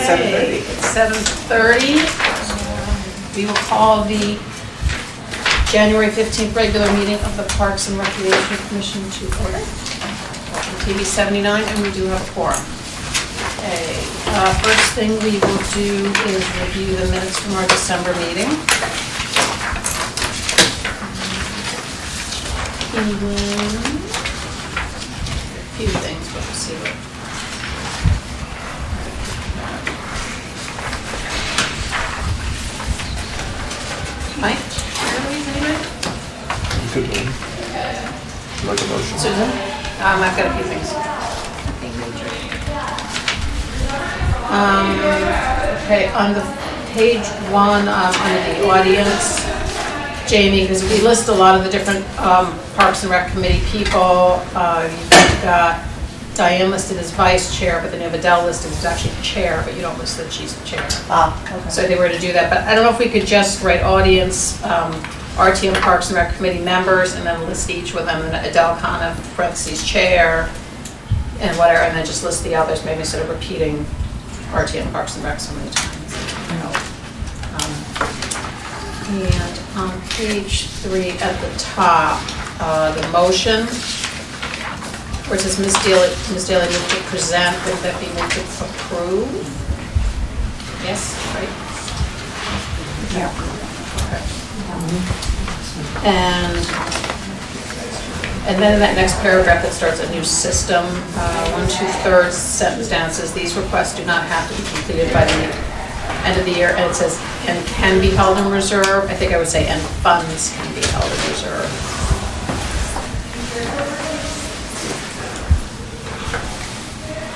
7:30. It's 7:30. We will call the January 15th regular meeting of the Parks and Recreation Commission to order. Welcome to TV 79, and we do have a quorum. Okay, first thing we will do is review the minutes from our December meeting. A few things, but we'll see what. Mike? Anybody? Good one. Like a motion. Susan? I've got a few things. Okay, on the page one, under the audience, Jamie, because we list a lot of the different Parks and Rec Committee people. You've got Diane listed as vice chair, but then you have Adele listed as actually chair, but you don't list that she's the chair. Okay. So they were to do that, but I don't know if we could just write audience, RTM Parks and Rec Committee members, and then list each with them, and Adele Khanna, parentheses, chair, and whatever, and then just list the others, maybe instead of repeating RTM Parks and Rec so many times. And on page 3 at the top, the motion, where it says Ms. Daly moved to present, would that be moved to approve? Yes, right? Yeah. Okay. And then in that next paragraph that starts a new system, 1/2 sentence down says these requests do not have to be completed by the end of the year, and it says and can be held in reserve. I think I would say and funds can be held in reserve.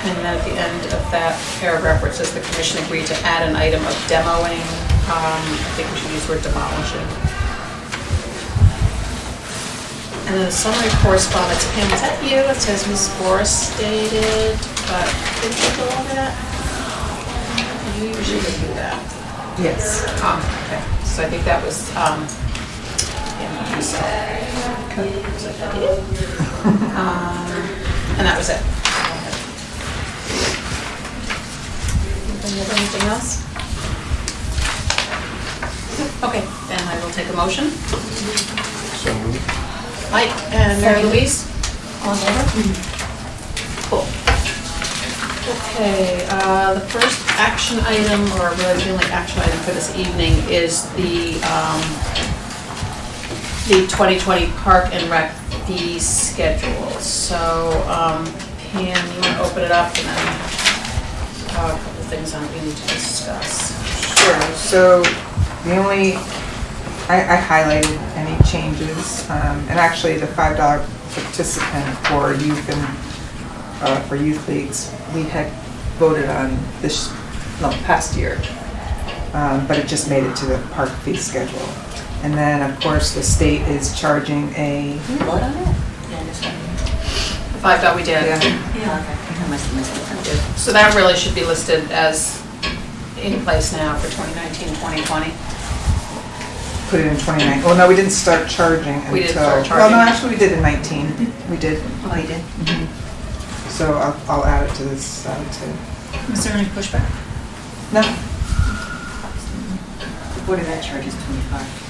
And then at the end of that paragraph where it says the commission agreed to add an item of demoing, I think we should use the word demolishing. And then the summary correspondence, Pam, was that you? It says Ms. Boris stated, but did you go over that? You usually do that. Yes. Okay, so I think that was, yeah, so. And that was it. Anything else? Okay, then I will take a motion. So moved. Mike and Mary Louise? All in favor? Cool. Okay, the first action item, or really the only action item for this evening, is the 2020 Park and Rec fee schedule. So, Pam, you want to open it up and then a couple things on we need to discuss. Sure, so the only, I highlighted any changes, and actually the $5 participant for youth and, for youth leagues, we had voted on this, past year, but it just made it to the park fee schedule. And then, of course, the state is charging a, Vote on it? Yeah, this one. The $5 we did. yeah, Yeah, okay. I must have missed it. So that really should be listed as in place now for 2019, 2020. put it in 29. Well, no, we didn't start charging until. We didn't start Well, no, charging. actually, we did in 19. We did. Oh, you did? So I'll add it to this side too. Is there any pushback? No, What did that charge is 25?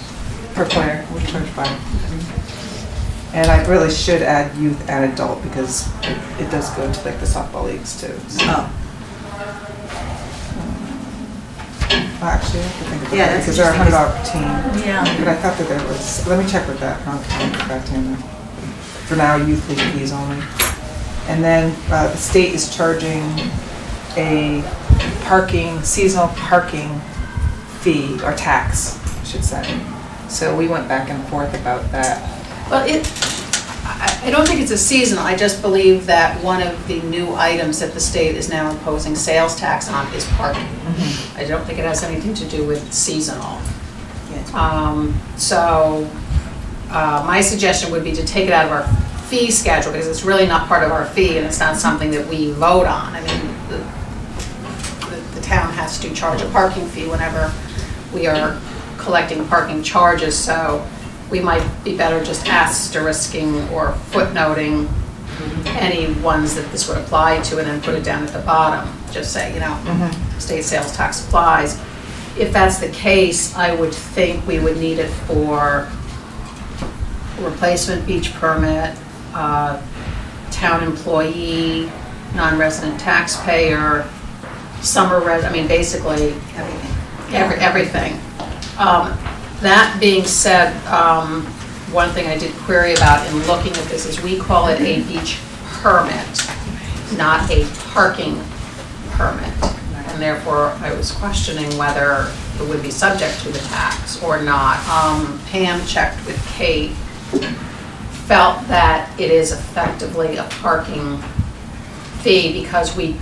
per player, we charge 5. And I really should add youth and adult because it does go to like the softball leagues too. So. Oh. Actually, I have to think about Yeah, that that's because they're interesting. $100 per team. Yeah. But I thought that there was, let me check with that. I'll get back to you. For now, youth league fees only. And then the state is charging a seasonal parking fee, or tax, I should say. So we went back and forth about that. Well, I don't think it's a seasonal. I just believe that one of the new items that the state is now imposing sales tax on is parking. I don't think it has anything to do with seasonal. So my suggestion would be to take it out of our fee schedule because it's really not part of our fee and it's not something that we vote on. I mean, the town has to charge a parking fee whenever we are collecting parking charges, so we might be better just asterisking or footnoting any ones that this would apply to and then put it down at the bottom. Just say, you know, state sales tax applies. If that's the case, I would think we would need it for replacement beach permit, town employee, non-resident taxpayer, I mean, basically, Everything. everything. That being said, one thing I did query about in looking at this is we call it a beach permit, not a parking permit. And therefore, I was questioning whether it would be subject to the tax or not. Pam checked with Kate, felt that it is effectively a parking fee because we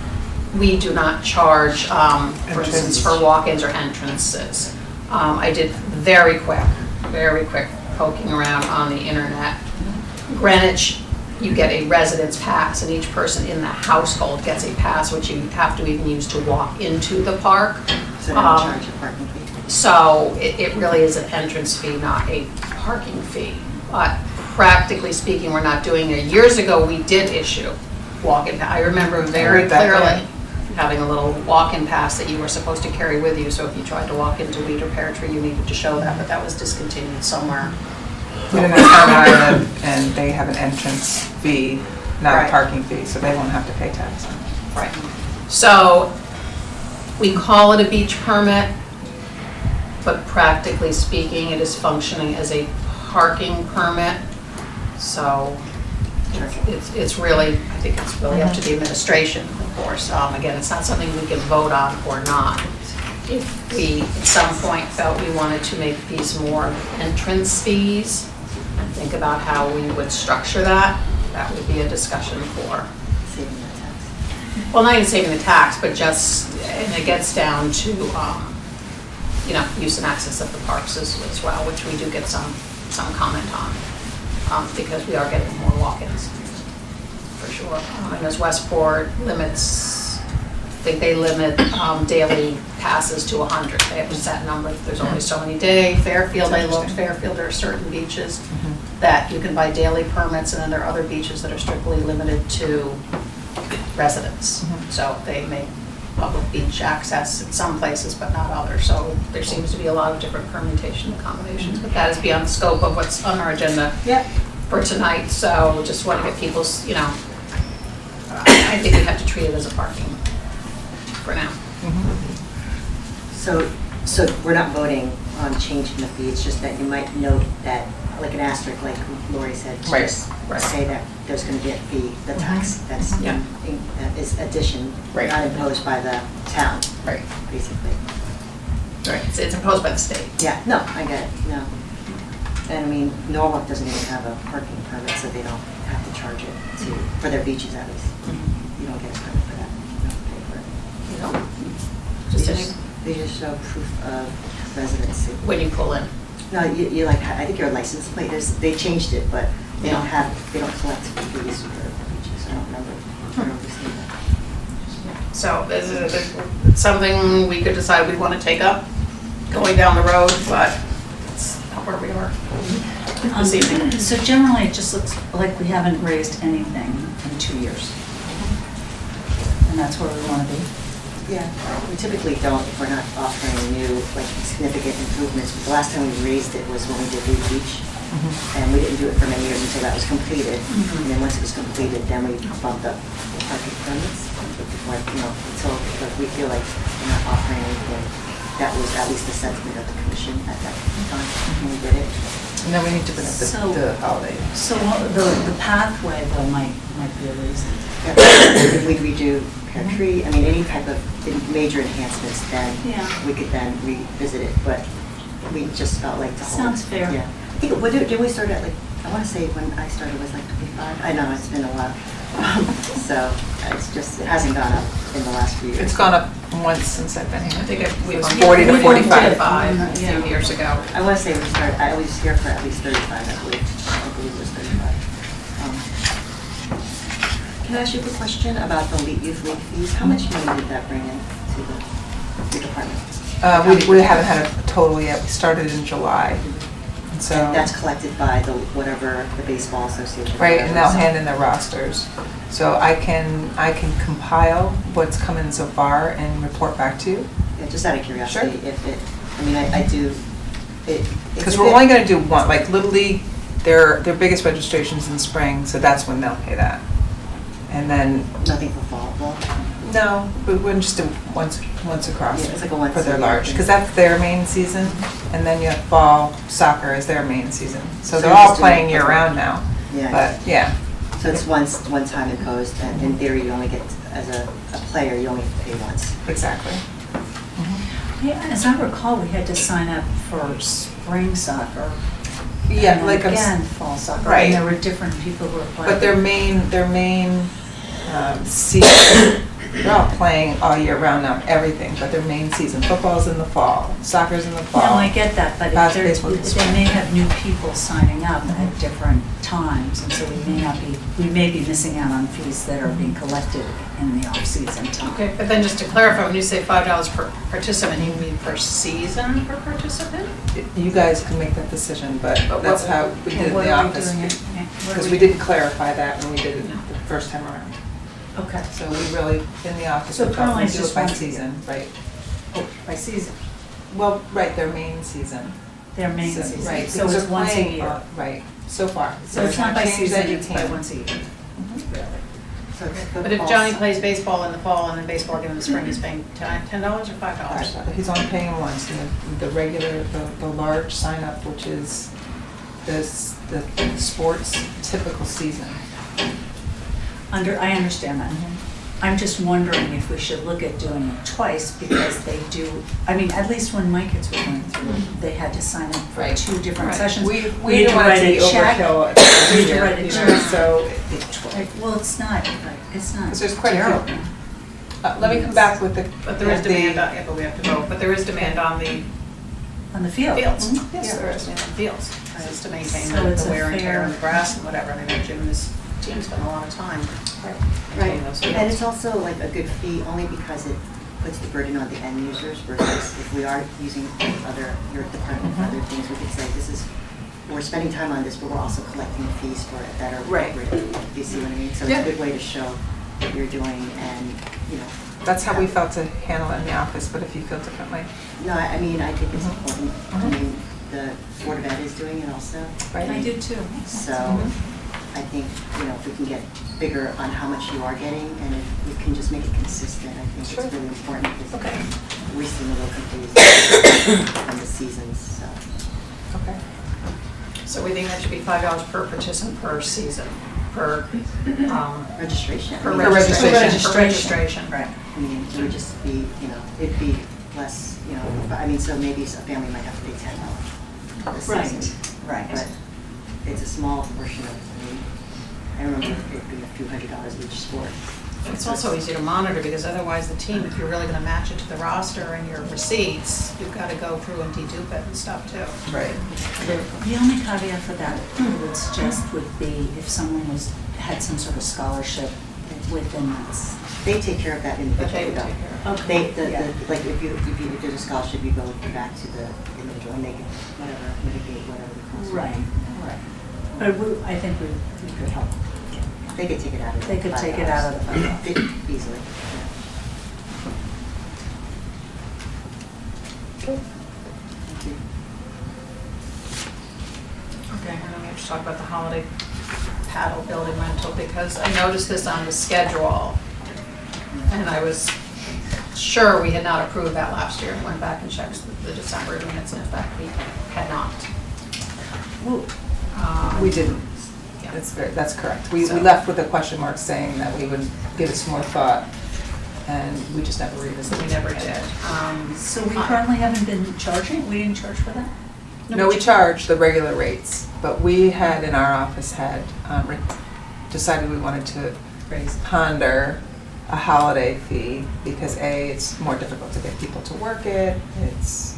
do not charge, for instance, for walk-ins or entrances. I did very quick poking around on the internet. Greenwich, you get a residence pass, and each person in the household gets a pass, which you have to even use to walk into the park. So they don't charge a parking fee. So it really is an entrance fee, not a parking fee. But practically speaking, we're not doing it. Years ago, we did issue walk-in. I remember very heard that, clearly yeah. having a little walk-in pass that you were supposed to carry with you. So if you tried to walk into Weed or Pear Tree, you needed to show that, but that was discontinued somewhere. We didn't have Town Island, and they have an entrance fee, not Right. a parking fee, so they won't have to pay tax on it. Right. So we call it a beach permit, but practically speaking, it is functioning as a parking permit. So it's really, I think it's really up to the administration, of course. Again, it's not something we can vote on or not. If we, at some point, felt we wanted to make these more entrance fees, and think about how we would structure that, that would be a discussion for, Saving the tax. well, not even saving the tax, but just, and it gets down to, use and access of the parks as well, which we do get some comment on, because we are getting more walk-ins, for sure. And as Westport limits, I think they limit daily passes to 100. They have a set number, there's only so many days. Fairfield, I looked, Fairfield, there are certain beaches that you can buy daily permits, and then there are other beaches that are strictly limited to residents. So they make public beach access in some places, but not others. So there seems to be a lot of different permutation and combinations, but that is beyond the scope of what's on our agenda for tonight. So just want to get people's, I think we have to treat it as a parking for now. So we're not voting on changing the fee, it's just that you might note that, like an asterisk, like Lori said, to Right, just right. say that there's going to be a fee, the tax that's Yeah. is addition, Right. not imposed by the town, Right. basically. Right. It's imposed by the state. Yeah, no, I get it, no. And I mean, Norwalk doesn't even have a parking permit, so they don't have to charge it for their beaches at least. You don't get a permit for that, you don't pay for it. You know, They just just- They just show proof of residency. when you pull in. No, you like, I think your license plate is, they changed it, but they don't Yeah. they don't collect fees for beaches, I don't remember. I don't know if you've seen that. So this is something we could decide we want to take up going down the road, but it's not where we are this evening. So generally, it just looks like we haven't raised anything in 2 years. And that's where we want to be. Yeah, we typically don't if we're not offering new, like, significant improvements. The last time we raised it was when we did Reed Beach, and we didn't do it for many years until that was completed. And then once it was completed, then we bumped up the parking permits, like, until we feel like we're not offering anything. That was at least the sentiment of the commission at that time when we did it. And then we need to bring up So- the holiday. So the pathway, though, might be a reason. If we redo Pear Tree, I mean, any type of major enhancements, then Yeah. we could then revisit it, but we just felt like to hold. Sounds fair. Yeah. I think, did we start at like, I want to say when I started was like 25? I know, it's been a while. So it's just, it hasn't gone up in the last few years. It's gone up once since I've been I here. think we It was bumped 40 to it 45. a few years ago. I want to say we started, I was here for at least 35, I believe it was 35. Can I ask you a quick question about the youth league fees? How much money did that bring in to the department? We haven't had a total yet. We started in July. And so, And that's collected by the, whatever, the baseball association. right, and they'll whatever, so- hand in their rosters. So I can compile what's come in so far and report back to you. Yeah, just out of curiosity, Sure. if it, I mean, I do, it's Because a we're bit- only gonna do one, like Little League, their biggest registration's in spring, so that's when they'll pay that. And then, Nothing for fall, well, no, we wouldn't just do once across. Yeah, it's like a once For their a year large, thing. because that's their main season, and then you have fall soccer as their main season. So So they're you're all just doing playing it year for- round now, yeah. but, yeah, So it's one time imposed, and in theory, you only get, as a player, you only pay once. exactly. Yeah, as I recall, we had to sign up for spring soccer. Yeah, and then like, again, fall soccer. right. And there were different people who were playing. But their main season, they're all playing all year round now, everything, but their main season, football's in the fall, soccer's in the fall. No, I get that, but if Basketball there- is they spring. may have new people signing up at different times, and so we may be missing out on fees that are being collected in the off-season time. Okay, but then just to clarify, when you say $5 per participant, you mean per season per participant? You guys can make that decision, but But that's what- how we did it in What the are we office. doing it? Yeah, what are Because we didn't clarify that when we did it the first time around. Okay, So we really, in the office, So we thought currently we'd it's do just it by once a year. season, right? oh, by season, Well, right, their main season. their main So- season. Right, So because it's they're once a playing, year. right, so far. So it's not by Change season, that, you it's by can. once a year. Mhm. Really? So it's the But if fall Johnny soccer. plays baseball in the fall and then baseball again in the spring, he's paying $10 or $5? He's only paying once, the regular, the large sign up, which is the sports typical season. I understand that. I'm just wondering if we should look at doing it twice, because they do, I mean, at least when my kids were going through it, they had to sign up for Right. 2 different Right. sessions. We had didn't to want it write to be a check. overkill. We had to write a you know, check. So, Like, well, it's not, it's not because there's quite a terrible. few. Let me come back with the. But there is the- demand on, yeah, but we have to vote, but there is demand on the On the field. fields. Mhm. Yes, Yeah, there is. demand on fields, just to maintain So it's the a wear and tear fair- on the grass and whatever. I mean, Jim's team spent a lot of time Right, maintaining those and fields. it's also like a good fee only because it puts the burden on the end users versus if we are using your department for other things, we could say, this is, we're spending time on this, but we're also collecting fees for it that are Right. appropriate. Do you see what I mean? So Yeah. it's a good way to show what you're doing and, you know. That's how we felt to handle it in the office, but if you feel differently. No, I mean, I think it's Mhm. important. I Mhm. mean, the Board of Ed is doing it also. Right. I do too. So Mhm. I think, you know, if we can get bigger on how much you are getting and if we can just make it consistent, I think Sure. it's really important because Okay. we're seeing a little confused on the seasons, so. Okay. So we think that should be $5 per participant per season, per, Registration. per I mean, registration. Per registration. Right. I mean, it would just be, you know, it'd be less, you know, I mean, so maybe a family might have to pay $10 this Right, season. right. But it's a small portion of, I mean, I remember it being a few $100s each sport. It's also easy to monitor because otherwise the team, if you're really gonna match it to the roster and your receipts, you've gotta go through and dedupe it and stuff too. Right. The only caveat for that I would suggest would be if someone had some sort of scholarship within this. They take care of that But they individually would though. take care of it. They, Yeah. like, if there's a scholarship, you go back to the individual and they can, whatever, mitigate whatever the cost. Right. But I think we could help. They could take it out of the They could take it out of the $5. Easily, yeah. Thank you. Okay, and then we have to talk about the holiday paddle building rental because I noticed this on the schedule. And I was sure we had not approved that last year and went back and checked the December minutes and in fact we had not. We didn't. Yeah. That's correct. We So- left with a question mark saying that we would give it some more thought, and we just never revisited. We never did. So we currently haven't been charging? We didn't charge for that? No, we charge the regular rates, but we had, in our office, decided we wanted to ponder a holiday fee because A, it's more difficult to get people to work it, it's,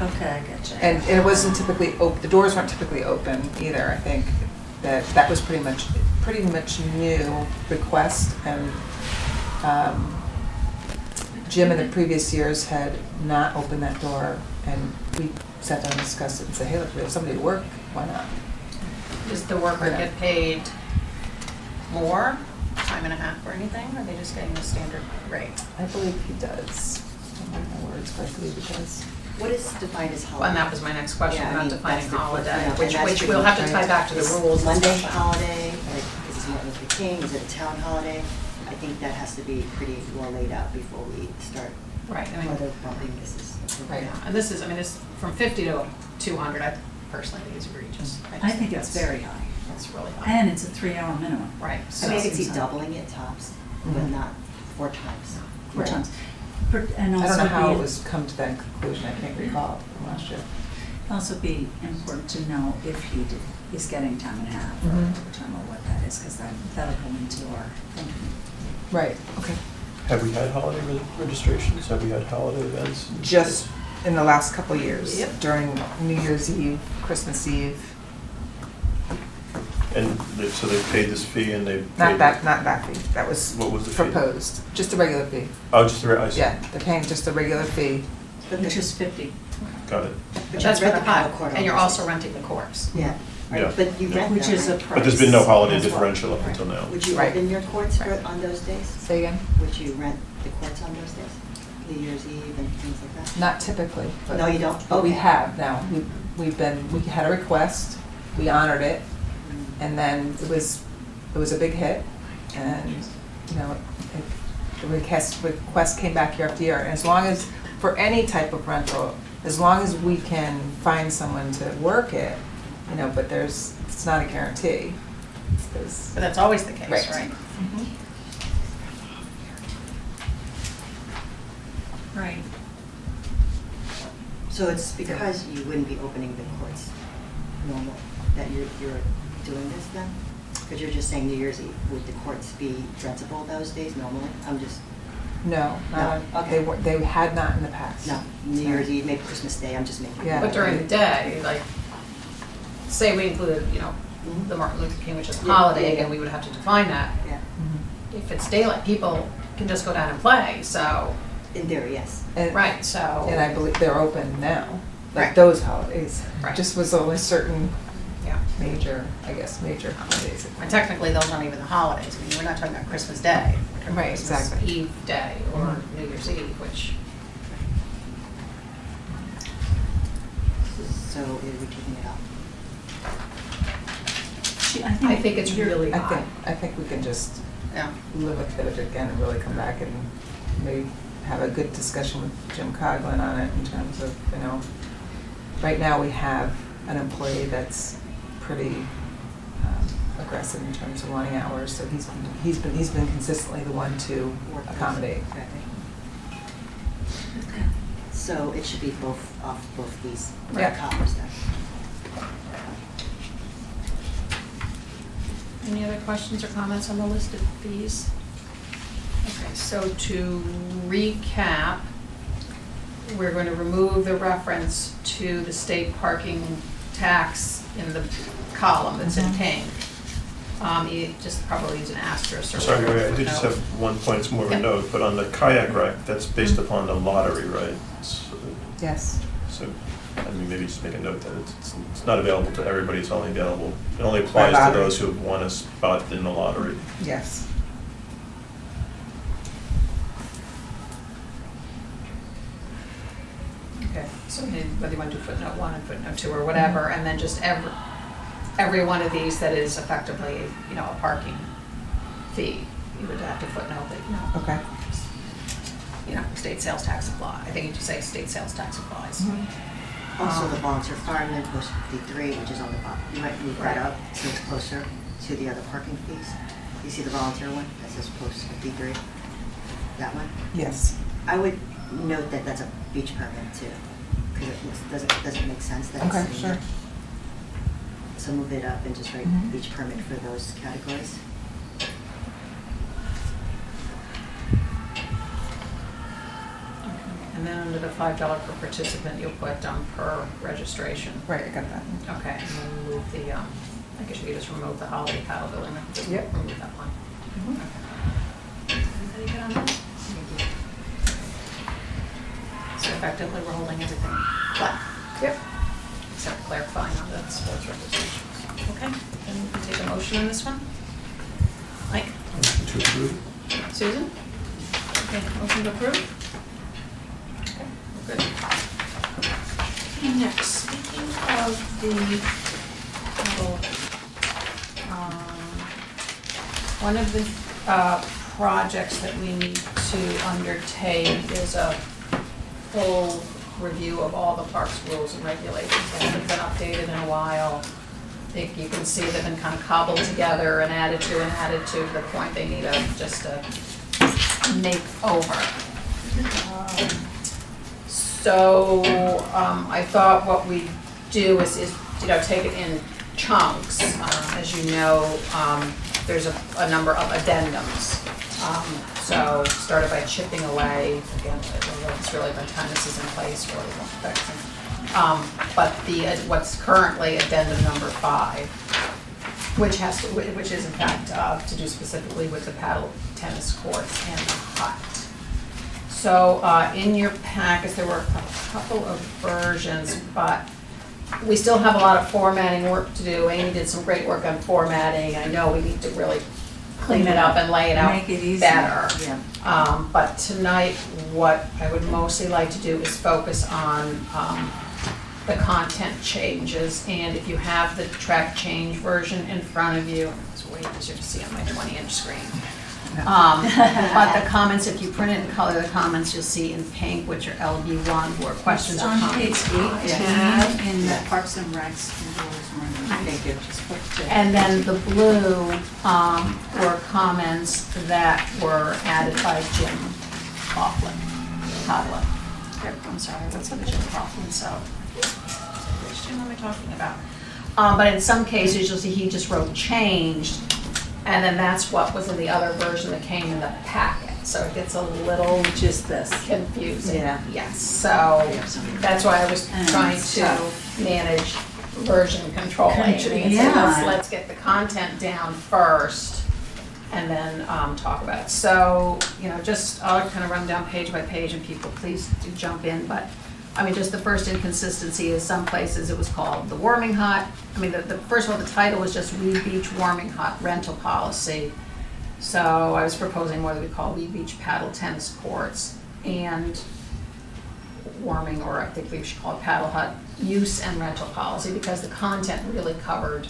Okay, I get you. and it wasn't typically, the doors weren't typically open either. I think that was pretty much new request, and Jim in the previous years had not opened that door, and sat down and discussed it and said, hey, look, we have somebody to work, why not? Does the worker get paid more, time and a half or anything, or are they just getting the standard rate? I believe he does. I don't know my words, but I believe he does. What is defined as holiday? And that was my next question, Yeah, I about mean, defining that's the- holiday, yeah, and which that's we'll have to pretty tie back to the Is rules and Monday stuff. holiday, like, is it Martin Luther King, is it a town holiday? I think that has to be pretty well laid out before we start Right, I mean, whether bumping this is. Right. yeah, and this is, I mean, it's from 50 to 200, I personally think it's egregious. I just think it's that's- very high. It's really high. And it's a 3-hour minimum. Right, I so, mean, I could see Seems doubling it tops, but Mhm. not 4 times. 4 Right. times. And I also don't know how be- it was come to that conclusion, I can't recall from last year. Also be important to know if he is getting time and a half or Mhm. overtime or what that is, because that'll come into our thinking. Right, okay. Have we had holiday registrations? Have we had holiday events? Just in the last couple of years, Yep. during New Year's Eve, Christmas Eve, And so they paid this fee and they paid. not that fee, that was What was the fee? proposed, just a regular fee. Oh, just the, I see. Yeah, they're paying just a regular fee. But Which the- is 50. Got it. but that's you for rent the paddle pile, court and you're on also those. renting the courts. Yeah, Yeah. right, but you rent Which them, is a right? price. But there's been no holiday as well. differential up until now. Would you Right. open your courts for, Right. on those days? Say again? Would you rent the courts on those days? New Year's Eve and things like that? Not typically, but. No, you don't? But we Okay. have now. We had a request, we honored it, and then it was a big hit. And, you know, the request came back year after year. And as long as, for any type of rental, as long as we can find someone to work it, you know, but it's not a guarantee. It's- But that's always the case, Right. right? Right. So it's because you wouldn't be opening the courts normally, that you're doing this then? Because you're just saying New Year's Eve, would the courts be rentable those days normally? I'm just, No, not, No, okay. they had not in the past. no, New Year's Eve, maybe Christmas Day, I'm just making. Yeah. But during the day, like, say we included, you know, Mhm. the Martin Luther King, which is a Yeah, holiday, yeah, yeah. again, we would have to define that. Yeah, Mhm. If it's daylight, people can just go down and play, so, in theory, yes. And- right, so. And I believe they're open now, like Right. those holidays. Right. Just was only certain Yeah. major holidays. And technically, those aren't even the holidays. I mean, we're not talking about Christmas Day. We're talking about Right, Christmas exactly. Eve Day or Mhm. New Year's Eve, which, So are we taking it up? I think it's really I high. think we can just Yeah. live with it again and really come back and maybe have a good discussion with Jim Coglin on it in terms of, you know, right now we have an employee that's pretty aggressive in terms of wanting hours, so he's been consistently the one to Work those. accommodate. Okay. So it should be off both these Yeah. coppers then? Any other questions or comments on the list of fees? Okay, so to recap, we're going to remove the reference to the state parking tax in the column that's in Mhm. pink. You just probably use an asterisk or Sorry, whatever. I did just have one point, it's more of a Yeah. note, but on the kayak rack, that's based upon the lottery, right? Yes. So, I mean, maybe just make a note that it's not available to everybody, it's only available, it only applies to lottery. those who have won a spot in the lottery. Yes. Okay, so whether you want to do footnote 1 and footnote 2 or whatever, and then just every one of these that is effectively, you know, a parking fee, you would have to footnote that, Okay. you know, state sales tax apply. I think you just say state sales tax applies. Also, the volunteer fireman, post 53, which is on the bottom, you might move that Right. up so it's closer to the other parking fees. You see the volunteer one that says post 53? That one? Yes. I would note that that's a beach permit too, because it doesn't make sense that it's Okay, in sure. there. So move it up and just write Mhm. beach permit for those categories. And then under the $5 per participant, you'll put per registration. Right, I got that. Okay, and then move the, I guess you just remove the holiday paddle building, just Yep. remove that one. Mhm. Okay. Anybody good on that? So effectively, we're holding everything flat. Yep. Except clarifying on the sports representations. Okay, then we can take a motion on this one. Mike? To approve? Susan? Okay, motion to approve? Okay, we're good. Okay, next, speaking of the little, one of the projects that we need to undertake is a full review of all the parks rules and regulations. They haven't been updated in a while. I think you can see they've been kind of cobbled together and added to the point they need just a makeover. So I thought what we do is take it in chunks. As you know, there's a number of addendums. So started by chipping away, again, it's really by the time this is in place, really won't affect them. But what's currently addendum number 5, which is in fact to do specifically with the paddle tennis courts and the hut. So in your packets, there were a couple of versions, but we still have a lot of formatting work to do. Amy did some great work on formatting. I know we need to really clean it up and lay it out Make it easier, better. yeah. But tonight, what I would mostly like to do is focus on the content changes. And if you have the track change version in front of you, it's way easier to see on my 20-inch screen. But the comments, if you print it in color, the comments you'll see in pink, which are LB1, who are questions It's or on comments. page 8, Yeah. in the Parks and Recs and rules. Thank you. Just put to- And then the blue were comments that were added by Jim Coughlin. I'm sorry, what's up with Jim Coughlin, so. Which Jim am I talking about? But in some cases, you'll see he just wrote changed, and then that's what was in the other version that came in the packet. So it gets a little Which is this. confusing. Yeah. Yes, so that's why I was trying to manage version control. Yeah. Let's get the content down first and then talk about it. So, just, I'll kind of run down page by page and people please do jump in, but just the first inconsistency is some places it was called the warming hut. The first of all, the title was just Weed Beach Warming Hut Rental Policy. So I was proposing what we call Weed Beach Paddle Tennis Courts and warming, or I think we should call it paddle hut use and rental policy, because the content really covered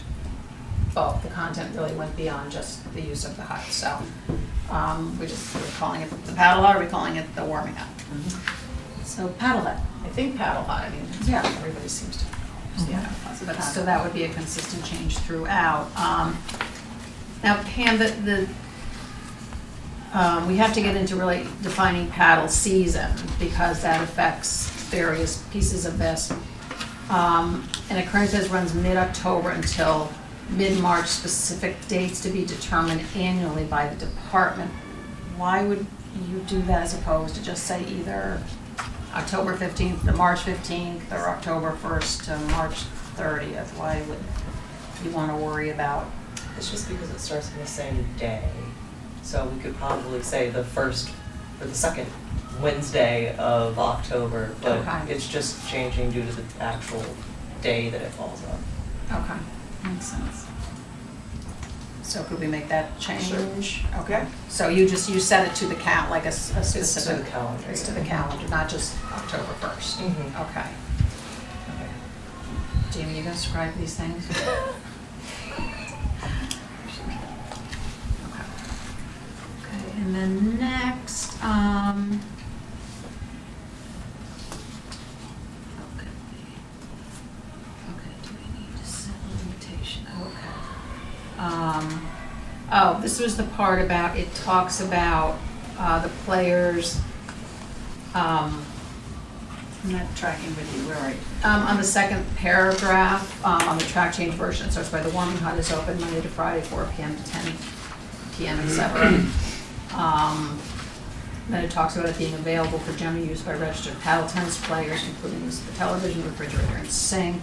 both. The content really went beyond just the use of the hut. So we're calling it the paddle hut, or are we calling it the warming hut? So paddle hut. I think paddle hut, Yeah. everybody seems to. Yeah, so that would be a consistent change throughout. Now, Pam, we have to get into really defining paddle season, because that affects various pieces of this. And it currently says runs mid-October until mid-March, specific dates to be determined annually by the department. Why would you do that as opposed to just say either October 15th to March 15th or October 1st to March 30th? Why would you want to worry about? It's just because it starts on the same day. So we could probably say the first or the second Wednesday of October, but Okay. it's just changing due to the actual day that it falls on. Okay, makes sense. So could we make that change? Sure. Okay, so you set it to the count, like a specific. It's to the calendar. It's to the calendar, not just October 1st. Mhm. Okay. Jamie, you gonna describe these things? Okay, and then next, okay, do we need to set a limitation? Okay. Oh, this was the part about, it talks about, the players, I'm not tracking with you, where are you? on the second paragraph, on the track change version, it starts by the warming hut is open Monday to Friday, 4 p.m. to 10 p.m., etc. Then it talks about it being available for general use by registered paddle tennis players, including use of the television, refrigerator, and sink.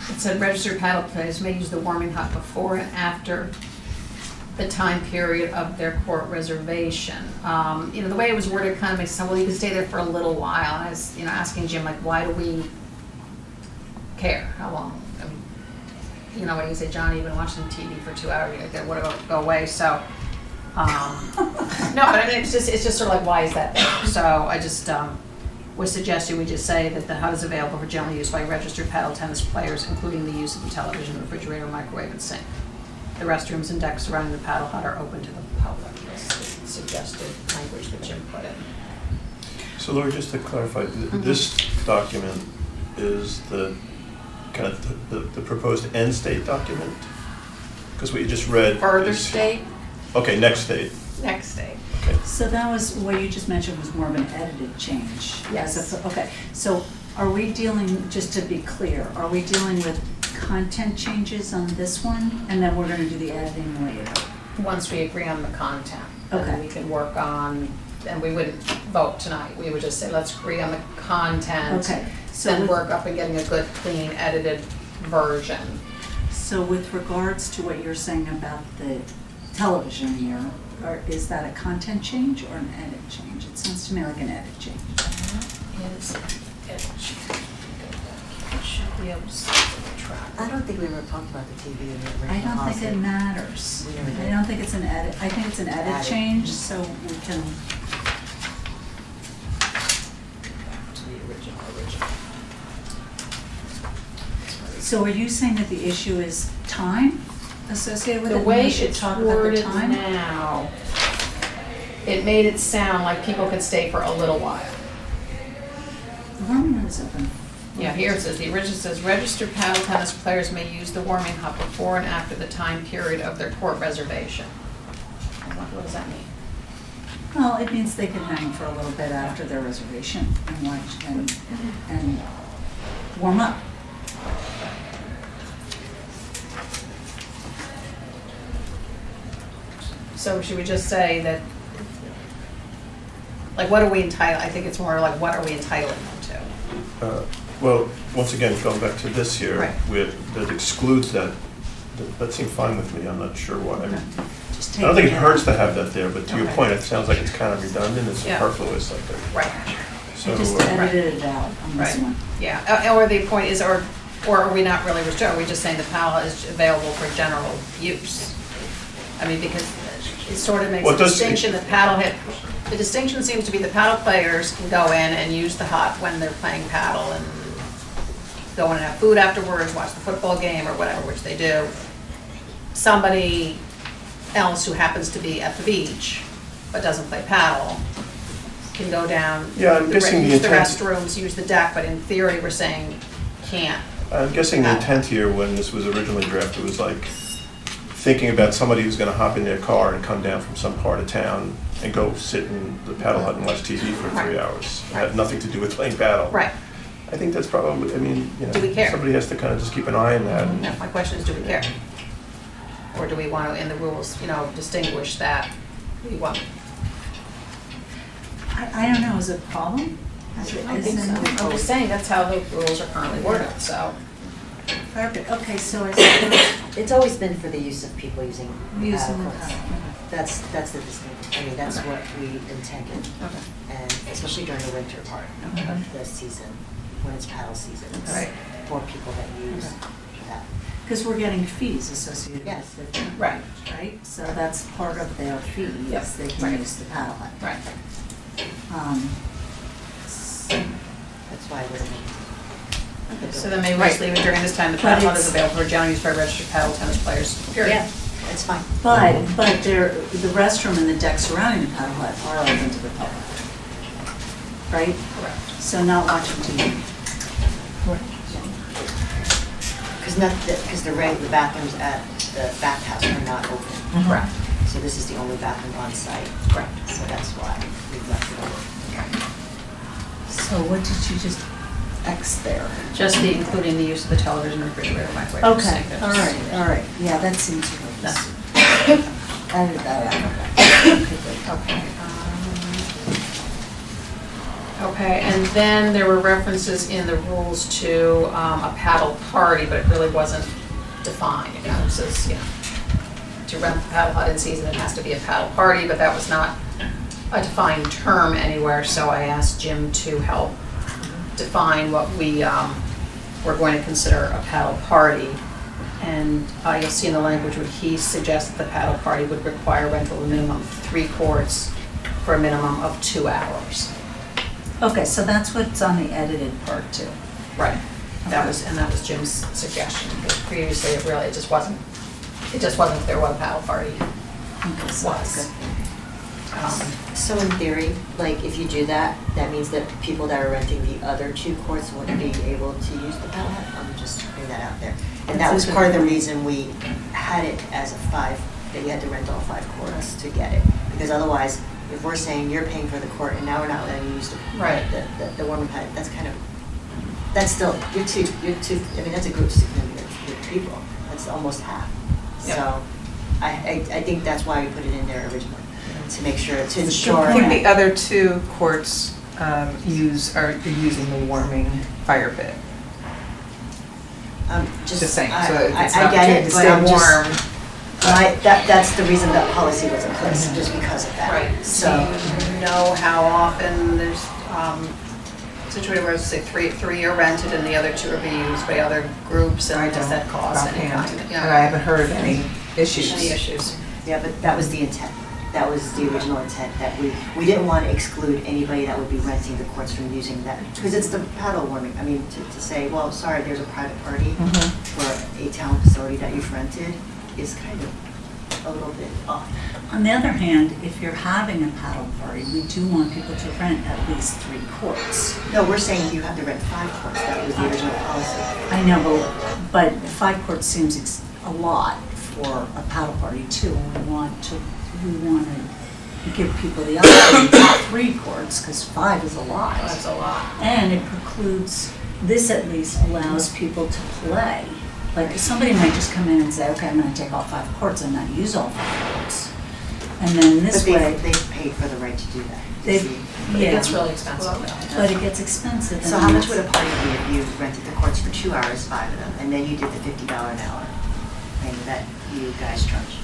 It said registered paddle players may use the warming hut before and after the time period of their court reservation. You know, the way it was worded kind of makes sense, well, you can stay there for a little while. And I was, you know, asking Jim, like, why do we care? How long? I mean, you know, when you say, Johnny, you've been watching TV for 2 hours, you're like, "Okay, what about go away?" So, no, but I mean, it's just sort of like, why is that there? So I just was suggesting we just say that the hut is available for general use by registered paddle tennis players, including the use of the television, refrigerator, microwave, and sink. The restrooms and decks surrounding the paddle hut are open to the public. That's the suggested language that Jim put in. So Lori, just to clarify, this document is the kind of the proposed end state document? Because what you just read Further is- state, Okay, next state. next state. Okay. So that was, what you just mentioned was more of an edited change. Yes. Okay, so are we dealing, just to be clear, are we dealing with content changes on this one? And then we're gonna do the editing later? Once we agree on the content, Okay. then we can work on, and we wouldn't vote tonight. We would just say, let's agree on the content. Okay, so Then with- work up and getting a good, clean, edited version. So with regards to what you're saying about the television here, is that a content change or an edit change? It sounds to me like an edit change. Is, it should be able to see the track. I don't think we ever talked about the TV in the original I don't think it policy. matters. We never did. I don't think it's an edit, I think it's an edit Added. change, so we can, To the original. so are you saying that the issue is time associated with it? The and way we should it's talk about the worded time? now, it made it sound like people could stay for a little while. The warming room is open. Yeah, here it says, the original says, registered paddle tennis players may use the warming hut before and after the time period of their court reservation. What does that mean? Well, it means they can hang for a little bit after their reservation and watch and warm up. So should we just say that, like, what are we entitled, I think it's more like, what are we entitling them to? Well, once again, going back to this here, Right. that excludes that, that seemed fine with me, I'm not sure why. Just I don't think it take hurts to have that there, but to your Okay. point, it sounds like it's kind of redundant, it's Yeah. superfluous, like that. Right, So, I just edited it out on this Right. one. yeah, or the point is, or are we not really restricted, are we just saying the paddle is available for general use? I mean, because it sort of makes Well, a it does- distinction that the distinction seems to be the paddle players can go in and use the hut when they're playing paddle and go in and have food afterwards, watch the football game or whatever, which they do. Somebody else who happens to be at the beach but doesn't play paddle can go down. Yeah, I'm guessing the use the intent- restrooms, use the deck, but in theory, we're saying can't. I'm guessing the intent here, when this was originally drafted, was like thinking about somebody who's gonna hop in their car and come down from some part of town and go sit in the paddle hut and watch TV for 3 Right. hours. It had nothing to do with playing paddle. Right. I think that's probably, I mean, you know. Do we care? Somebody has to kind of just keep an eye on that. No, my question is, do we care? Or do we want to, in the rules, distinguish that we want? I don't know, is it a problem? I'm just saying, that's how the rules are currently worded, so. Perfect, okay, so I suppose It's always been for the use of people using using the paddle courts. That's the distinction. I mean, that's Okay. what we intended. Okay. And especially during the winter part Okay. of the season, when it's paddle season. It's Right. for people that use that. because we're getting fees associated Yes. with it. Right. Right, so that's part of their fee, Yep. is they can Right. use the paddle hut. Right. That's why we're. So then maybe we just leave it during this time, the But paddle hut is it's- available for general use by registered paddle tennis players, period. Yeah, it's fine. But the restroom and the deck surrounding the paddle hut are open to the public. Right? Correct. So not watching TV. Because the bathrooms at the bathhouse are not open. Correct. So this is the only bathroom on site. Correct. So that's why we've left it open. So what did you just X there? Just the, including the use of the television, refrigerator, microwave, and Okay, sink. all right, yeah, that seems That's, right. Edited that out, okay. okay. Okay, and then there were references in the rules to a paddle party, but it really wasn't defined. It says, to rent the paddle hut in season, it has to be a paddle party, but that was not a defined term anywhere, so I asked Jim to help define what we were going to consider a paddle party. And you'll see in the language where he suggests that the paddle party would require rental of a minimum of 3 courts for a minimum of 2 hours. Okay, so that's what's on the edited part too. Right. That was Jim's suggestion, because previously it just wasn't clear what a paddle party Okay, so that's was. good. So in theory, like if you do that, that means that people that are renting the other 2 courts wouldn't be able to use the paddle hut? I'm just putting that out there. And that was part of the reason we had it as a 5, that you had to rent all 5 courts to get it. Because otherwise, if we're saying you're paying for the court and now we're not letting you use Right. the warming pad, that's kind of, that's still, you're two, I mean, that's a group of significant people. That's almost half. Yep. So I think that's why we put it in there originally, to make sure, to ensure. I think the other 2 courts are using the warming fire pit. Just saying, so it's an I get opportunity it, to but stay I'm just, warm. that's the reason that policy was in place, just because of that. Right. So, Do you know how often there's situated where it's say 3 are rented and the other 2 are being used by other groups, I and does don't that cause any offhand. kind of, And I haven't heard any issues. any issues? yeah, but that was the intent. That was the original intent, that we didn't want to exclude anybody that would be renting the courts from using that. Because it's the paddle warming, I mean, to say, well, sorry, there's a private party Mhm. for a town facility that you've rented is kind of a little bit off. On the other hand, if you're having a paddle party, we do want people to rent at least 3 courts. No, we're saying you have to rent 5 courts, that was the original policy. I know, but 5 courts seems a lot for a paddle party too. And we want to give people the option to 3 courts, because 5 is a lot. That's a lot. And it precludes, this at least allows people to play. Like, somebody might just come in and say, okay, I'm gonna take all 5 courts and not use all 5 courts. And then this But way, they've paid for the right to do that. they, But it gets yeah, really expensive though. but it gets expensive. So and how much that's- would a party be if you rented the courts for 2 hours, 5 of them, and then you did the $50 an hour thing that you guys charge?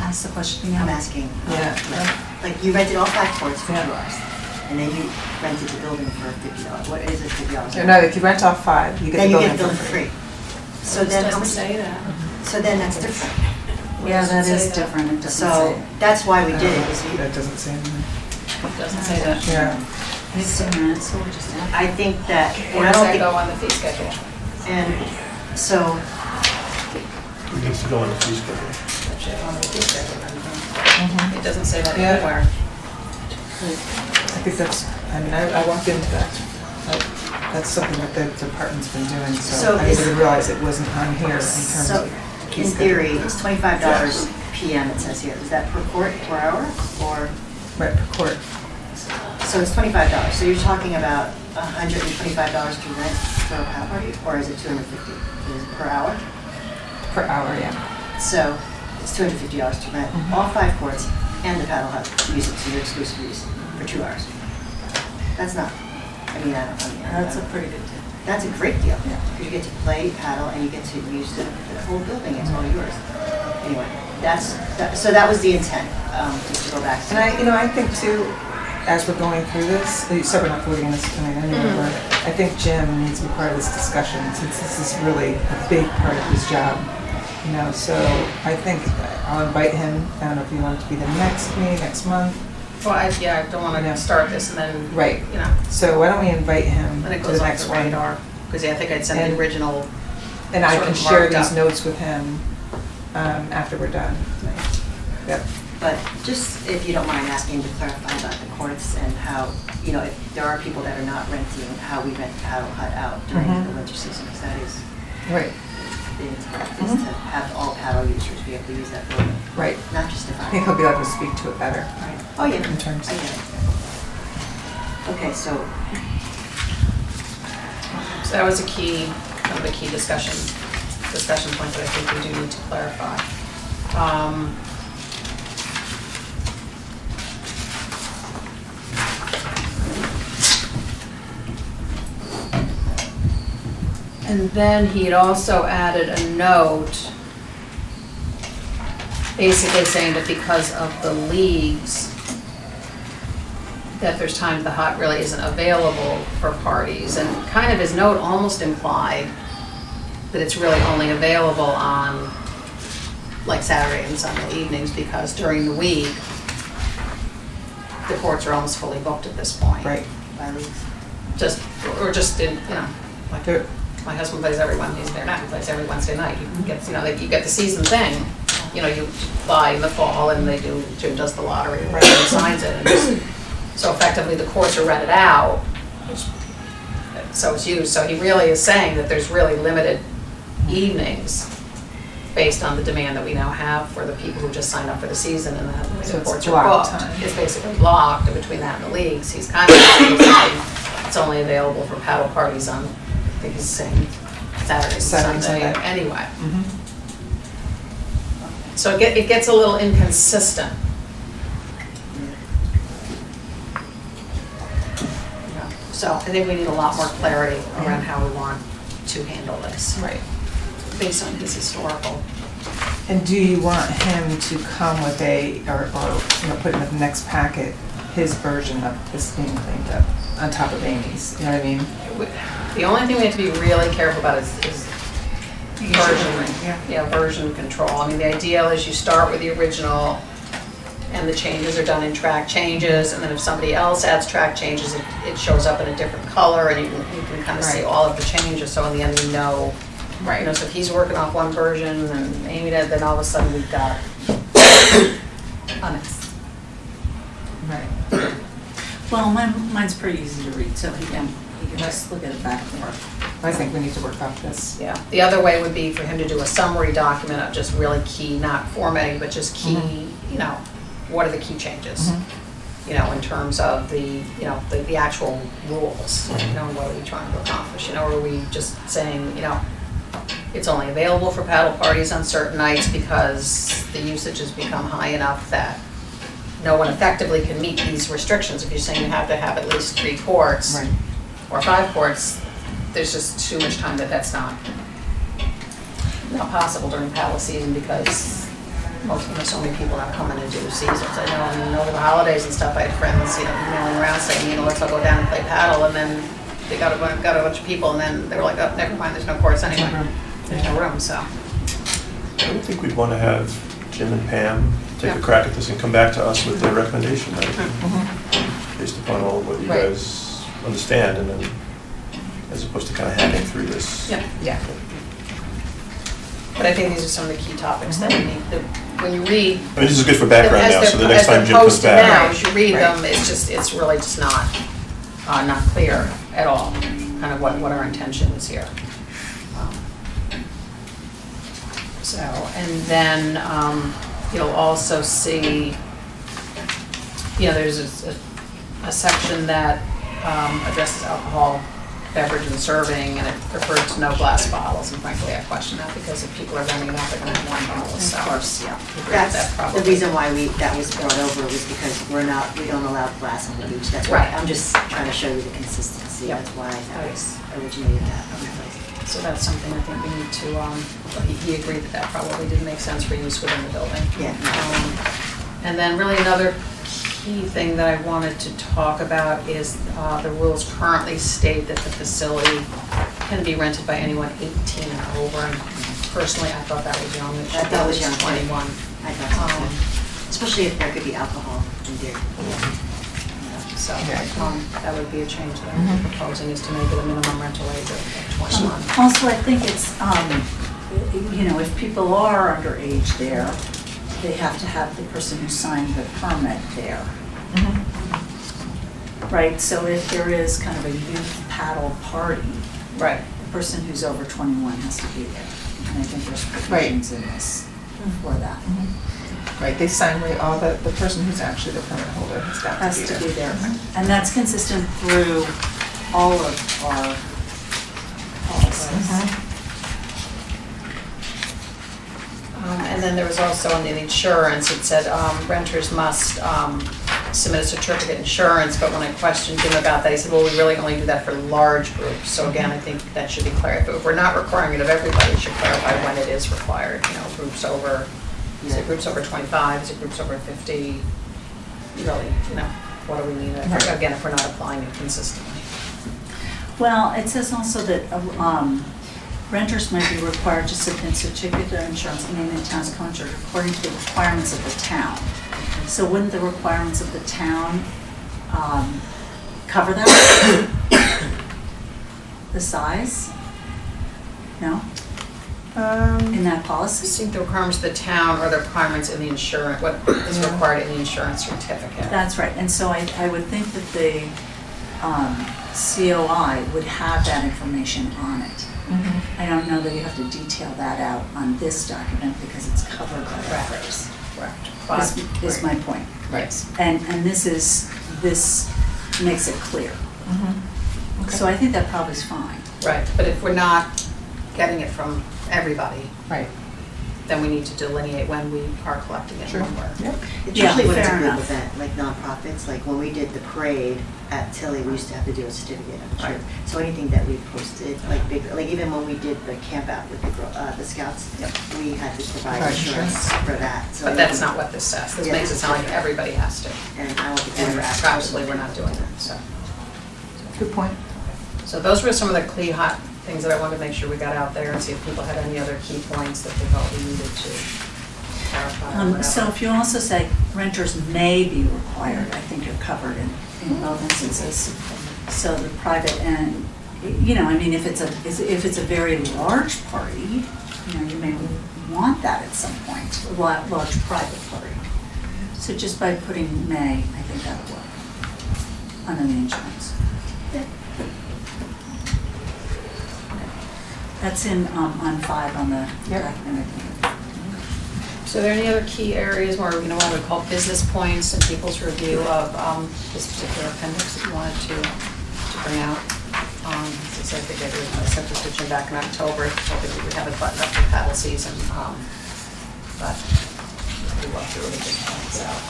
Ask the question again. I'm asking. Yeah. Like you rented all 5 courts for 2 Yeah. hours, and then you rented the building for $50. What is it, $50? No, if you rent off 5, you get Then the you get building the for building free. free. So then how much? that. So then that's different. Yeah, that Doesn't is say that. different, it doesn't So say. that's why we did it. is we- That doesn't say anything. Doesn't say that. Yeah. It's different, so we'll just add. I think that, and Where I does don't that think, go on the fee schedule? and so, It needs to go on the fee schedule. That should go on the fee schedule. Mhm. It doesn't say that Yeah. anywhere. I think that's, I mean, I walked into that. That's something that the department's been doing, So so I is- didn't realize it wasn't on here in terms so of. in theory, it's $25 PM it says here. Is that per court, per hour, or? Right, per court. So it's $25. So you're talking about $125 to rent for a paddle party, or is it $250? Is it per hour? Per hour, yeah. So it's $250 to rent Mhm. all 5 courts and the paddle hut, use it to your exclusive use for 2 hours. That's not, I mean, That's a pretty good deal. that's a great deal. Yeah. Because you get to play paddle and you get to use the whole building, it's all yours. Anyway, so that was the intent, just to go back to. And I think too, as we're going through this, so we're not voting on this tonight anyway, but I think Jim needs to be part of this discussion, since this is really a big part of his job. So I think I'll invite him, I don't know if you want it to be the next meeting, next month. Well, I don't want Yeah. to start this and then, Right. So Why don't we invite him then it to goes the off next the one? radar. Because I think I'd sent And- the original, And I sort can of share marked these up. notes with him after we're done. Yep. But just, if you don't mind asking to clarify about the courts and how, if there are people that are not renting, how we rent the paddle hut out during Mhm. the winter season, because that is Right, the intent, is to have all paddle users be able to use that building, right. not just the I think fire. he'll be able to speak to it better. Oh, yeah, in terms I of- get it. Okay, so, so that was a key, kind of a key discussion point that I think we do need to clarify. And then he had also added a note basically saying that because of the leagues, that there's times the hut really isn't available for parties, and kind of his note almost implied that it's really only available on like Saturday and Sunday evenings, because during the week, the courts are almost fully booked at this point. Right. By leagues. Just, or just in, you know, like my husband plays every Wednesday, he's there now, he plays every Wednesday night. You get, you know, you get the season thing, you know, you buy in the fall and they do, Jim does the lottery, right, and signs it. And just, so effectively, the courts are rented out, so it's used. So he really is saying that there's really limited evenings based on the demand that we now have for the people who just signed up for the season, and that So the it's courts are blocked booked. time. It's basically blocked between that and the leagues. He's kind of saying it's only available for paddle parties on, I think he's saying Saturday and Sunday anyway. Mhm. So it gets a little inconsistent. Yeah. So I think we need a lot more clarity around how we want to handle this, Right. based on his historical. And do you want him to come with or you know, put in the next packet, his version of this being cleaned up on top of Amy's, you know what I mean? The only thing we have to be really careful about is version, Yeah. version control. I mean, the ideal is you start with the original and the changes are done in track changes, and then if somebody else adds track changes, it shows up in a different color, and you can kind of see Right. all of the changes, so in the end you know. Right. You know, so if he's working off one version and Amy did, then all of a sudden we've got a mess. Right. Well, mine's pretty easy to read, so he can just look at it back and forth. I think we need to work off this. Yeah, the other way would be for him to do a summary document of just really key, not formatting, but just key, you know, what are the key changes? Mhm. You know, in terms of the, you know, the actual rules, you know, what are we trying to accomplish? You know, or are we just saying, you know, it's only available for paddle parties on certain nights because the usage has become high enough that no one effectively can meet these restrictions. If you're saying you have to have at least 3 courts Right. or 5 courts, there's just too much time that's not possible during paddle season, because most, you know, so many people are coming to do seasons. I know over the holidays and stuff, I had friends, you know, emailing around saying, you know, let's all go down and play paddle, and then they got a bunch of people, and then they were like, oh, never mind, there's no courts anyway. There's no room, so. I would think we'd want to have Jim and Pam take Yeah. a crack at this and come back to us with their recommendation, right? Mhm. Based upon all of what you Right. guys understand, and then, as opposed to kind of hacking through this. Yeah. Yeah. But I think these are some of the key topics that we need, that when you read. I mean, this is good for background as now, they're- so the next as they're time Jim comes posted now, back. as you read Right. them, it's really just not clear at all, kind of what our intention is here. So, and then you'll also see, you know, there's a section that addresses alcohol beverage and serving, and it referred to no glass bottles, and frankly, I question that, because if people are running it out, they're gonna have one bottle, so. Of course, yeah. That's probably. the reason why that was brought over, was because we don't allow glass on the beach. That's why, Right. I'm just trying to show you the consistency. Yep. That's why that was originated that place. So that's something I think we need to, he agreed that probably didn't make sense for use within the building. Yeah. And then really another key thing that I wanted to talk about is the rules currently state that the facility can be rented by anyone 18 and over. And personally, I thought that was young. It should I be thought at it was least young. 21. I thought so Um, too. Especially if there could be alcohol in there. So Yeah. that would be a change that I'm proposing, is to make it a minimum rental age of 21. Also, I think it's, you know, if people are underage there, they have to have the person who signed the permit there. Mhm. Right, so if there is kind of a youth paddle party, Right. the person who's over 21 has to be there. And I think there's Right. provisions in this for that. Right, they sign all the person who's actually the permit holder has got Has to be to there. be there. And that's consistent through all of our policies. Mhm. And then there was also on the insurance, it said renters must submit a certificate of insurance, but when I questioned Jim about that, he said, well, we really only do that for large groups. So again, I think that should be clarified. But if we're not requiring it of everybody, it should clarify when it is required, you know, groups over Is it Yeah. groups over 25, is it groups over 50? Really, what do we need? Right. Again, if we're not applying it consistently. Well, it says also that renters might be required to submit certificate of insurance and name the town's contract according to the requirements of the town. So wouldn't the requirements of the town cover that? The size? No? In that I policy? think the requirements of the town or the requirements in the insurance, what is Yeah. required in the insurance certificate. That's right, and so I would think that the COI would have that information on it. Mm-hmm. I don't know that you have to detail that out on this document because it's covered by the Correct. phrase. Correct. Is my point. Right. And this makes it clear. Mm-hmm. Okay. So I think that probably is fine. Right, but if we're not getting it from everybody, Right. then we need to delineate when we are collecting it Sure. and when we're. Yep. It's Yeah, usually when it's a fair group enough. event, like nonprofits, like when we did the parade at Tilly, we used to have to do a certificate of insurance. So anything that we posted, like big, like even when we did the camp out with the scouts, Yep. we had to provide Provide insurance insurance. for that. So But that's anything- not what this says. This Yeah, makes it this sound is like everybody has to. And I don't think And we're absolutely, we're not doing that, so. Good point. So those were some of the key hot things that I wanted to make sure we got out there and see if people had any other key points that they felt we needed to clarify or So whatever. if you also say renters may be required, I think you're covered in both instances. So the private and, I mean, if it's a very large party, you may want that at some point, a large private party. So just by putting may, I think that'll work under the insurance. That's on 5 on the Yep. document. So are there any other key areas where, what we call business points and people's review of this particular appendix that you wanted to bring out? Since I think I sent this to Jim back in October, hoping we would have it buttoned up for paddle season, but we walked through the big points out.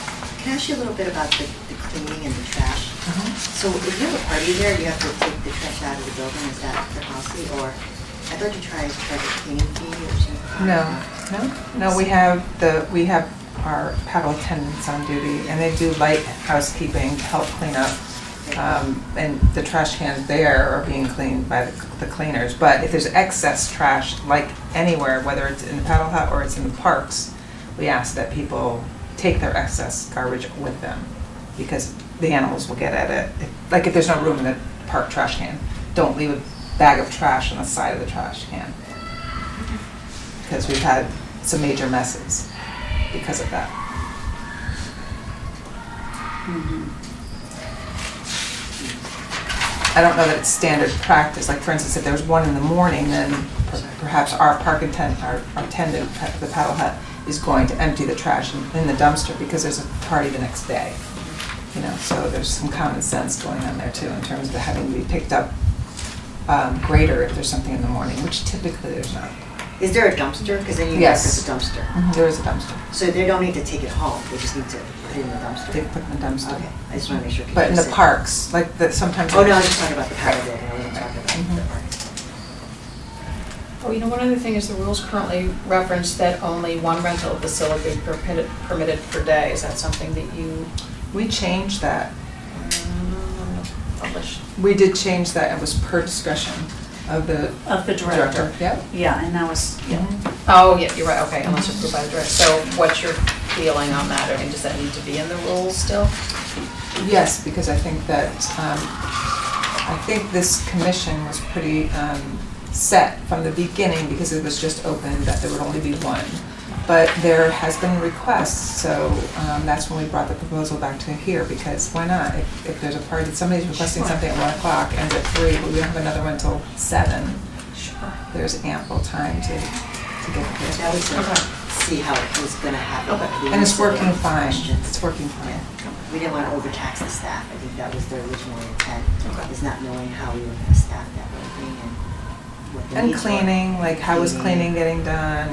Can I ask you a little bit about the cleaning and the trash? Mm-hmm. So if you have a party there, you have to take the trash out of the building, is that the policy? Or I thought you tried to charge a cleaning fee or something? No, we have our paddle attendants on duty, and they do light housekeeping, help clean up. And the trash cans there are being cleaned by the cleaners. But if there's excess trash, like anywhere, whether it's in the paddle hut or it's in the parks, we ask that people take their excess garbage with them, because the animals will get at it. Like if there's no room in the park trash can, don't leave a bag of trash on the side of the trash can. Because we've had some major messes because of that. I don't know that it's standard practice, like for instance, if there's one in the morning, then perhaps our park attendant, our attendant at the paddle hut is going to empty the trash in the dumpster because there's a party the next day. So there's some common sense going on there too in terms of having to be picked up greater if there's something in the morning, which typically there's not. Is there a dumpster? Because then you Yes. guys have a dumpster. There is a dumpster. So they don't need to take it home, they just need to put it in the dumpster? They put in the dumpster. Okay, I just want to make sure. 'cause But in you the said- parks, like that sometimes. Oh, no, I was just talking about the paddle building, I wasn't talking about Mhm. the park. Oh, one other thing is the rules currently reference that only one rental facility is permitted per day. Is that something that you We changed that. published? We did change that. It was per discretion of the Of the director. Yep. Yeah, and that was, Oh, yeah, you're right, okay, unless approved by the director. So what's your feeling on that? I mean, does that need to be in the rules still? Yes, because I think that, I think this commission was pretty set from the beginning because it was just open that there would only be one. But there has been requests, so that's when we brought the proposal back to here, because why not? If there's a party, somebody's requesting Sure. something at 1 o'clock, ends at 3, but we don't have another one until 7, Sure. there's ample time to get That there. was to Okay. see how it was going to happen. Okay. We And it's used to working have fine. questions. It's working fine. We didn't want to overtax the staff. I think that was their original intent, Okay. is not knowing how we were going to staff that whole thing and what the And needs were. cleaning, like how is Cleaning. cleaning getting done,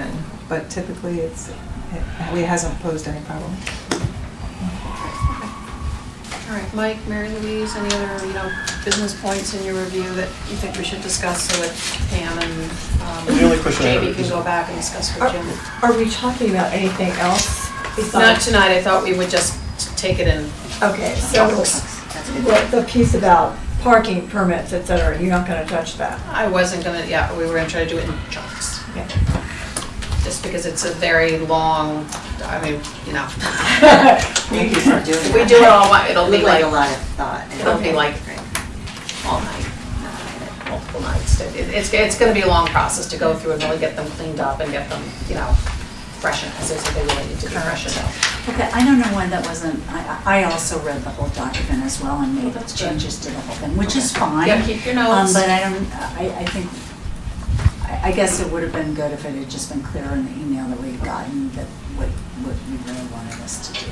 but typically it hasn't posed any problem. All right, Mike, Mary Louise, any other, business points in your review that you think we should discuss so that Pam and The only question I have Jamie can is- go back and discuss with Jim? Are we talking about anything else Not besides? tonight, I thought we would just take it in. Okay, so That's a good. the piece about parking permits, et cetera, you're not gonna touch that? I wasn't gonna, yeah, we were gonna try to do it in chunks. Just because it's a very long, I mean, you know, Thank you for doing that. if we do it all, it'll It be looked like like a lot of thought. It'll be like all night, multiple nights. It's gonna be a long process to go through and really get them cleaned up and get them, you know, freshened, as I said, they really need to be freshened up. Okay, I don't know why that wasn't, I also read the whole document as well and made that's good. changes to the whole thing, which is fine. Yeah, keep your notes. But I think, I guess it would have been good if it had just been clearer in the email that we'd gotten that what you really wanted us to do.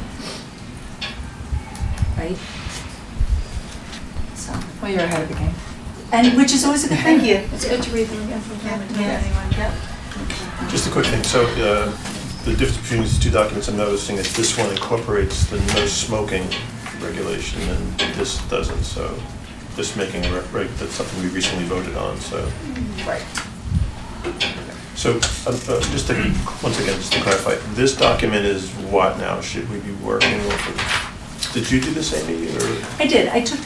Right? So, Well, you're ahead of the game. and which is always a good thing. Thank you. It's good to read them again from time to time. Yeah. Anyone? Just a quick thing, so the difference between these two documents, I'm noticing that this one incorporates the no smoking regulation and this doesn't, so this making a right, that's something we recently voted on, so. Right. So, just to, once again, just to clarify, this document is what now? Should we be working off of? Did you do the same, Amy, or? I did, I took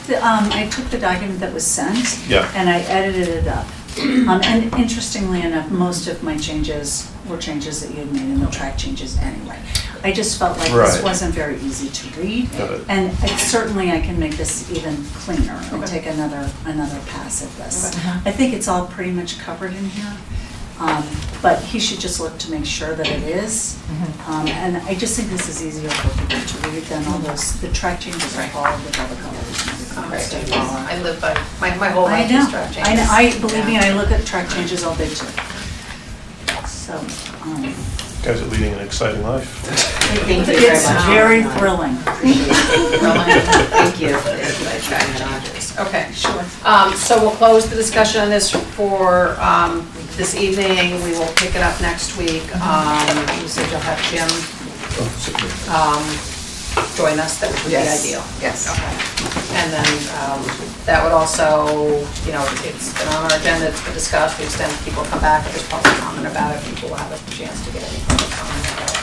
the document that was sent. Yeah. And I edited it up. And interestingly enough, most of my changes were changes that you had made in the track changes anyway. I just felt like this Right. wasn't very easy to read. Got it. And certainly I can make this even cleaner and Okay. take another pass at this. Okay. I think it's all pretty much covered in here. But he should just look to make sure that it is. And I just think this is easier for people to read than all those, the track changes are followed with all the colors and everything. Right. else to follow. I live by, my whole I life know, is track changes. believe me, I look at track changes all day too. So, You guys are leading an exciting life. Thank you very it's much. very thrilling. Thank you. By track changes. Okay, sure. So we'll close the discussion on this for this evening. We will pick it up next week. You said you'll have Jim join us, that would be Yes. ideal. Yes. Okay. And then that would also, you know, it's been on our agenda, it's been discussed, to the extent people come back, if there's public comment about it, people will have a chance to get any public comment about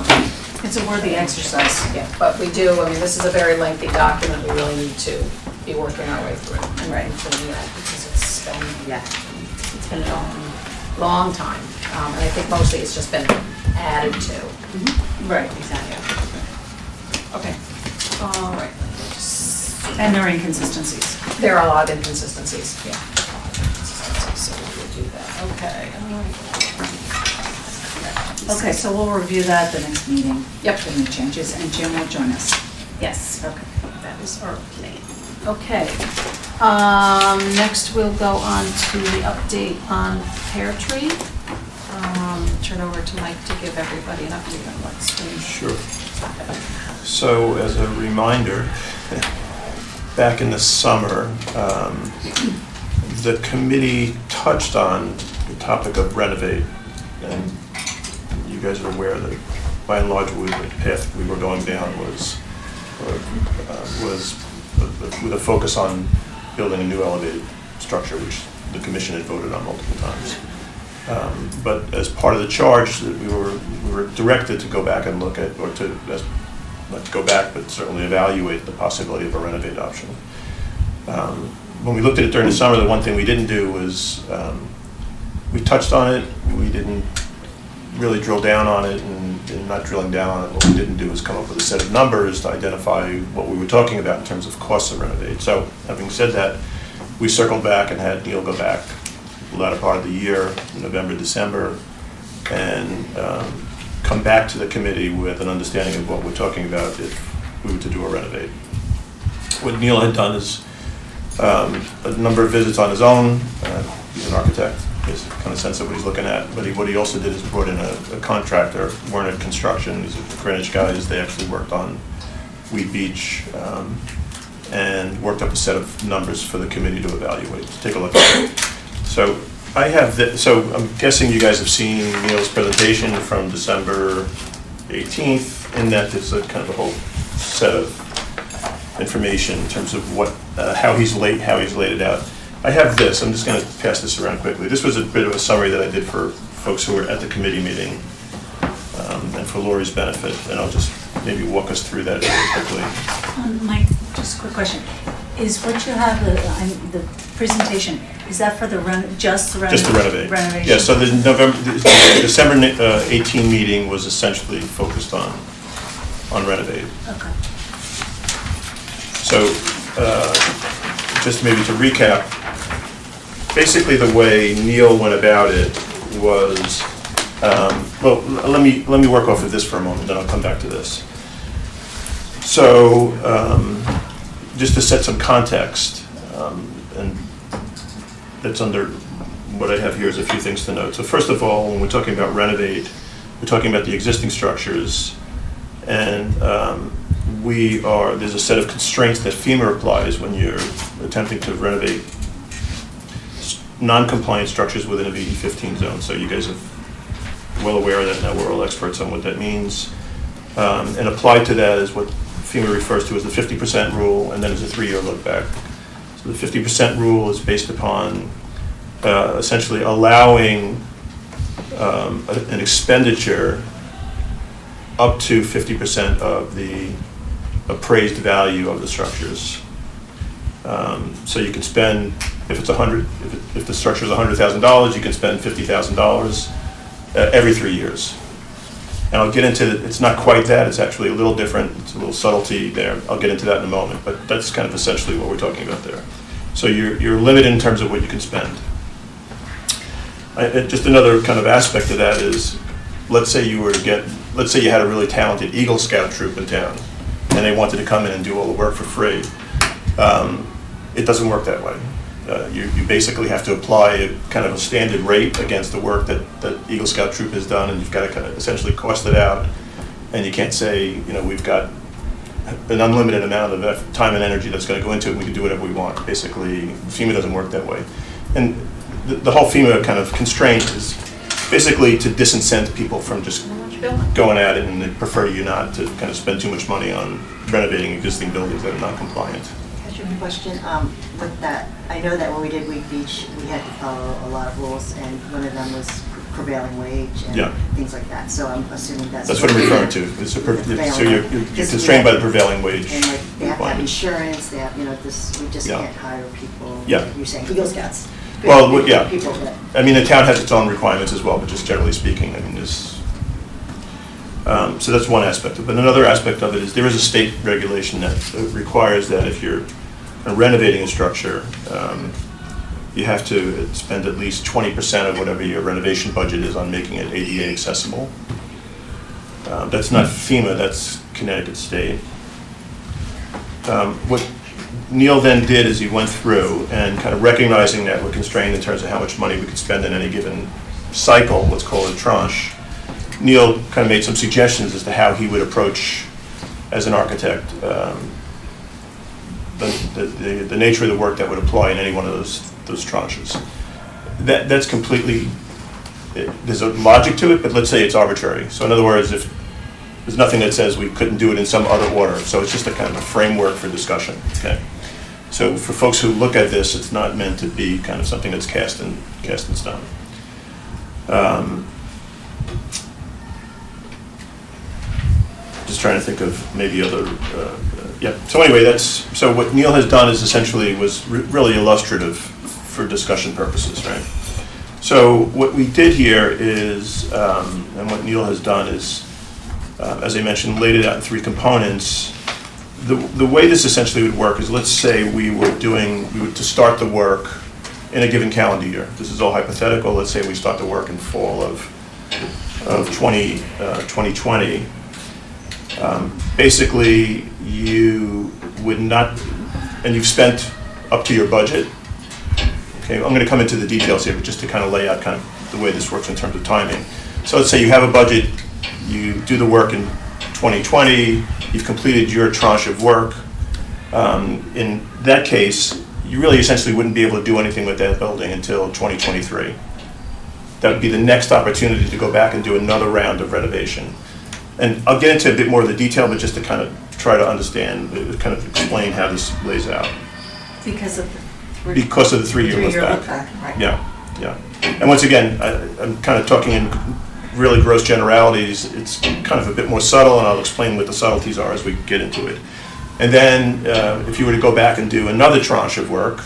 it. It's a worthy exercise. Yeah, but we do, I mean, this is a very lengthy document, we really need to be working our way through it. Right. Because it's been, Yeah. it's been a long time. And I think mostly it's just been added to. Right. Exactly. Okay. All right. And there are inconsistencies. There are a lot of inconsistencies, yeah. So we will do that, okay. Okay, so we'll review that at the next meeting. Yep. The new changes, and Jim will join us. Yes. Okay. That is our plan. Okay. Next, we'll go on to the update on Pear Tree. Turn over to Mike to give everybody an update on what's been. Sure. So as a reminder, back in the summer, the committee touched on the topic of renovate. And you guys are aware that by and large, the path we were going down was with a focus on building a new elevated structure, which the commission had voted on multiple times. But as part of the charge, that we were directed to go back and look at, or to, not to go back, but certainly evaluate the possibility of a renovate option. When we looked at it during the summer, the one thing we didn't do was, we touched on it, we didn't really drill down on it, and not drilling down on it, what we didn't do is come up with a set of numbers to identify what we were talking about in terms of costs of renovate. So having said that, we circled back and had Neil go back the latter part of the year, November, December, and come back to the committee with an understanding of what we're talking about if we were to do a renovate. What Neil had done is a number of visits on his own. He's an architect, he has kind of sense of what he's looking at, but what he also did is brought in a contractor, Werner Construction, these are the Greenwich guys, they actually worked on Weed Beach, and worked up a set of numbers for the committee to evaluate, to take a look at it. So I have, so I'm guessing you guys have seen Neil's presentation from December 18th, in that there's a kind of a whole set of information in terms of what, how he's laid it out. I have this, I'm just gonna pass this around quickly. This was a bit of a summary that I did for folks who were at the committee meeting, and for Lori's benefit, and I'll just maybe walk us through that very quickly. Mike, just a quick question. Is what you have, the presentation, is that for the Just to renovate. renovation? Yeah, so the December 18 meeting was essentially focused on renovate. Okay. So, just maybe to recap, basically the way Neil went about it was, well, let me work off of this for a moment, then I'll come back to this. So, just to set some context, and that's under what I have here is a few things to note. So first of all, when we're talking about renovate, we're talking about the existing structures, and there's a set of constraints that FEMA applies when you're attempting to renovate non-compliant structures within a VE15 zone. So you guys are well aware of that now, we're all experts on what that means. And applied to that is what FEMA refers to as the 50% rule, and then there's a 3-year look back. So the 50% rule is based upon essentially allowing an expenditure up to 50% of the appraised value of the structures. So you can spend, if it's if the structure is $100,000, you can spend $50,000 every 3 years. And I'll get into it, it's not quite that, it's actually a little different, it's a little subtlety there. I'll get into that in a moment, but that's kind of essentially what we're talking about there. So you're limited in terms of what you can spend. Just another kind of aspect of that is, let's say you had a really talented Eagle Scout troop in town, and they wanted to come in and do all the work for free. It doesn't work that way. You basically have to apply a kind of a standard rate against the work that Eagle Scout troop has done, and you've got to kind of essentially cost it out. And you can't say, we've got an unlimited amount of time and energy that's going to go into it, and we can do whatever we want. Basically, FEMA doesn't work that way. And the whole FEMA kind of constraint is basically to disincent people from just going at it, and they prefer you not to kind of spend too much money on renovating existing buildings that are not compliant. Can I ask you a question? With that, I know that when we did Wheat Beach, we had to follow a lot of rules, and one of them was prevailing wage and Yeah. things like that. So I'm assuming that's That's what I'm referring to. So you're constrained by the prevailing wage And like they have to have requirement. insurance. They have, we just Yeah. can't hire people. Yeah. Like you're saying Eagle Scouts. Well, yeah. People that. I mean, the town has its own requirements as well, but just generally speaking, I mean, there's, so that's one aspect. But another aspect of it is there is a state regulation that requires that if you're renovating a structure, you have to spend at least 20% of whatever your renovation budget is on making it ADA accessible. That's not FEMA, that's Connecticut State. What Neil then did is he went through and kind of recognizing that we're constrained in terms of how much money we could spend in any given cycle, let's call it a tranche. Neil kind of made some suggestions as to how he would approach, as an architect, the nature of the work that would apply in any one of those tranches. That's completely, there's a logic to it, but let's say it's arbitrary. So in other words, if there's nothing that says we couldn't do it in some other order, so it's just a kind of a framework for discussion. Okay. So for folks who look at this, it's not meant to be kind of something that's cast in stone. Just trying to think of maybe other, yeah. So anyway, so what Neil has done is essentially was really illustrative for discussion purposes, right? So what we did here is, and what Neil has done is, as I mentioned, laid it out in 3 components. The way this essentially would work is, let's say we were to start the work in a given calendar year. This is all hypothetical. Let's say we start the work in fall of 2020. Basically, you would not, and you've spent up to your budget. Okay, I'm going to come into the details here, but just to kind of lay out kind of the way this works in terms of timing. So let's say you have a budget, you do the work in 2020, you've completed your tranche of work. In that case, you really essentially wouldn't be able to do anything with that building until 2023. That would be the next opportunity to go back and do another round of renovation. And I'll get into a bit more of the detail, but just to kind of try to understand, kind of explain how this lays out. Because of the Because of the three-year look Three-year back. look back, right. Yeah, yeah. And once again, I'm kind of talking in really gross generalities. It's kind of a bit more subtle, and I'll explain what the subtleties are as we get into it. And then, if you were to go back and do another tranche of work,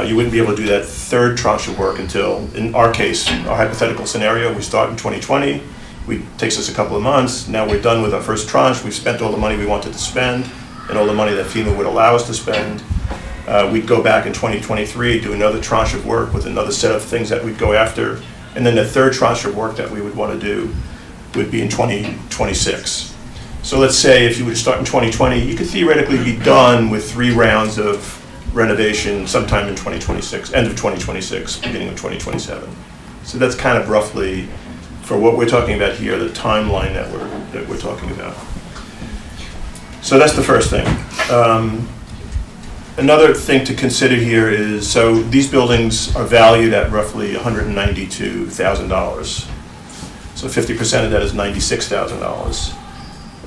you wouldn't be able to do that third tranche of work until, in our case, our hypothetical scenario, we start in 2020. It takes us a couple of months. Now we're done with our first tranche. We've spent all the money we wanted to spend and all the money that FEMA would allow us to spend. We'd go back in 2023, do another tranche of work with another set of things that we'd go after. And then the third tranche of work that we would want to do would be in 2026. So let's say if you were to start in 2020, you could theoretically be done with 3 rounds of renovation sometime in 2026, end of 2026, beginning of 2027. So that's kind of roughly, for what we're talking about here, the timeline that we're talking about. So that's the first thing. Another thing to consider here is, so these buildings are valued at roughly $192,000. So 50% of that is $96,000.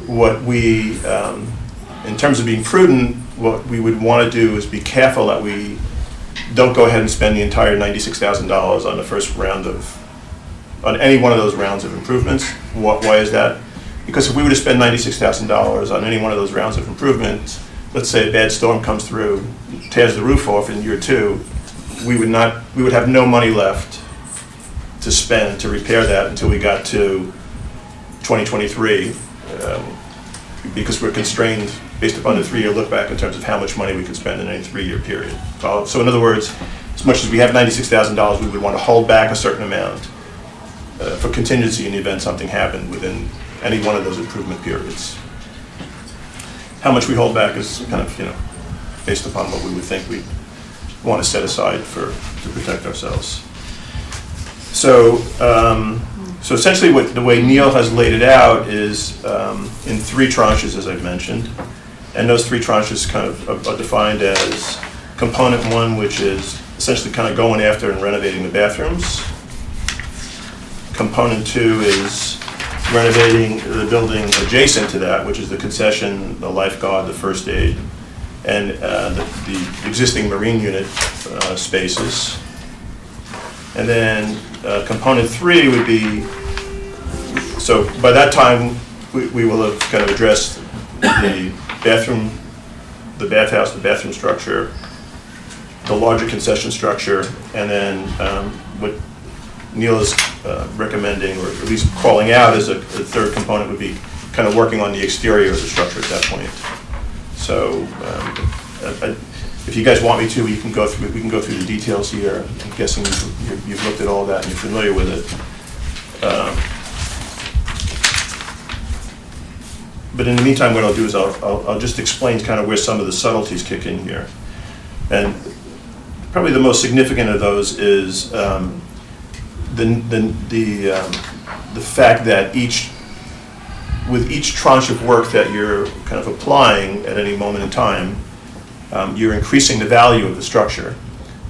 What we, in terms of being prudent, what we would want to do is be careful that we don't go ahead and spend the entire $96,000 on the first round on any one of those rounds of improvements. Why is that? Because if we were to spend $96,000 on any one of those rounds of improvements, let's say a bad storm comes through, tears the roof off in year 2, we would have no money left to spend to repair that until we got to 2023, because we're constrained based upon the 3-year look back in terms of how much money we could spend in any 3-year period. So in other words, as much as we have $96,000, we would want to hold back a certain amount for contingency in the event something happened within any one of those improvement periods. How much we hold back is kind of, based upon what we would think we want to set aside to protect ourselves. So, so essentially the way Neil has laid it out is in 3 tranches, as I've mentioned. And those 3 tranches kind of are defined as component 1, which is essentially kind of going after and renovating the bathrooms. Component 2 is renovating the building adjacent to that, which is the concession, the lifeguard, the first aid, and the existing marine unit spaces. And then component 3 would be, so by that time, we will have kind of addressed the bathroom, the bathhouse, the bathroom structure, the larger concession structure, and then what Neil is recommending, or at least calling out as a third component, would be kind of working on the exterior of the structure at that point. So if you guys want me to, we can go through the details here. I'm guessing you've looked at all of that and you're familiar with it. But in the meantime, what I'll do is I'll just explain kind of where some of the subtleties kick in here. And probably the most significant of those is the fact that with each tranche of work that you're kind of applying at any moment in time, you're increasing the value of the structure.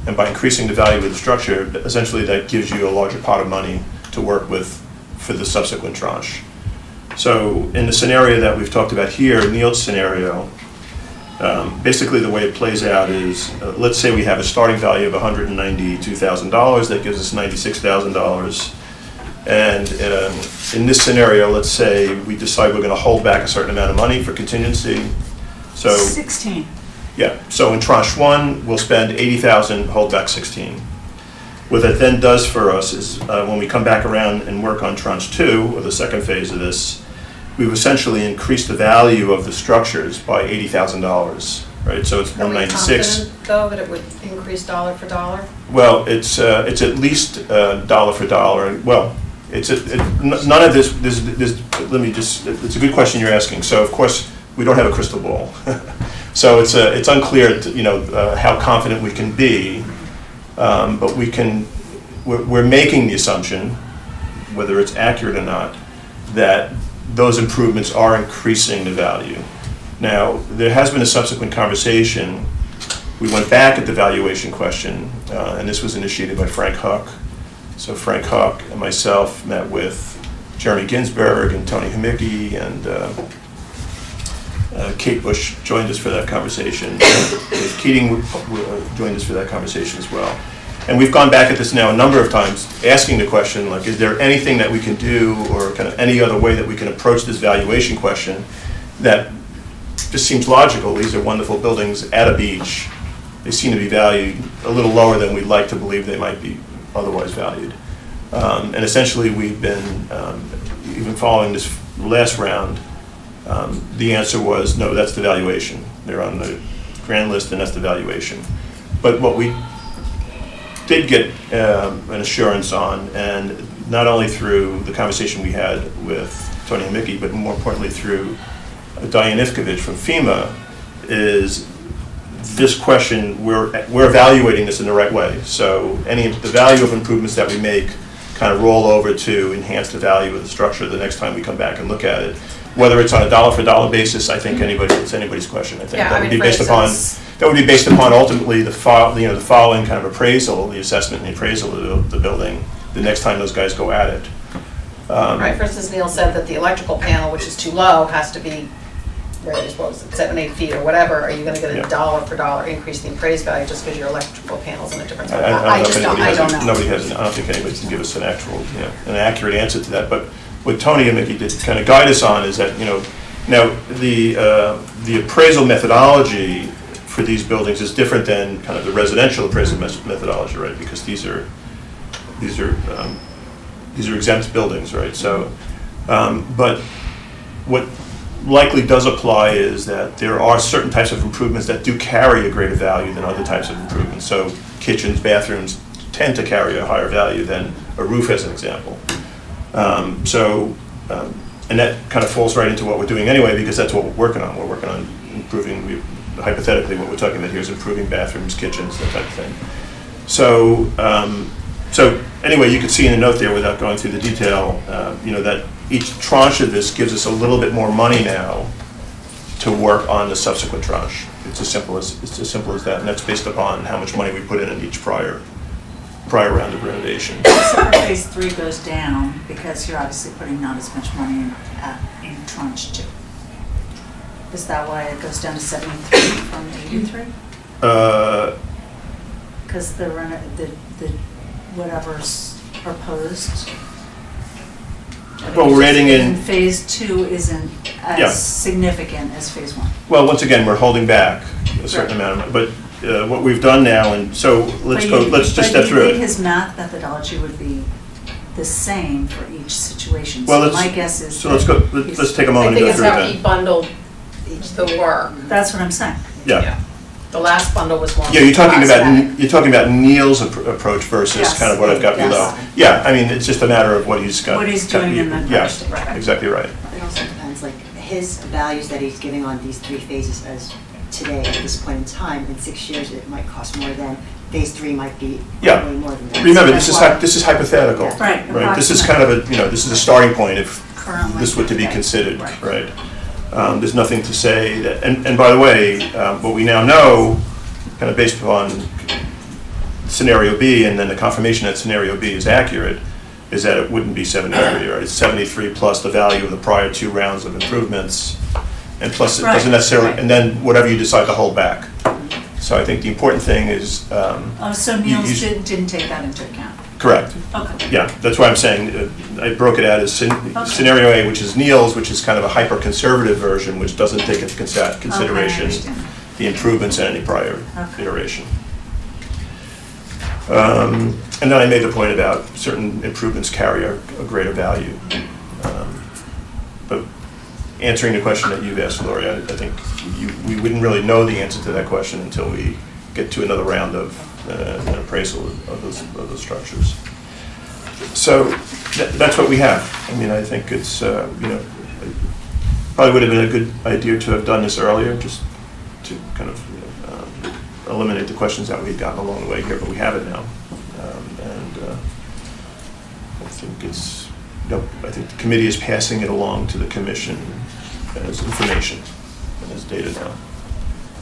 And by increasing the value of the structure, essentially that gives you a larger pot of money to work with for the subsequent tranche. So in the scenario that we've talked about here, Neil's scenario, basically the way it plays out is, let's say we have a starting value of $192,000, that gives us $96,000. And in this scenario, let's say we decide we're going to hold back a certain amount of money for contingency. So 16. yeah, so in tranche 1, we'll spend $80,000, hold back 16. What that then does for us is when we come back around and work on tranche 2, or the second phase of this, we've essentially increased the value of the structures by $80,000, right? So it's Are we 196. confident, though, that it would increase dollar for dollar? Well, it's at least dollar for dollar. Well, none of this, let me just, it's a good question you're asking. So of course, we don't have a crystal ball. So it's unclear, how confident we can be, but we're making the assumption, whether it's accurate or not, that those improvements are increasing the value. Now, there has been a subsequent conversation. We went back at the valuation question, and this was initiated by Frank Huck. So Frank Huck and myself met with Jeremy Ginsberg and Tony Hamicki and Kate Bush joined us for that conversation. Dave Keating joined us for that conversation as well. And we've gone back at this now a number of times, asking the question, like, is there anything that we can do, or kind of any other way that we can approach this valuation question that just seems logical? These are wonderful buildings at a beach. They seem to be valued a little lower than we'd like to believe they might be otherwise valued. And essentially, we've been, even following this last round, the answer was, no, that's the valuation. They're on the grand list, and that's the valuation. But what we did get an assurance on, and not only through the conversation we had with Tony and Mickey, but more importantly through Diane Ivkovich from FEMA, is this question, we're evaluating this in the right way. So the value of improvements that we make kind of roll over to enhance the value of the structure the next time we come back and look at it. Whether it's on a dollar for dollar basis, I think it's anybody's question. I think Yeah, that I would mean, be for based upon instance- that would be based upon ultimately the following kind of appraisal, the assessment and the appraisal of the building the next time those guys go at it. Right, for instance, Neil said that the electrical panel, which is too low, has to be raised, what was it, 7, 8 feet or whatever. Are you gonna get Yeah. a dollar for dollar increase in the appraised value just because your electrical panel's in a different? I don't know I if just don't, anybody I has don't a- know. Nobody has, I don't think anybody can give us an accurate answer to that. But what Tony and Mickey did kind of guide us on is that, now the appraisal methodology for these buildings is different than kind of the residential appraisal methodology, right? Because these are exempt buildings, right? So, but what likely does apply is that there are certain types of improvements that do carry a greater value than other types of improvements. So kitchens, bathrooms tend to carry a higher value than a roof, as an example. And that kind of falls right into what we're doing anyway, because that's what we're working on. We're working on improving, hypothetically, what we're talking about here is improving bathrooms, kitchens, that type of thing. So anyway, you can see in the note there, without going through the detail, that each tranche of this gives us a little bit more money now to work on the subsequent tranche. It's as simple as that, and that's based upon how much money we put in each prior round of renovation. So for phase 3 goes down because you're obviously putting not as much money in tranche 2. Is that why it goes down to 73 from 83? Because the whatever's proposed. Well, we're adding in- Phase 2 isn't Yeah. as significant as phase 1. Well, once again, we're holding back a certain amount of, but what we've done now, and so let's just step through But you think it. his math methodology would be the same for each situation? Well, So my guess is. So let's go, let's take a I moment to think go it's through how it he then. bundled the work. That's what I'm saying. Yeah. The last bundle was more. Yeah, you're talking cosmetic. about Neil's approach versus Yes. kind of what I've got Yes. below. Yeah, I mean, it's just a matter of what he's got. What he's doing in the Yeah, first, right. exactly right. It also depends, like, his values that he's giving on these 3 phases as today, at this point in time, in 6 years, it might cost more than, phase 3 might be Yeah. way more than that. Remember, So this that's is why- hypothetical. Yeah. Right, This is kind of this is a starting point if Currently. this were to be considered, Right. right? There's nothing to say that, and by the way, what we now know, kind of based upon scenario B, and then the confirmation that scenario B is accurate, is that it wouldn't be 73, right? It's 73 plus the value of the prior 2 rounds of improvements, and plus it doesn't Right, necessarily, right. and then whatever you decide to hold back. So I think the important thing is, Oh, so Niels didn't take that into account? correct. Okay. Yeah, that's why I'm saying, I broke it out as scenario A, which is Neil's, which is kind of a hyper-conservative version, which doesn't take into consideration understand. the improvements in any prior Okay. iteration. And then I made the point about certain improvements carry a greater value. But answering the question that you've asked, Lori, I think we wouldn't really know the answer to that question until we get to another round of an appraisal of those structures. So that's what we have. I mean, I think it's, probably would have been a good idea to have done this earlier, just to kind of eliminate the questions that we've gotten along the way here, but we have it now. I think I think the committee is passing it along to the commission as information and as data now.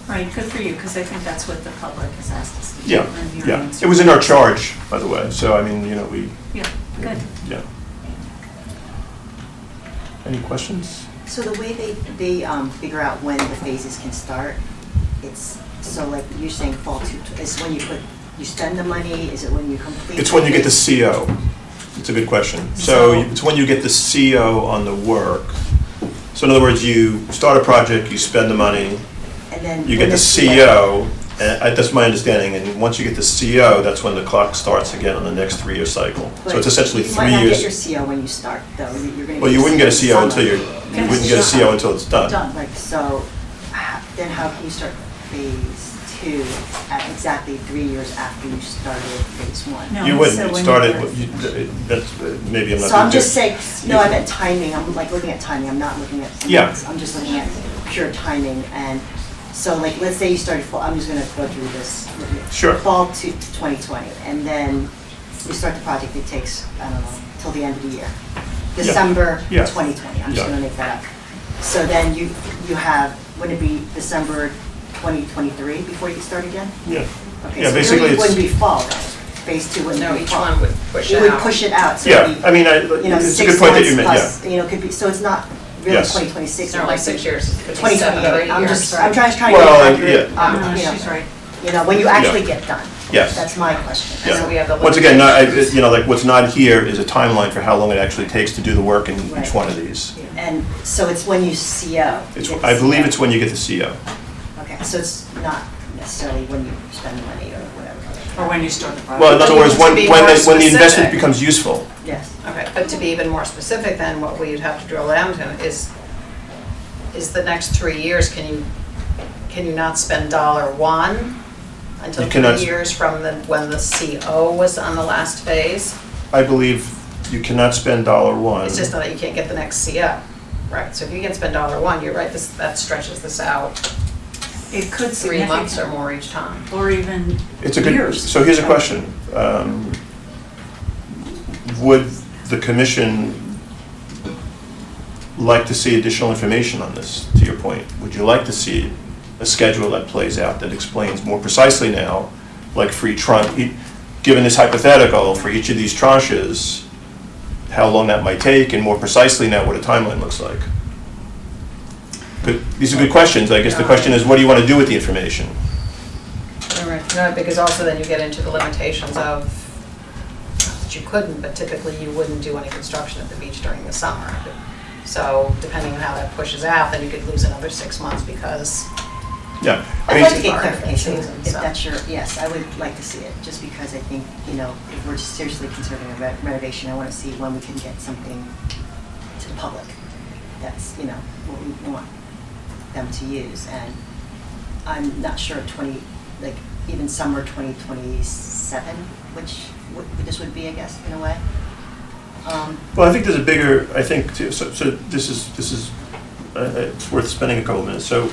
Right, good for you, because I think that's what the public has asked us to do. Yeah, and your yeah. answer. It was in our charge, by the way, so I mean, Yeah, good. yeah. Any questions? So the way they figure out when the phases can start, it's, so like you're saying fall to, is when you spend the money, is it when you complete? It's when you get the CO. It's a good question. So it's when you get the CO on the work. So in other words, you start a project, you spend the money, And then. you get the CO, and that's my understanding, and once you get the CO, that's when the clock starts again on the next 3-year cycle. So it's essentially 3 You might not get your years. CO when you start, though. You're gonna Well, you wouldn't get a CO until summer. you wouldn't get a CO until it's done. Done. Like, so, then how can you start phase 2 at exactly 3 years after you started phase 1? No, You so wouldn't, you when started, you're- that's, maybe I'm not. So I'm just saying. saying, no, I meant timing, I'm like looking at timing, I'm not looking at. Yeah. I'm just looking at pure timing, and so like, let's say you started fall, I'm just gonna go through this. Sure. Fall to 2020, and then you start the project, it takes, I don't know, till the end of the year. December Yeah. 2020, I'm just Yeah. gonna make that up. So then you have, wouldn't it be December 2023 before you can start again? Yeah. Okay, Yeah, so basically really it it's- wouldn't be fall, then. Phase 2 wouldn't No, be each fall. one would push it You would out. push it out, so Yeah, it'd be, I mean, you know, it's a 6 good point that months you made, yeah. plus, you know, could be, so it's not really Yes. 2026. It's not like 6 years, it could be 7 2028, or 8 I'm years. just, I'm trying to get Well, accurate, yeah. No, you know, she's right. you know, when you actually get done. Yes. That's my question. Yeah. So we have the Once again, limitations. you know, like what's not here is a timeline for how long it actually takes to do the work in Right. each one of these. And so it's when you CO. It's, you get the I believe CO. it's when you get the CO. Okay, so it's not necessarily when you spend the money or whatever. Or when you start the project. Well, in other But words, to when be the more investment specific. becomes useful. Yes. Okay, but to be even more specific then, what we'd have to drill down to is the next 3 years, can you not spend $1 until You cannot 3 years from when the CO was on the last phase? I believe you cannot spend $1. It's just that you can't get the next CO, right? So if you can spend $1, you're right, that stretches this out It could 3 months or significantly, more each time. or even It's a good, years. so here's a question. Would the commission like to see additional information on this, to your point? Would you like to see a schedule that plays out, that explains more precisely now, like for each tranche, given this hypothetical, for each of these tranches, how long that might take, and more precisely now what a timeline looks like? These are good questions. I guess the question is, what do you want to do with the information? No, because also then you get into the limitations of, that you couldn't, but typically you wouldn't do any construction at the beach during the summer. So depending on how that pushes out, then you could lose another 6 months because, Yeah. I I'd mean, like to get clarification, Season, if so. that's your, yes, I would like to see it, just because I think, you know, if we're seriously considering a renovation, I want to see when we can get something to the public. That's, you know, what we want them to use, and I'm not sure like, even summer 2027, which this would be, I guess, in a way. Well, I think there's a bigger, I think, too, so this is, it's worth spending a couple minutes. So Right.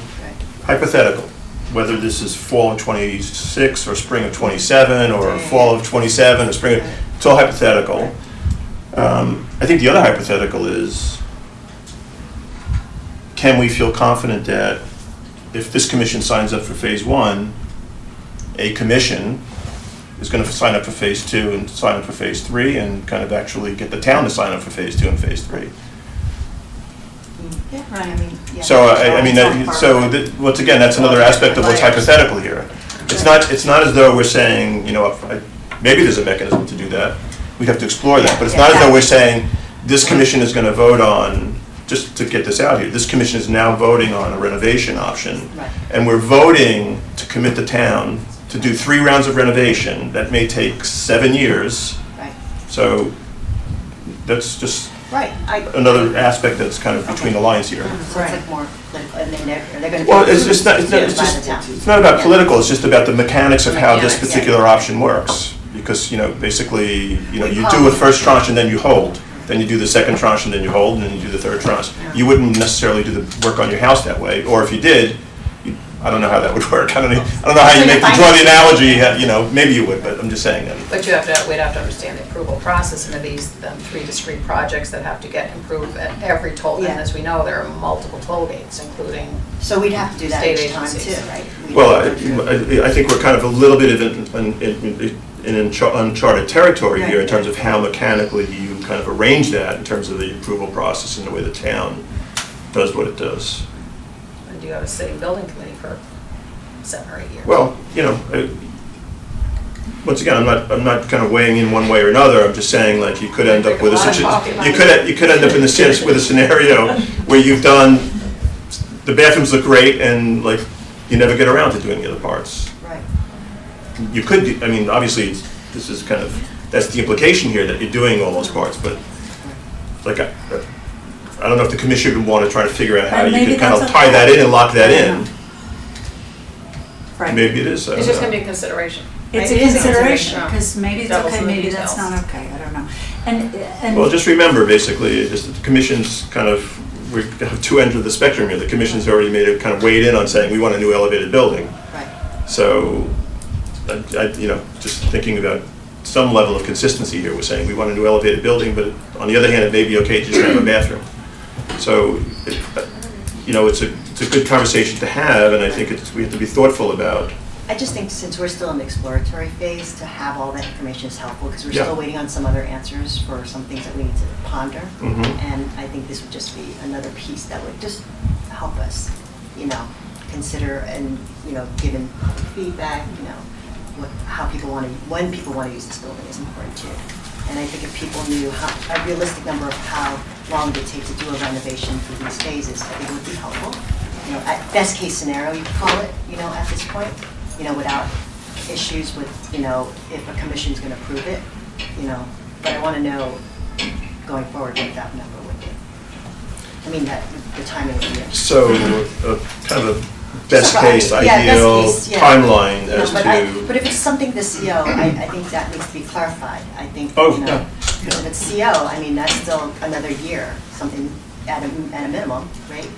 hypothetical, whether this is fall of 26 or spring of 27 or fall of 27 or spring, it's all hypothetical. I think the other hypothetical is, can we feel confident that if this commission signs up for phase 1, a commission is going to sign up for phase 2 and sign up for phase 3 and kind of actually get the town to sign up for phase 2 and phase 3? Yeah, right, I mean, yeah. So, I mean, once again, that's another aspect of what's hypothetical here. It's not as though we're saying, you know, maybe there's a mechanism to do that. We'd have to explore that, but it's not as though we're saying, this commission is going to vote on, just to get this out here, this commission is now voting on a renovation option. Right. And we're voting to commit the town to do 3 rounds of renovation that may take 7 years. Right, So that's just right. another aspect that's kind of between the lines here. So it's like more political, and then they're going to. Well, it's not about political, it's just about the mechanics of how this Mechanics, particular option works. Because, you know, basically, you know, you do a first tranche and then you hold. Then you do the second tranche and then you hold, and then you do the third tranche. You wouldn't necessarily do the work on your house that way, or if you did, I don't know how that would work. I don't know how you draw the analogy, you know, maybe you would, but I'm just saying that. but we'd have to understand the approval process, and these 3 discrete projects that have to get improved at every toll. And Yeah. as we know, there are multiple toll gates, including, So we'd have to do that State each time agencies. too, right? We'd Well, have to do- I think we're kind of a little bit of in uncharted territory here in Right. terms of how mechanically you kind of arrange that in terms of the approval process and the way the town does what it does. And do you have a sitting building committee for 7 or 8 years? Well, once again, I'm not kind of weighing in one way or another. I'm just saying, like, you could end up with a situation. You could end up with a scenario where you've done, the bathrooms look great, and like you never get around to doing the other parts. Right. You could do, I mean, obviously, this is kind of, that's the implication here, that you're doing all those parts, but like, I don't know if the commission would want to try to figure out how And you maybe could kind of that's tie okay. that in and lock that in. Right. Maybe it is. I It's don't just know. gonna be a consideration. It's Right? a consideration, Oh. because maybe it's Devil's okay, in the maybe that's details. not okay, I don't know. And Well, just remember, basically, just that the commission's kind of, we have two ends of the spectrum here. The commission's already made it, kind of weighed in on saying, we want a new elevated building. Right. So, just thinking about some level of consistency here, we're saying we want a new elevated building, but on the other hand, it may be okay to just have a bathroom. So, it's a good conversation to have, and I think we have to be thoughtful about. I just think since we're still in the exploratory phase, to have all that information is helpful, because we're Yeah. still waiting on some other answers for some things that we need to ponder. Mhm. And I think this would just be another piece that would just help us, consider and, given feedback, how people want to, when people want to use this building is important too. And I think if people knew a realistic number of how long it would take to do a renovation for these phases, I think it would be helpful. At best case scenario, you could call it, at this point, without issues with, if a commission's going to approve it, but I want to know going forward what that number would be. I mean, the timing of the year. So, kind of a best case, Yeah, best ideal case, yeah. timeline No, as but to. if it's something the CO, I think that needs to be clarified. I think, Oh, yeah. if it's CO, I mean, that's still another year, something at a minimum, right?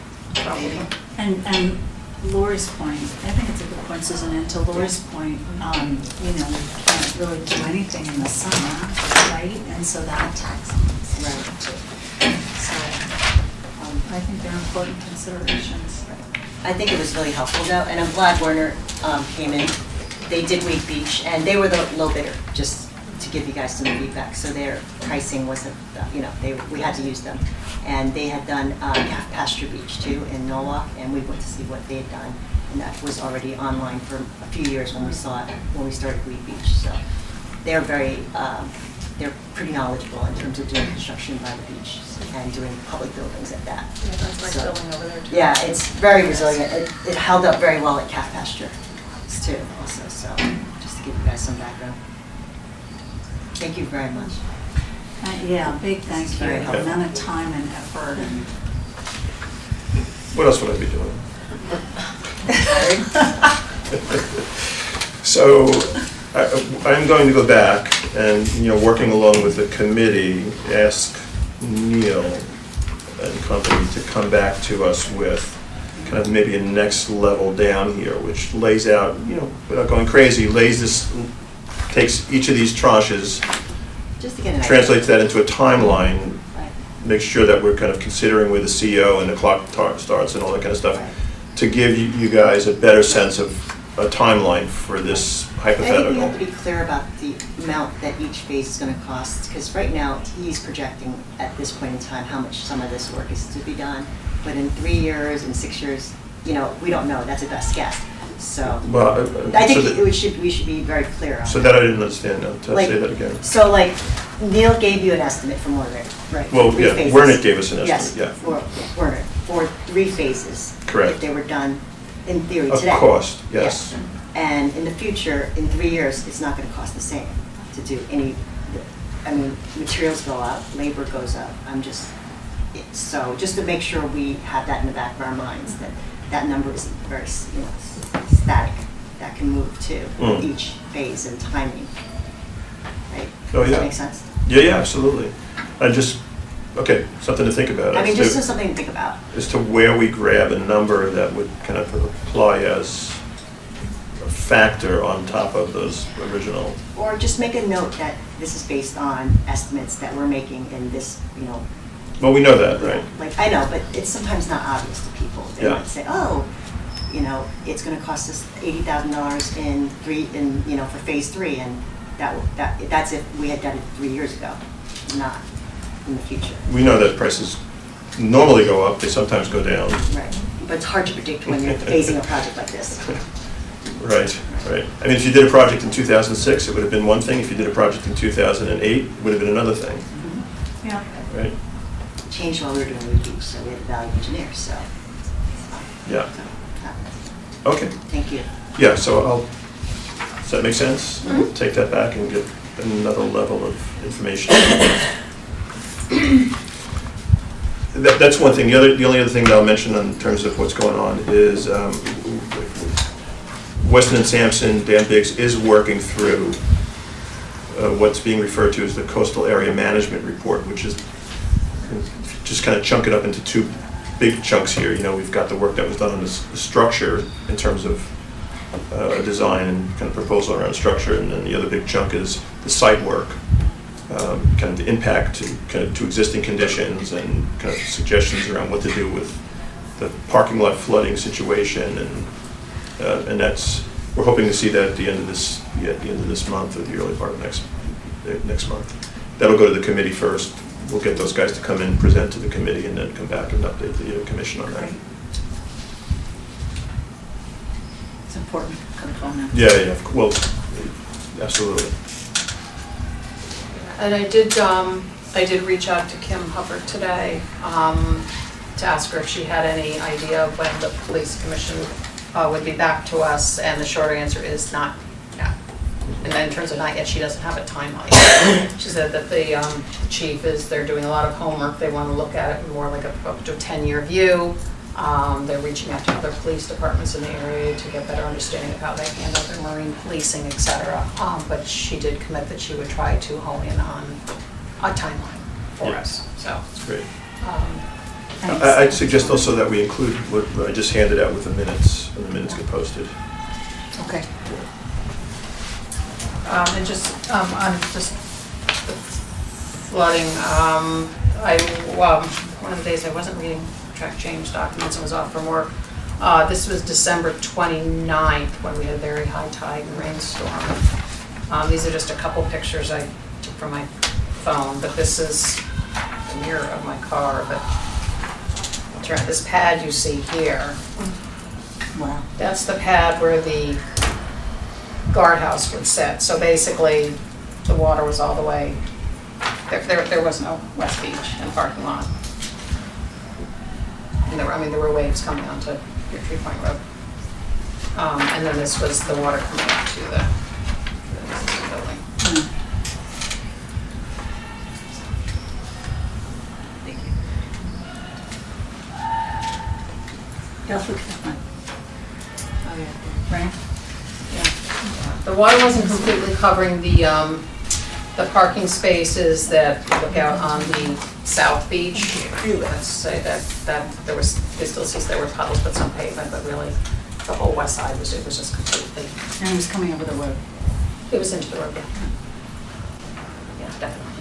Maybe. And Lori's point, I think it's a good point, Susan, and to Lori's point, we can't really do anything in the summer, right? And so that attacks us. Right. So, I think they're important considerations. I think it was really helpful though, and I'm glad Werner came in. They did Wheat Beach, and they were the low bidder, just to give you guys some feedback. So their pricing wasn't, we had to use them. And they had done Calf Pasture Beach too in Norwalk, and we went to see what they had done. And that was already online for a few years when we saw it, when we started Wheat Beach. So they're they're pretty knowledgeable in terms of doing construction by the beach and doing public buildings at that. Yeah, that's nice So- building over there too. Yeah, it's very resilient. It held up very well at Calf Pasture too, also, so just to give you guys some background. Thank you very much. Yeah, big thank you, Very the helpful. amount of time and effort and. What else would I be doing? So, I'm going to go back and, working along with the committee, ask Neil and company to come back to us with kind of maybe a next level down here, which lays out, without going crazy, takes each of these tranches, Just to get an idea. translates that into a timeline, Right. make sure that we're kind of considering where the CO and the clock starts and all that kind of stuff, Right. to give you guys a better sense of a timeline for this I think we have to hypothetical. be clear about the amount that each phase is going to cost, because right now, he's projecting at this point in time how much some of this work is to be done. But in 3 years, in 6 years, we don't know, that's a best guess. So, Well, I think so we should be very clear on so that. that I didn't understand, say that again. So like, Neil gave you an estimate from Werner, right? Well, for 3 yeah, phases. Werner gave us an Yes, estimate, yeah. for Werner, for 3 phases. Correct. If they were done in theory Of today. cost, yes. Yeah. And in the future, in 3 years, it's not gonna cost the same to do materials go up, labor goes up, so just to make sure we have that in the back of our minds, that number isn't very, static, that can move too, with Mm. each phase and timing. Right? Oh, Does yeah. that make sense? Yeah, absolutely. Okay, something to think about. I mean, as just to- something to think about. as to where we grab a number that would kind of apply as a factor on top of those original. Or just make a note that this is based on estimates that we're making in this, Well, we know that, right? like, I know, but it's sometimes not obvious to people. They Yeah. might say, oh, it's gonna cost us $80,000 for phase 3, and that's if we had done it 3 years ago, not in the future. We know that prices normally go up, they sometimes go down. Right, but it's hard to predict when you're phasing a project like this. Right, right. I mean, if you did a project in 2006, it would have been one thing. If you did a project in 2008, it would have been another thing, Yeah. right? Changed while we were doing Route Beach, so we had value engineers, so. Yeah, so, okay. Thank you. Yeah, so does that make sense? Take that back and get another level of information. That's one thing. The only other thing that I'll mention in terms of what's going on is Weston and Sampson, Dan Biggs is working through what's being referred to as the Coastal Area Management Report, which is just kind of chunk it up into two big chunks here. You know, we've got the work that was done on the structure in terms of design and kind of proposal around structure, and then the other big chunk is the site work, kind of the impact to existing conditions and kind of suggestions around what to do with the parking lot flooding situation, and that's, we're hoping to see that at the end of this month or the early part of next month. That'll go to the committee first. We'll get those guys to come in, present to the committee, and then come back and update the commission on that. Great. It's an important component. Yeah, well, absolutely. And I did reach out to Kim Hubbard today to ask her if she had any idea of when the police commission would be back to us, and the short answer is not yet. And then in terms of not yet, she doesn't have a timeline. She said that the chief they're doing a lot of homework. They want to look at it more like up to a 10-year view. They're reaching out to other police departments in the area to get better understanding of how they handle their marine policing, et cetera. But she did commit that she would try to hone in on a timeline for Yeah. us, so. That's great. Thanks. I'd suggest also that we include what I just handed out with the minutes, when the minutes get posted. Okay. And just, on just the flooding, one of the days I wasn't reading track change documents and was off from work. This was December 29th when we had a very high tide and rainstorm. These are just a couple pictures I took from my phone, but this is the mirror of my car, but this pad you see here, Wow. that's the pad where the guardhouse would sit. So basically, the water was all the way, there was no West Beach in the parking lot. And there were waves coming onto your 3 Point Road. And then this was the water coming up to the building. Thank you. Yeah, look at that one. Oh, yeah. Right? Yeah. The water wasn't completely covering the parking spaces that look out on the south beach. Let's say that there was, they still see there were puddles, but some pavement, but really the whole west side was just completely, And it was coming over the road. it was into the road, yeah. Yeah, definitely.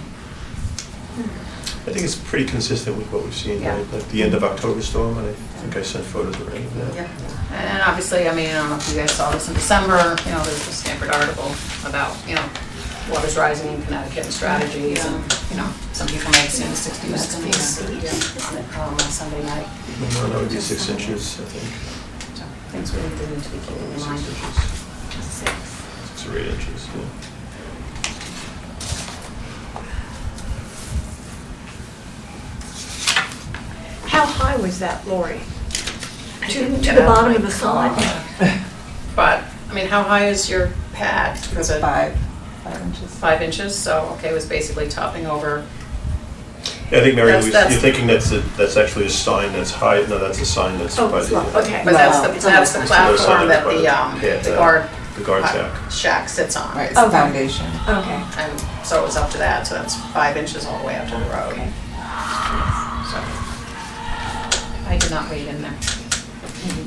I think it's pretty consistent with what we've seen, Yeah. right? Like the end of October storm, and I think I sent photos already of that. Yeah. And obviously, I mean, I don't know if you guys saw this in December, you know, there's a Stanford article about, you know, water's rising in Connecticut and strategies, and, you know, some people may have seen a 60 Minutes piece on it on Sunday night. No, that would be 6 inches, I think. So things we need to be keeping in 6 mind. inches. 6 or 8 inches, yeah. How high was that, Lori? To didn't the get out bottom my of the slide? But, I mean, how high is your pad? Was it 5 inches. 5 inches? So, okay, it was basically topping over. Yeah, I think, Mary Louise, That's- you're thinking that's actually a sign that's high, no, that's a sign that's Oh, by it's the... not- okay. But that's Wow. the It's platform almost that like the guard The guard shack. shack sits on. Right, it's the Okay. foundation. Okay. And so it was up to that, so that's 5 inches all the way up to the road. Okay. So, I did not wade in there.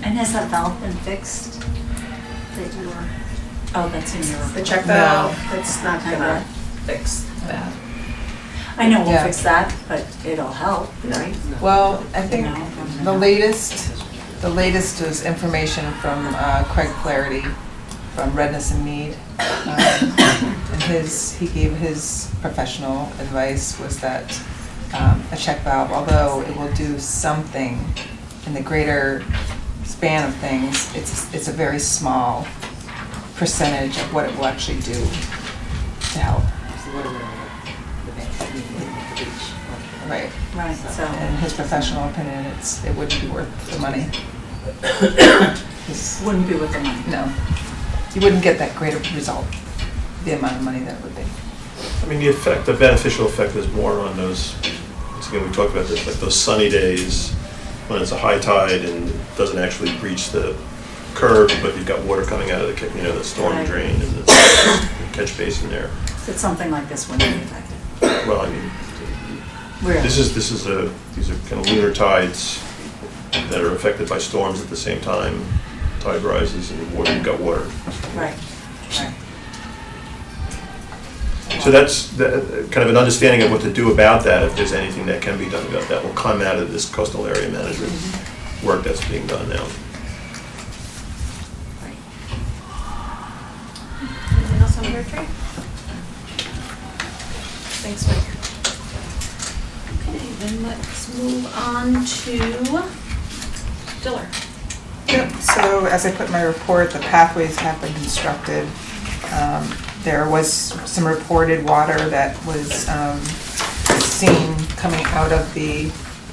And has that valve been fixed? That you were, oh, that's in your. The check No. valve, it's not Not gonna yet. fix that. I know we'll Yeah. fix that, but it'll help, right? Well, I think No. the latest is information from Craig Flaherty from Redness and Mead. And he gave his professional advice was that a check valve, although it will do something in the greater span of things. It's a very small percentage of what it will actually do to help. So what are the bench, I mean, the beach? Right. Right, so, In his professional opinion, it wouldn't be worth the money. He's- wouldn't be with the money. No, you wouldn't get that greater result, the amount of money that it would be. I mean, the beneficial effect is more on those, once again, we talked about this, like those sunny days when it's a high tide and it doesn't actually breach the curb, but you've got water coming out of the storm Right. drain and the catch basin there. So something like this wouldn't be effective. Well, I mean, Really? these are kind of lunar tides that are affected by storms at the same time. Tide rises and you've got water. Right, right. So that's kind of an understanding of what to do about that, if there's anything that can be done about that, will come out of this coastal area management work that's being done now. Anything else on number 3? Thanks, Mike. Okay, then let's move on to Diller. Yep, so as I put in my report, the pathways have been constructed. There was some reported water that was seen coming out of the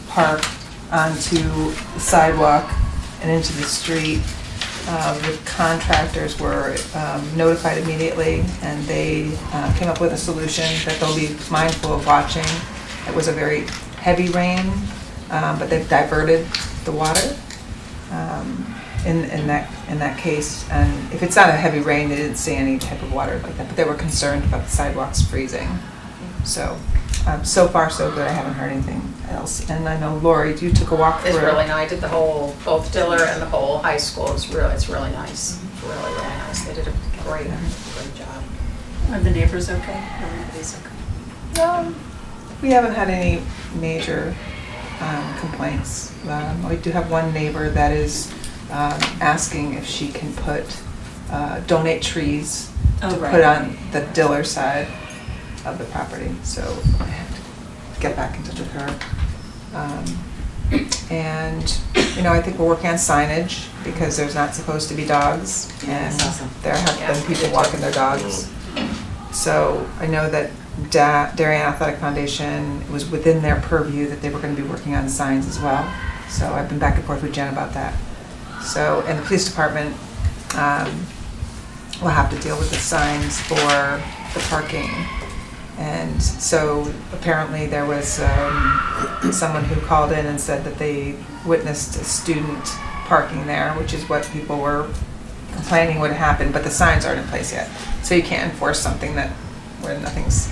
park onto the sidewalk and into the street. The contractors were notified immediately, and they came up with a solution that they'll be mindful of watching. It was a very heavy rain, but they've diverted the water in that case. And if it's not a heavy rain, they didn't see any type of water like that, but they were concerned about the sidewalks freezing. So, so far so good. I haven't heard anything else. And I know Lori, you took a walk through. It's really nice. I did the whole, both Diller and the whole high school. It's really nice. Really, really nice. They did a great job. Are the neighbors okay? Everybody's okay? We haven't had any major complaints. We do have one neighbor that is asking if she can donate trees Oh, to right. put on the Diller side of the property. So I have to get back in touch with her. And, I think we're working on signage because there's not supposed to be dogs. Yeah, And that's awesome. there have Yeah, been we people did walking too. their dogs. So I know that Darien Athletic Foundation, it was within their purview that they were going to be working on signs as well. So I've been back and forth with Jen about that. So, and the police department will have to deal with the signs for the parking. And so apparently there was someone who called in and said that they witnessed a student parking there, which is what people were complaining would happen, but the signs aren't in place yet. So you can't enforce something where nothing's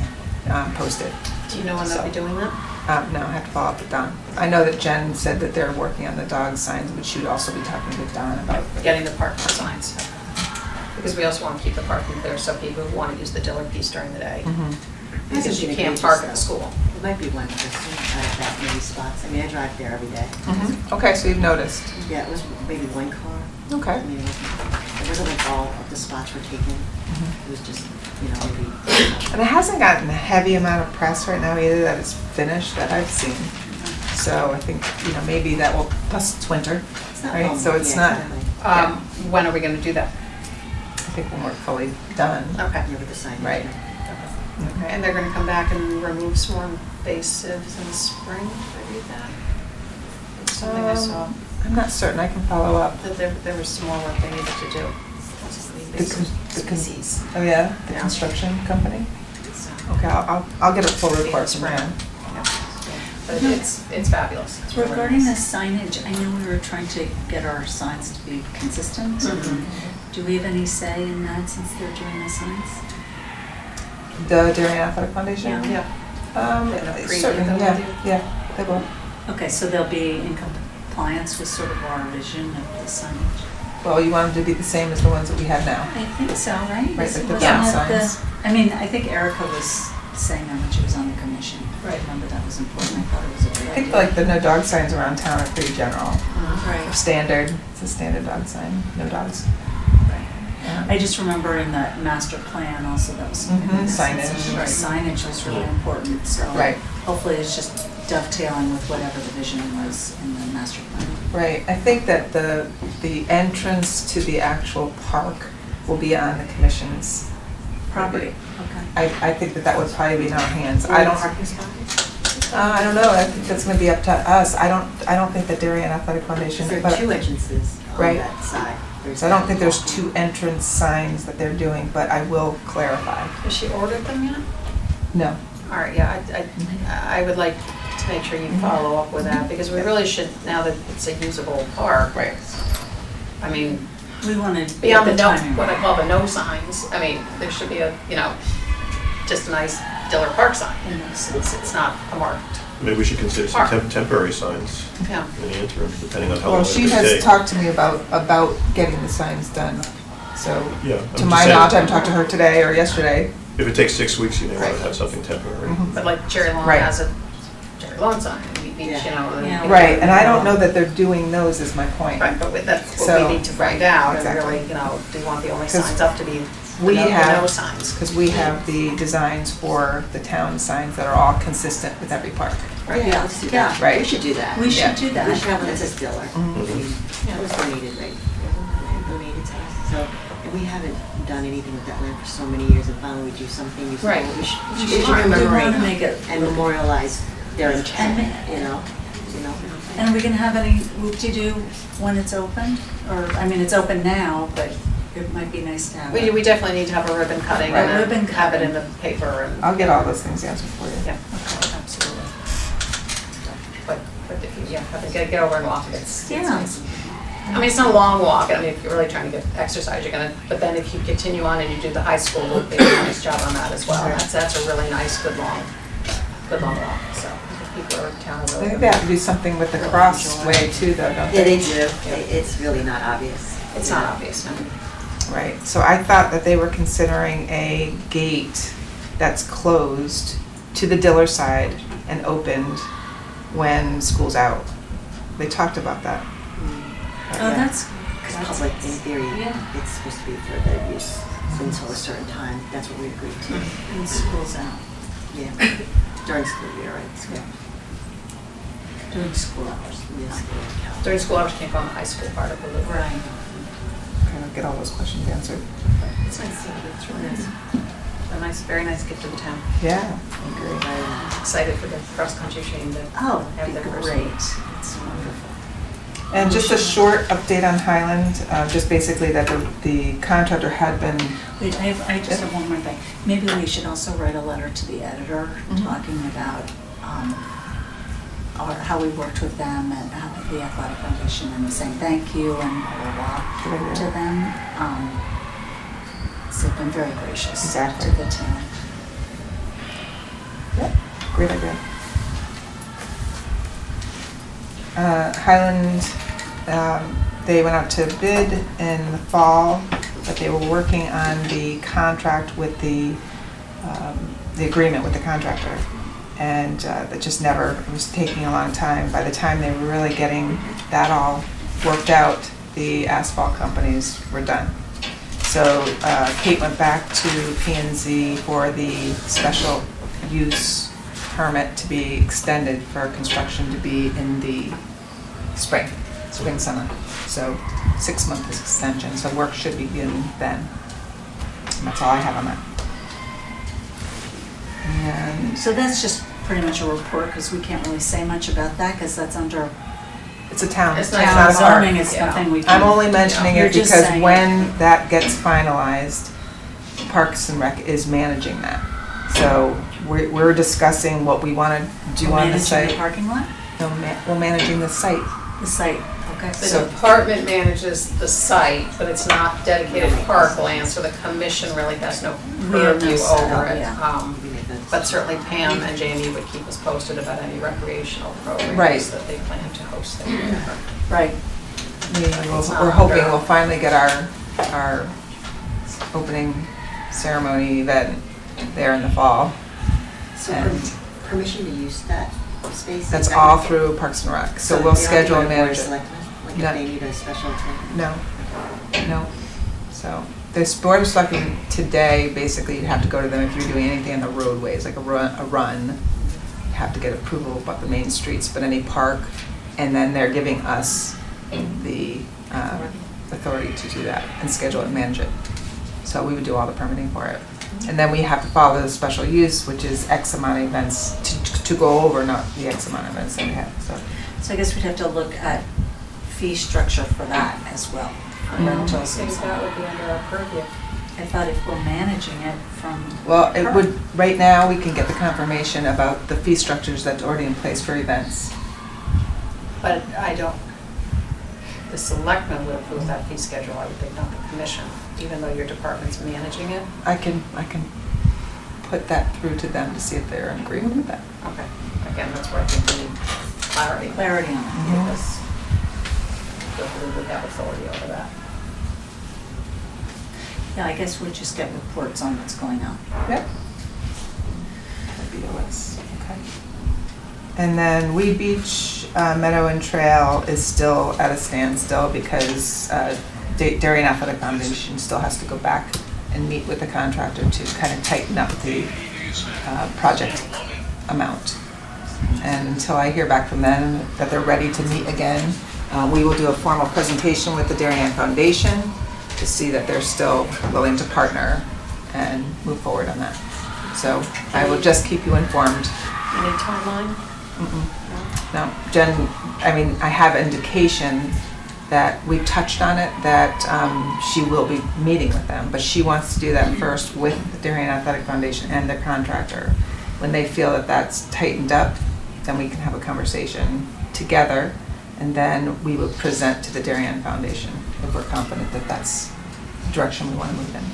posted. Do you know when they'll be doing that? No, I have to follow up with Don. I know that Jen said that they're working on the dog signs, but she would also be talking with Don about Getting the parking signs. Because we also want to keep the parking clear so people who want to use the Diller piece during the day. Mhm. Because you can't park at the school. It might be one person out of that many spots. I mean, I drive there every day. Okay, so you've noticed. Yeah, it was maybe one car. Okay. I mean, it wasn't like all of the spots were taken. It was just, maybe. And it hasn't gotten a heavy amount of press right now either that it's finished that I've seen. So I think, maybe that will, plus it's winter, It's not right? long. So it's Yeah, not, exactly. When are we going to do that? I think when we're fully done. Okay. Yeah, with the sign. Right. Okay, and they're going to come back and remove some more invasives in the spring? Did I read that? It's something I saw, I'm not certain, I can follow up. that there was some more work they needed to do. Possibly The con- invasive the con- species. Oh, yeah, the Yeah. construction company? So, Okay, I'll get a full in the report from spring. Jen. Yeah. But it's fabulous. It's really Regarding the nice. signage, I know we were trying to get our signs to be consistent. Mhm. Do we have any say in that since they're doing the signs? The Darien Athletic Foundation? Yeah. They have a preview Certainly, that yeah, we'll do. yeah, they will. Okay, so they'll be in compliance with sort of our vision of the signage? Well, you want them to be the same as the ones that we have now. I think so, right? Right, like the Wasn't brown that the- signs. I think Erica was saying that when she was on the commission. Right. I remember that was important. I thought it was a I great think idea. like the no dog signs around town are pretty general. Right. Standard, it's a standard dog sign, no dogs. Right. I just remember in the master plan also that was something. Mhm, that signage. Signage was really important, so. Right. Hopefully it's just dovetailing with whatever the vision was in the master plan. Right, I think that the entrance to the actual park will be on the commission's property. Okay. I think that would probably be in our hands. I don't know, I think that's gonna be up to us. I don't think that Darien Athletic Foundation. There but- are two entrances on Right. that side. So I don't think there's two entrance signs that they're doing, but I will clarify. Has she ordered them yet? No. All right, yeah, I would like to make sure you follow up with that, because we really should, now that it's a usable park. Right. I mean, We wanted beyond the no, timing. what I call the no signs, I mean, there should be a, just a nice Diller Park sign. It's not a marked, Maybe we should consider some Park. temporary signs yeah. in the interim, depending on how long Well, it she could has take. talked to me about getting the signs done. So, Yeah, I'm to just my saying, knowledge, I haven't talked to her today or yesterday. If it takes 6 weeks, you may want Right. to have something temporary. Mhm. But like Cherry Lawn Right. has a Cherry Lawn sign, Wheat Beach, Yeah. Right, and I don't know that they're doing those is my point. Right, but that's what So, we need to find right, out, and exactly. really, do you want the only 'Cause signs up to be we the have- no signs? Because we have the designs for the town signs that are all consistent with every park. Yeah, let's do Yeah. that. Right. We should do that. We Yeah. should do We that. should have one that says Diller. Mhm. That was donated, right? Donated to us. So, and we haven't done anything with that land for so many years, and finally we do something useful. Right. We should We commemorate want to make it, and memorialize their intent, And- you know? and are we gonna have any whoop-de-doo when it's open? Or, I mean, it's open now, but it might be nice to have We it. definitely need to have a ribbon cutting Right. and Ribbon have it cutting. in the paper and, I'll get all those things answered for you. yeah, absolutely. But if you, have to get over and walk it, it's Yeah. nice. I mean, it's not a long walk, I mean, if you're really trying to get exercise, you're gonna, but then if you continue on and you do the high school loop, they do a nice job on that as well. Right. That's a really nice, good long walk, so if people are in town are I really. think they have to do something with the crossway too, though, don't Yeah, they? they do. It's really not obvious. It's not obvious, no. Right, so I thought that they were considering a gate that's closed to the Diller side and opened when school's out. They talked about that. Oh, that's, Because public, in theory, Yeah. it's supposed to be for their use until a certain time. That's what we agreed to. when school's out, Yeah. During school year, right? School. during school hours. Yes. During school hours, you can't go on the high school part of the loop. Right. Okay, I'll get all those questions answered. It's nice, it's really nice. A nice, very nice gift to the town. Yeah, I agree. Excited for the cross-country team to Oh, have it'd their be first. great. It's wonderful. And just a short update on Highland, just basically that the contractor had been, Wait, I just have one more thing. Maybe we should also write a letter to the editor talking about how we worked with them and the Athletic Foundation and saying thank you and blah, Good blah, blah idea. to them. So they've been very gracious Exactly. to the town. great idea. Highland, they went out to bid in the fall, but they were working on the contract with the agreement with the contractor. And that just never, it was taking a long time. By the time they were really getting that all worked out, the asphalt companies were done. So Kate went back to P and Z for the special use permit to be extended for construction to be in the spring, summer. So 6-month extension, so work should begin then. And that's all I have on that. And So that's just pretty much a report because we can't really say much about that because that's under it's a town, It's it's not not a a park. zoning. It's Yeah. nothing we can. I'm only mentioning You're it just because saying when that gets finalized, Parks and Rec is managing that. So we're discussing what we want to do on the Managing site. the parking lot? No, we're managing the site. The site, okay. The department manages the site, but it's not dedicated parkland, so the commission really has no We have no purview say, over it. yeah. But certainly Pam and Jamie would keep us posted about any recreational Right. programs that they plan to host there. Right. We're hoping we'll finally get our opening ceremony event there in the fall. So And permission to use that space? that's is that- all through Parks and Rec. So we'll you don't schedule a have to go to Board of manager. Selectmen? Like No. if they need a special thing? No. So this Board of Selectmen today, basically you have to go to them if you're doing anything on the roadways, like a run. have to get approval about the main streets, but any park, and then they're giving us the authority to do that and schedule it and manage it. So we would do all the permitting for it. And then we have to follow the special use, which is X amount of events to go over, not the X amount of events that we have, so. So I guess we'd have to look at fee structure for that as well, for rentals I and think so that on. would be under our purview. I thought if we're managing it from. Well, it would, right now, we can get the confirmation about the fee structures that's already in place for events. But I don't, the selectmen would approve that fee schedule, I would think, not the commission, even though your department's managing it. I can put that through to them to see if they're in agreement with that. Okay, again, that's where I think we need clarity. Clarity on it. Because we would have authority over that. Yeah, I guess we'll just get reports on what's going on. Yep. BOS, okay. And then Weed Beach, Meadow and Trail is still at a standstill because Darien Athletic Foundation still has to go back and meet with the contractor to kind of tighten up the project amount. And until I hear back from them that they're ready to meet again, we will do a formal presentation with the Darien Foundation to see that they're still willing to partner and move forward on that. So I will just keep you informed. Any timeline? No, Jen, I mean, I have indication that we touched on it, that she will be meeting with them, but she wants to do that first with the Darien Athletic Foundation and the contractor. When they feel that that's tightened up, then we can have a conversation together, and then we will present to the Darien Foundation if we're confident that that's the direction we want to move in.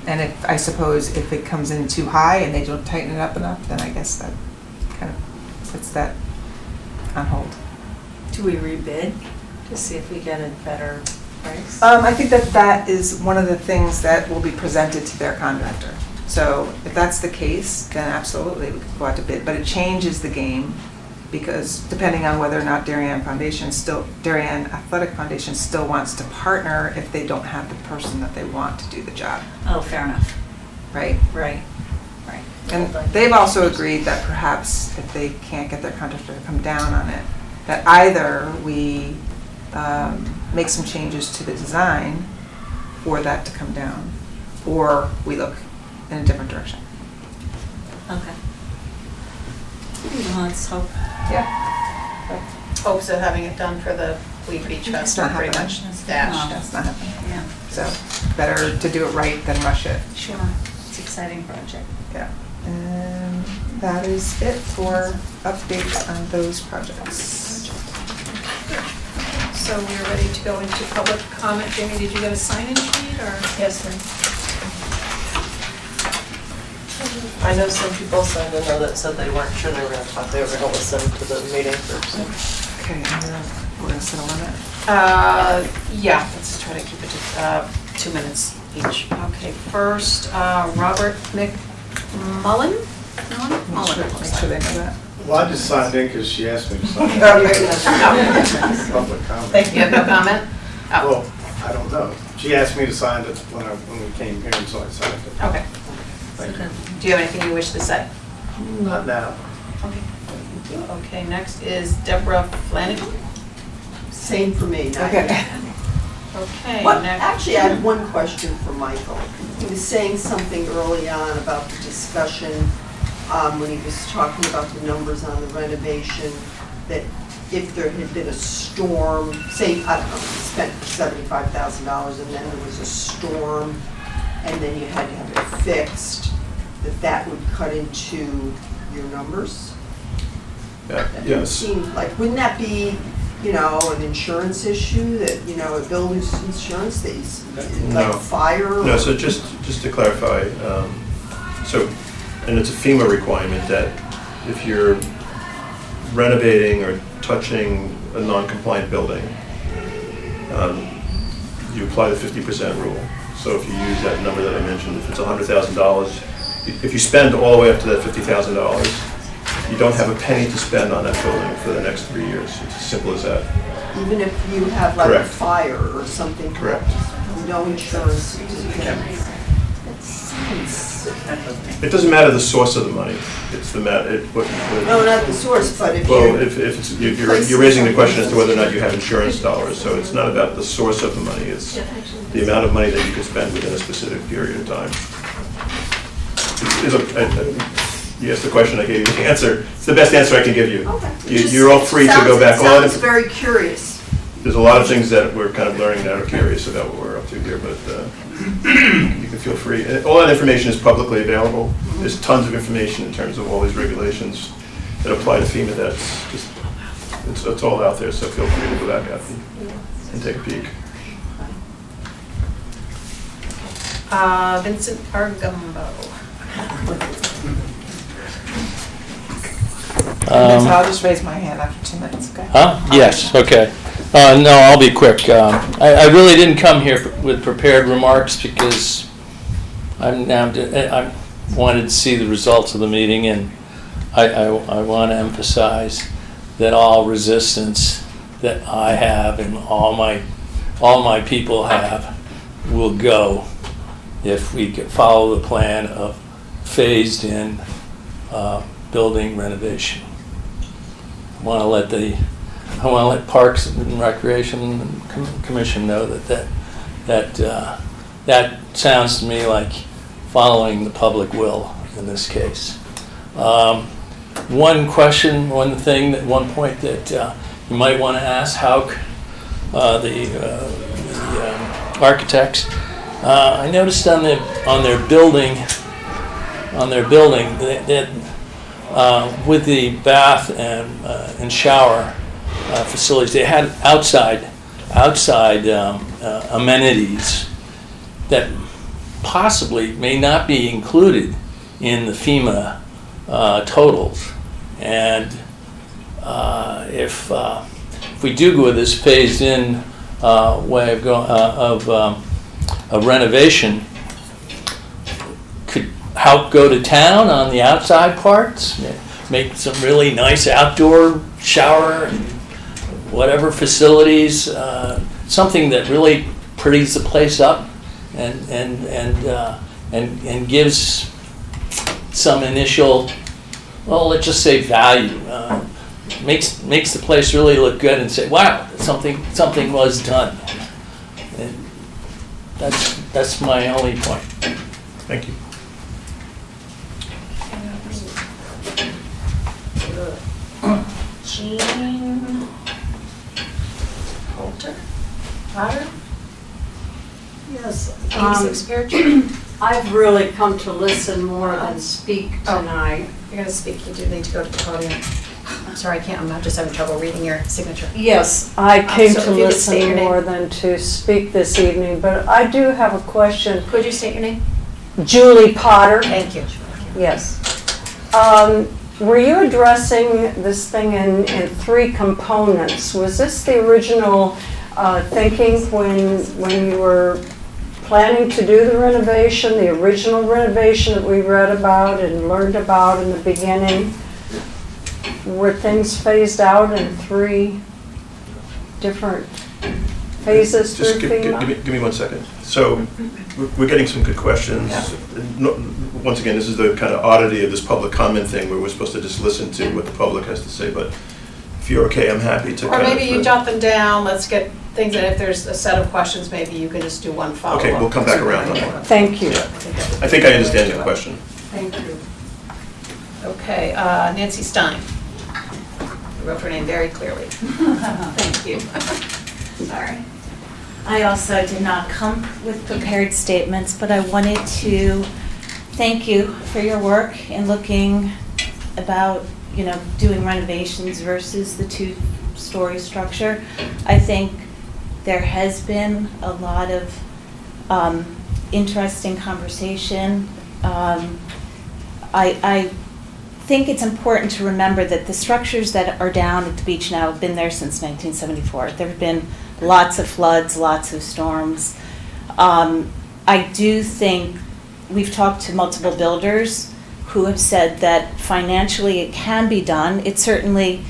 And I suppose if it comes in too high and they don't tighten it up enough, then I guess that kind of puts that on hold. Do we rebid to see if we get a better price? I think that is one of the things that will be presented to their contractor. So if that's the case, then absolutely we could go out to bid, but it changes the game because depending on whether or not Darien Athletic Foundation still wants to partner if they don't have the person that they want to do the job, Oh, fair enough. right? Right. And they've also agreed that perhaps if they can't get their contractor to come down on it, that either we make some changes to the design for that to come down, or we look in a different direction. Okay. Well, let's hope. Yeah. Hopes of having it done for the Weed Beach It's Fest not are pretty happening. much dashed. That's not happening. Yeah, So better to do it right than rush it. sure. It's an exciting project. Yeah. And that is it for updates on those projects. So we're ready to go into public comment. Jamie, did you get a sign-in sheet or? Yes, ma'am. I know some people signed in there that said they weren't sure they were gonna talk, they were gonna listen to the meeting first. Okay, we're gonna set a limit. Yeah, let's try to keep it to 2 minutes each. Okay, first, Robert McMullen? Make sure they know that. Well, I just signed in because she asked me to sign in. Okay. Public comment. Thank you. You have no comment? Oh, Well, I don't know. She asked me to sign it when we came here, and so I signed it. okay. Thank you. Do you have anything you wish to say? Not now. Okay. Okay, next is Deborah Flanagan. Same for me. not Okay. yet. Okay, What, next. actually, I have one question for Michael. He was saying something early on about the discussion, when he was talking about the numbers on the renovation, that if there had been a storm, say, I don't know, you spent $75,000 and then there was a storm, and then you had to have it fixed, that would cut into your numbers? That would Yes. seem like, wouldn't that be, an insurance issue, that, a builder's insurance, that he's, like No. fire? No, or- so just to clarify, and it's a FEMA requirement that if you're renovating or touching a non-compliant building, you apply the 50% rule. So if you use that number that I mentioned, if it's $100,000, if you spend all the way up to that $50,000, you don't have a penny to spend on that building for the next 3 years. It's as simple as that. Even if you have like a Correct. fire or something? Correct. No insurance? It doesn't matter the source of the money, it's the No, not the source, but if Well, you're, if it's, you're raising the question as to whether or not you have insurance dollars, so it's not about the source of the money, it's the amount of money that you can spend within a specific period of time. You asked the question, I gave you the answer, it's the best answer I can give you. You're all free to go back. Sounds very curious. There's a lot of things that we're kind of learning that are curious about what we're up to here, but you can feel free. All that information is publicly available. There's tons of information in terms of all these regulations that apply to FEMA. That's just, it's all out there, so feel free to go back out and take a peek. Vincent Argumbo. And so I'll just raise my hand after 2 minutes, okay? Huh? Yes, okay. No, I'll be quick. I really didn't come here with prepared remarks because I wanted to see the results of the meeting, and I want to emphasize that all resistance that I have and all my people have will go if we follow the plan of phased in building renovation. I want to let Parks and Recreation Commission know that sounds to me like following the public will in this case. One point that you might want to ask how the architects. I noticed on their building that with the bath and shower facilities, they had outside amenities that possibly may not be included in the FEMA totals. And if we do go with this phased-in way of renovation, could help go to town on the outside parts, make some really nice outdoor shower and whatever facilities, something that really pretties the place up and gives some initial, well, let's just say value. Makes the place really look good and say, wow, something was done. And that's my only point. Thank you. Jean Coulter? Potter? Yes. 86 Fairtree? I've really come to listen more than speak tonight. You're gonna speak, you do need to go to the podium. I'm sorry, I'm just having trouble reading your signature. Yes, I came So to if you could state your listen name. more than to speak this evening, but I do have a question. Could you state your name? Julie Potter, Thank you. yes. Were you addressing this thing in three components? Was this the original thinking when you were planning to do the renovation, the original renovation that we read about and learned about in the beginning? Were things phased out in three different phases Just through give FEMA? me 1 second. So we're getting some good questions. Once again, this is the kind of oddity of this public comment thing where we're supposed to just listen to what the public has to say, but if you're okay, I'm happy to Or kind of... maybe you jot them down, let's get things, and if there's a set of questions, maybe you can just do one follow-up. Okay, we'll come back around on that. Thank you. Yeah. I think I understand your question. Thank you. Okay, Nancy Stein. You wrote her name very clearly. Thank you. Sorry. I also did not come with prepared statements, but I wanted to thank you for your work in looking about, doing renovations versus the two-story structure. I think there has been a lot of interesting conversation. I think it's important to remember that the structures that are down at the beach now have been there since 1974. There have been lots of floods, lots of storms. I do think we've talked to multiple builders who have said that financially it can be done. It certainly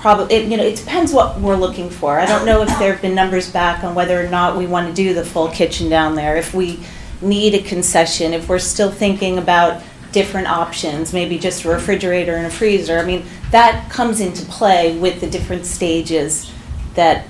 it depends what we're looking for. I don't know if there have been numbers back on whether or not we want to do the full kitchen down there. If we need a concession, if we're still thinking about different options, maybe just a refrigerator and a freezer, I mean, that comes into play with the different stages that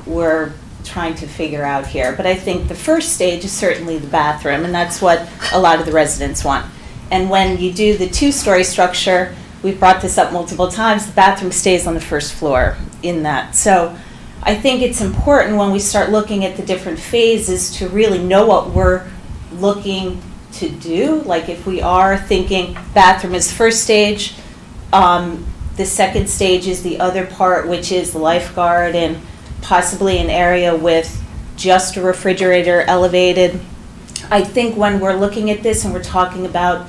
we're trying to figure out here. But I think the first stage is certainly the bathroom, and that's what a lot of the residents want. And when you do the two-story structure, we've brought this up multiple times, the bathroom stays on the first floor in that. So I think it's important when we start looking at the different phases to really know what we're looking to do. Like if we are thinking bathroom is first stage, the second stage is the other part, which is the lifeguard and possibly an area with just a refrigerator elevated. I think when we're looking at this and we're talking about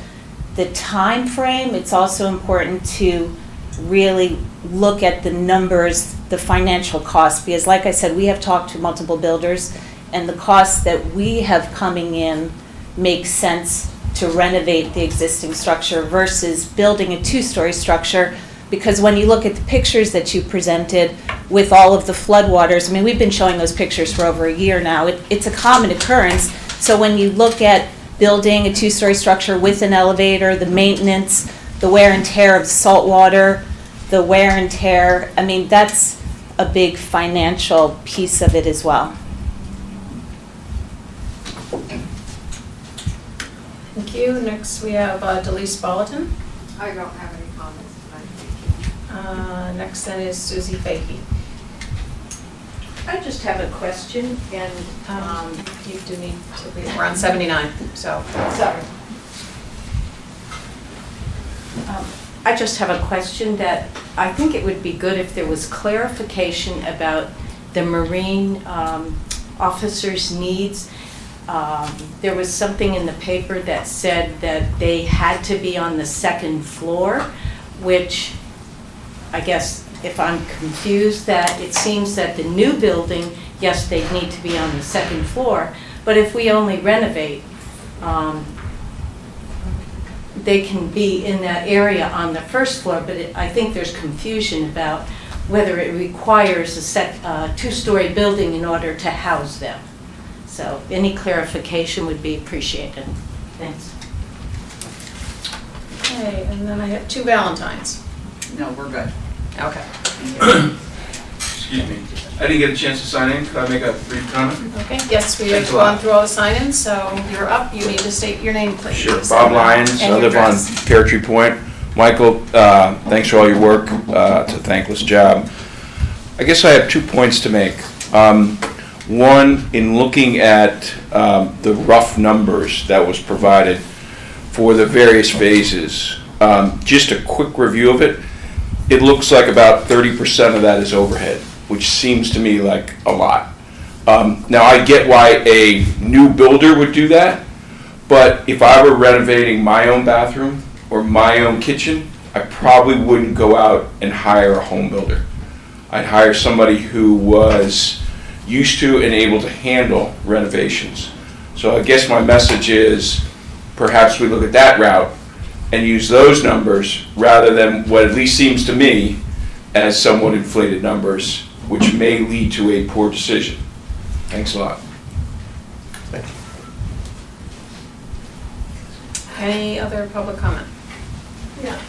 the time frame, it's also important to really look at the numbers, the financial costs, because like I said, we have talked to multiple builders, and the costs that we have coming in make sense to renovate the existing structure versus building a two-story structure. Because when you look at the pictures that you presented with all of the floodwaters, I mean, we've been showing those pictures for over a year now. It's a common occurrence. So when you look at building a two-story structure with an elevator, the maintenance, the wear and tear of salt water, the wear and tear, I mean, that's a big financial piece of it as well. Thank you. Next, we have Delise Bolton. I don't have any comments tonight. Next then is Susie Fahey. I just have a question, and You do need to be, we're on 79, so. sorry. I just have a question that I think it would be good if there was clarification about the Marine officers' needs. There was something in the paper that said that they had to be on the second floor, which I guess if I'm confused, that it seems that the new building, yes, they need to be on the second floor, but if we only renovate, they can be in that area on the first floor, but I think there's confusion about whether it requires a two-story building in order to house them. So any clarification would be appreciated. Thanks. Okay, and then I have 2 Valentines. No, we're good. Okay. Excuse me. I didn't get a chance to sign in. Could I make a brief comment? Okay, yes, we have Thanks a lot. gone through all the sign-ins, so you're up. You need to state your name, please. Sure. Bob Lyons. And I your live on address. Pear Tree Point. Michael, thanks for all your work. It's a thankless job. I guess I have 2 points to make. One, in looking at the rough numbers that was provided for the various phases, just a quick review of it, it looks like about 30% of that is overhead, which seems to me like a lot. Now, I get why a new builder would do that, but if I were renovating my own bathroom or my own kitchen, I probably wouldn't go out and hire a home builder. I'd hire somebody who was used to and able to handle renovations. So I guess my message is perhaps we look at that route and use those numbers rather than what at least seems to me as somewhat inflated numbers, which may lead to a poor decision. Thanks a lot. Thank you. Any other public comment? Yeah.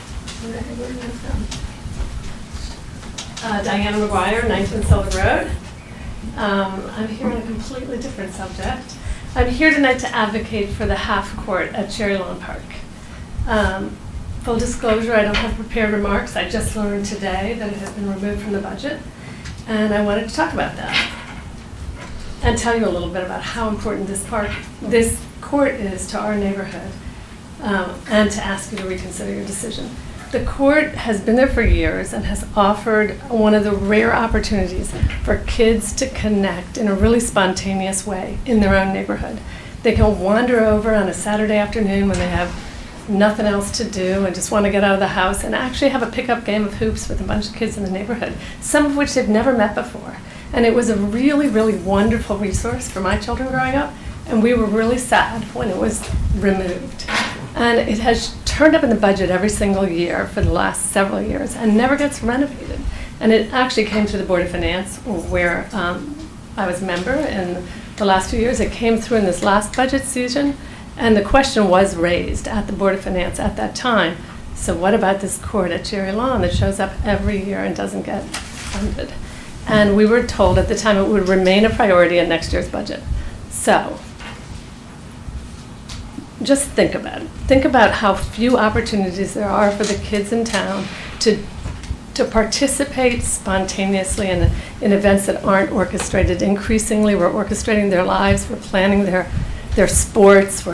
Diana McGuire, 19 Silver Road. I'm here on a completely different subject. I'm here tonight to advocate for the half court at Cherry Lawn Park. Full disclosure, I don't have prepared remarks. I just learned today that it has been removed from the budget, and I wanted to talk about that and tell you a little bit about how important this court is to our neighborhood, and to ask you to reconsider your decision. The court has been there for years and has offered one of the rare opportunities for kids to connect in a really spontaneous way in their own neighborhood. They can wander over on a Saturday afternoon when they have nothing else to do and just want to get out of the house and actually have a pickup game of hoops with a bunch of kids in the neighborhood, some of which they've never met before. And it was a really, really wonderful resource for my children growing up, and we were really sad when it was removed. And it has turned up in the budget every single year for the last several years and never gets renovated. And it actually came through the Board of Finance, where I was a member, and the last few years. It came through in this last budget season, and the question was raised at the Board of Finance at that time. So what about this court at Cherry Lawn that shows up every year and doesn't get funded? And we were told at the time it would remain a priority in next year's budget. So just think about it. Think about how few opportunities there are for the kids in town to participate spontaneously in events that aren't orchestrated. Increasingly, we're orchestrating their lives, we're planning their sports,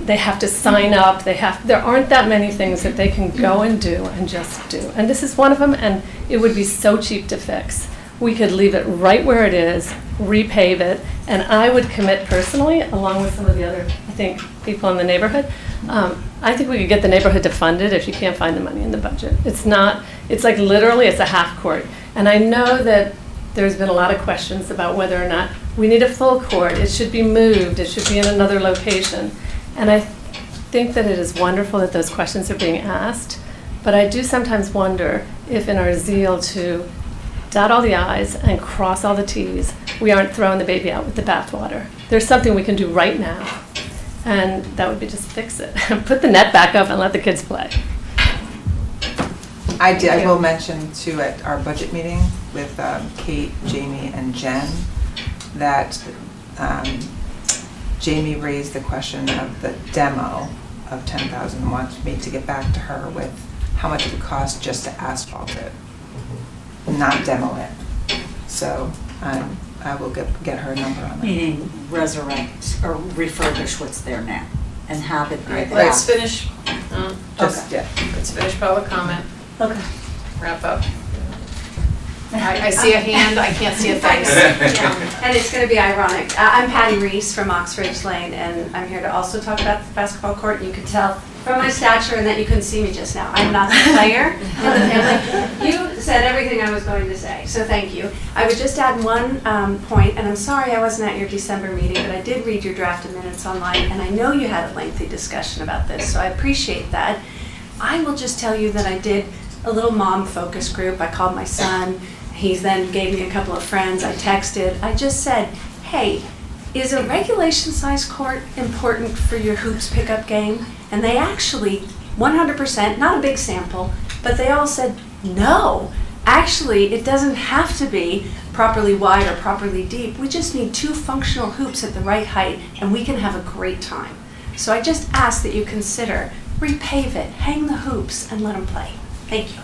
they have to sign up, there aren't that many things that they can go and do and just do. And this is one of them, and it would be so cheap to fix. We could leave it right where it is, repave it, and I would commit personally, along with some of the other, I think, people in the neighborhood, I think we could get the neighborhood to fund it if you can't find the money in the budget. It's like literally, it's a half court. And I know that there's been a lot of questions about whether or not we need a full court, it should be moved, it should be in another location. And I think that it is wonderful that those questions are being asked, but I do sometimes wonder if in our zeal to dot all the i's and cross all the t's, we aren't throwing the baby out with the bathwater. There's something we can do right now, and that would be just fix it. Put the net back up and let the kids play. I will mention too at our budget meeting with Kate, Jamie, and Jen that Jamie raised the question of the demo of 10,000 and wants me to get back to her with how much it would cost just to asphalt it, not demo it. So I will get her a number on that. Meaning resurrect or refurbish what's there now and have it there. Let's finish, Let's finish public comment. Okay. Wrap up. I see a hand, I can't see a face. And it's going to be ironic. I'm Patty Reese from Oxford Lane, and I'm here to also talk about the basketball court. You could tell from my stature and that you couldn't see me just now. I'm not the player in the family. You said everything I was going to say, so thank you. I would just add one point, and I'm sorry I wasn't at your December meeting, but I did read your draft of minutes online, and I know you had a lengthy discussion about this, so I appreciate that. I will just tell you that I did a little mom focus group. I called my son. He then gave me a couple of friends. I texted. I just said, hey, is a regulation size court important for your hoops pickup game? And they actually, 100%, not a big sample, but they all said, no. Actually, it doesn't have to be properly wide or properly deep. We just need 2 functional hoops at the right height, and we can have a great time. So I just ask that you consider repave it, hang the hoops, and let them play. Thank you.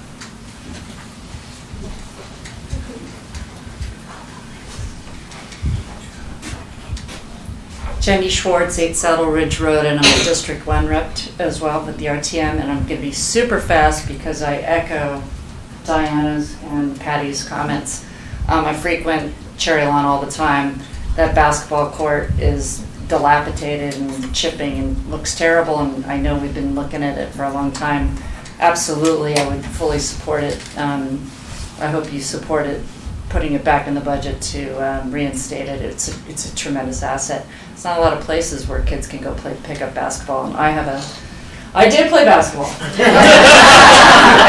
Jenny Schwartz, 8 Saddle Ridge Road, and I'm a District 1 rep as well with the RTM, and I'm going to be super fast because I echo Diana's and Patty's comments. I frequent Cherry Lawn all the time. That basketball court is dilapidated and chipping and looks terrible, and I know we've been looking at it for a long time. Absolutely, I would fully support it. I hope you support it, putting it back in the budget to reinstate it. It's a tremendous asset. It's not a lot of places where kids can go pick up basketball, and I did play basketball. And I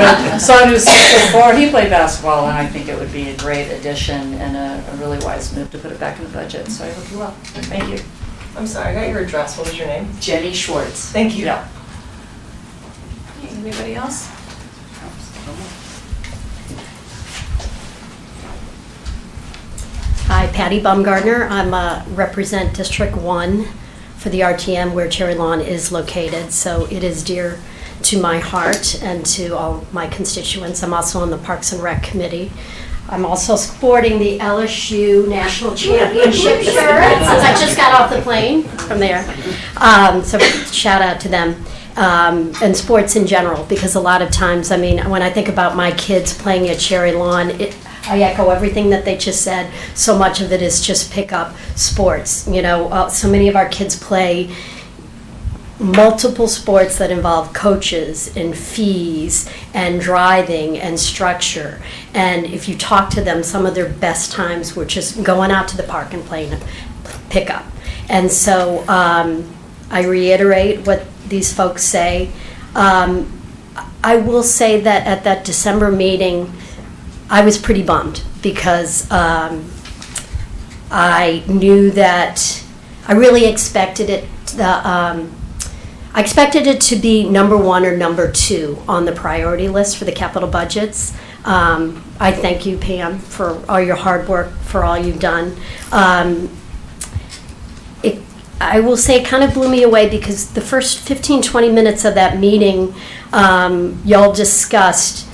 have a son who's 6'4", he played basketball, and I think it would be a great addition and a really wise move to put it back in the budget, so I hope you will. Thank you. I'm sorry, I got your address. What was your name? Jenny Schwartz. Thank you. Yeah. Anybody else? Hi, Patty Baumgartner. I represent District 1 for the RTM where Cherry Lawn is located, so it is dear to my heart and to all my constituents. I'm also on the Parks and Rec Committee. I'm also sporting the LSU National Championship shirt since I just got off the plane from there. So shout out to them. And sports in general, because a lot of times, I mean, when I think about my kids playing at Cherry Lawn, I echo everything that they just said. So much of it is just pick up sports. You know, so many of our kids play multiple sports that involve coaches and fees and driving and structure. And if you talk to them, some of their best times were just going out to the park and playing pickup. And so I reiterate what these folks say. I will say that at that December meeting, I was pretty bummed because I knew that I really expected it, I expected it to be number 1 or number 2 on the priority list for the capital budgets. I thank you, Pam, for all your hard work, for all you've done. I will say it kind of blew me away because the first 15, 20 minutes of that meeting, y'all discussed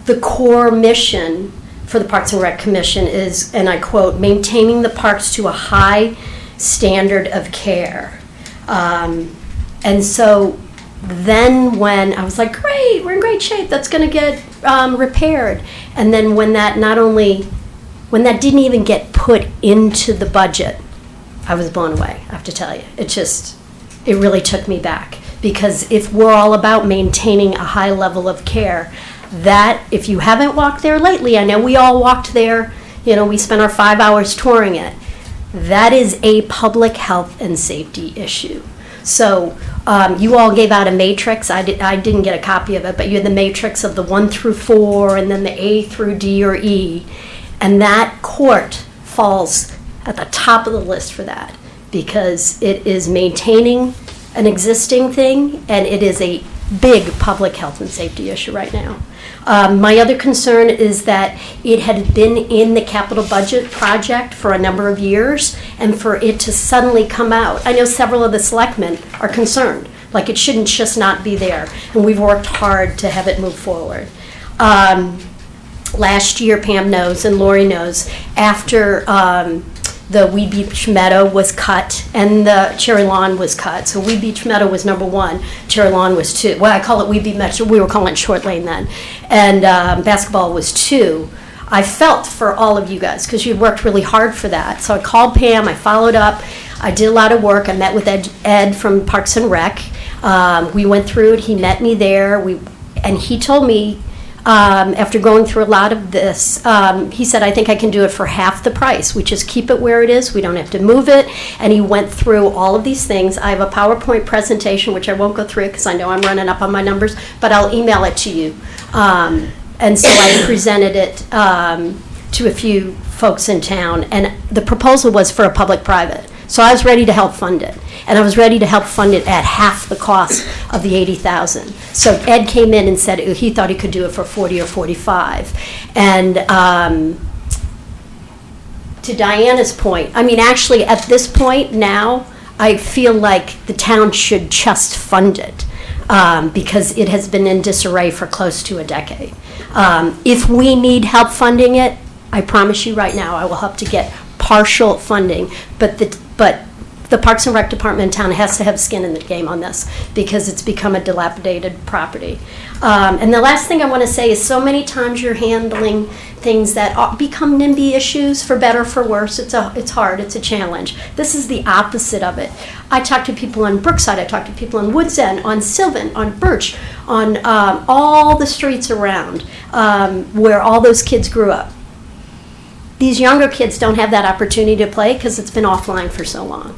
the core mission for the Parks and Rec Commission is, and I quote, maintaining the parks to a high standard of care. And so then when I was like, great, we're in great shape, that's going to get repaired. And then when that didn't even get put into the budget, I was blown away, I have to tell you. It really took me back. Because if we're all about maintaining a high level of care, that, if you haven't walked there lately, I know we all walked there, we spent our 5 hours touring it. That is a public health and safety issue. So you all gave out a matrix. I didn't get a copy of it, but you had the matrix of the 1 through 4 and then the A through D or E. And that court falls at the top of the list for that because it is maintaining an existing thing and it is a big public health and safety issue right now. My other concern is that it had been in the capital budget project for a number of years, and for it to suddenly come out. I know several of the selectmen are concerned, like it shouldn't just not be there, and we've worked hard to have it move forward. Last year, Pam knows, and Lori knows, after the Weed Beach Meadow was cut and the Cherry Lawn was cut. So Weed Beach Meadow was number 1, Cherry Lawn was 2. Well, I call it Weed Beach Meadow, we were calling it Short Lane then. And basketball was 2. I felt for all of you guys because you worked really hard for that. So I called Pam, I followed up, I did a lot of work. I met with Ed from Parks and Rec. We went through it, he met me there, and he told me, after going through a lot of this, he said, I think I can do it for half the price. We just keep it where it is. We don't have to move it. And he went through all of these things. I have a PowerPoint presentation, which I won't go through because I know I'm running up on my numbers, but I'll email it to you. And so I presented it to a few folks in town. And the proposal was for a public-private. So I was ready to help fund it. And I was ready to help fund it at half the cost of the $80,000. So Ed came in and said he thought he could do it for 40 or 45. And to Diana's point, I mean, actually at this point now, I feel like the town should just fund it because it has been in disarray for close to a decade. If we need help funding it, I promise you right now, I will help to get partial funding, but the Parks and Rec Department in town has to have skin in the game on this because it's become a dilapidated property. And the last thing I want to say is so many times you're handling things that become NIMBY issues, for better or for worse. It's hard, it's a challenge. This is the opposite of it. I talk to people on Brookside, I talk to people on Woods End, on Sylvan, on Birch, on all the streets around where all those kids grew up. These younger kids don't have that opportunity to play because it's been offline for so long.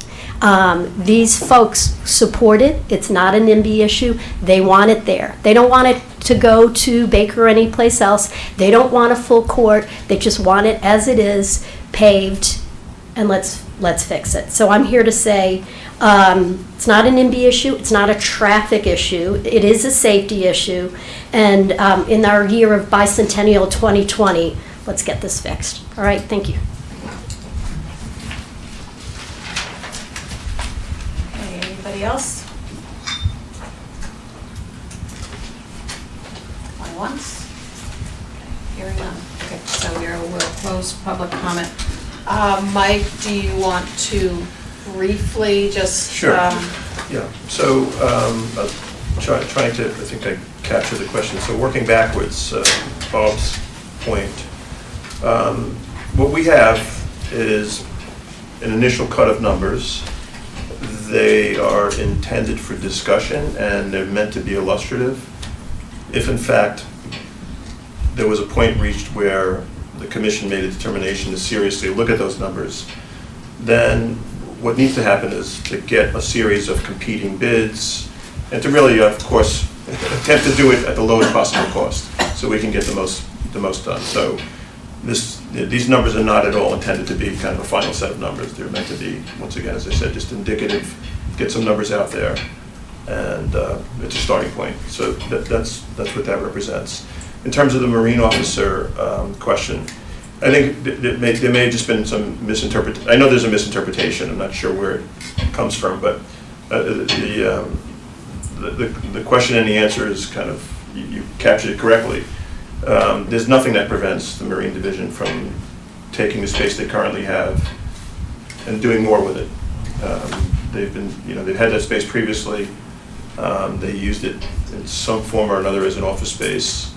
These folks support it. It's not a NIMBY issue. They want it there. They don't want it to go to Baker or any place else. They don't want a full court. They just want it as it is, paved, and let's fix it. So I'm here to say it's not a NIMBY issue. It's not a traffic issue. It is a safety issue. And in our year of bicentennial 2020, let's get this fixed. All right, thank you. Okay, anybody else? Going once? Okay, hearing none. Okay, so we'll close public comment. Mike, do you want to briefly just? Sure. Yeah, so trying to, I think I captured the question. So working backwards, Bob's point. What we have is an initial cut of numbers. They are intended for discussion and they're meant to be illustrative. If in fact there was a point reached where the commission made a determination to seriously look at those numbers, then what needs to happen is to get a series of competing bids and to really, of course, attempt to do it at the lowest possible cost so we can get the most done. So this these numbers are not at all intended to be kind of a final set of numbers. They're meant to be, once again, as I said, just indicative, get some numbers out there, and it's a starting point. So that's what that represents. In terms of the Marine officer question, I think there may have just been some misinterpretation. I know there's a misinterpretation. I'm not sure where it comes from, but the question and the answer is kind of, you captured it correctly. There's nothing that prevents the Marine Division from taking the space they currently have and doing more with it. They've had that space previously. They used it in some form or another as an office space.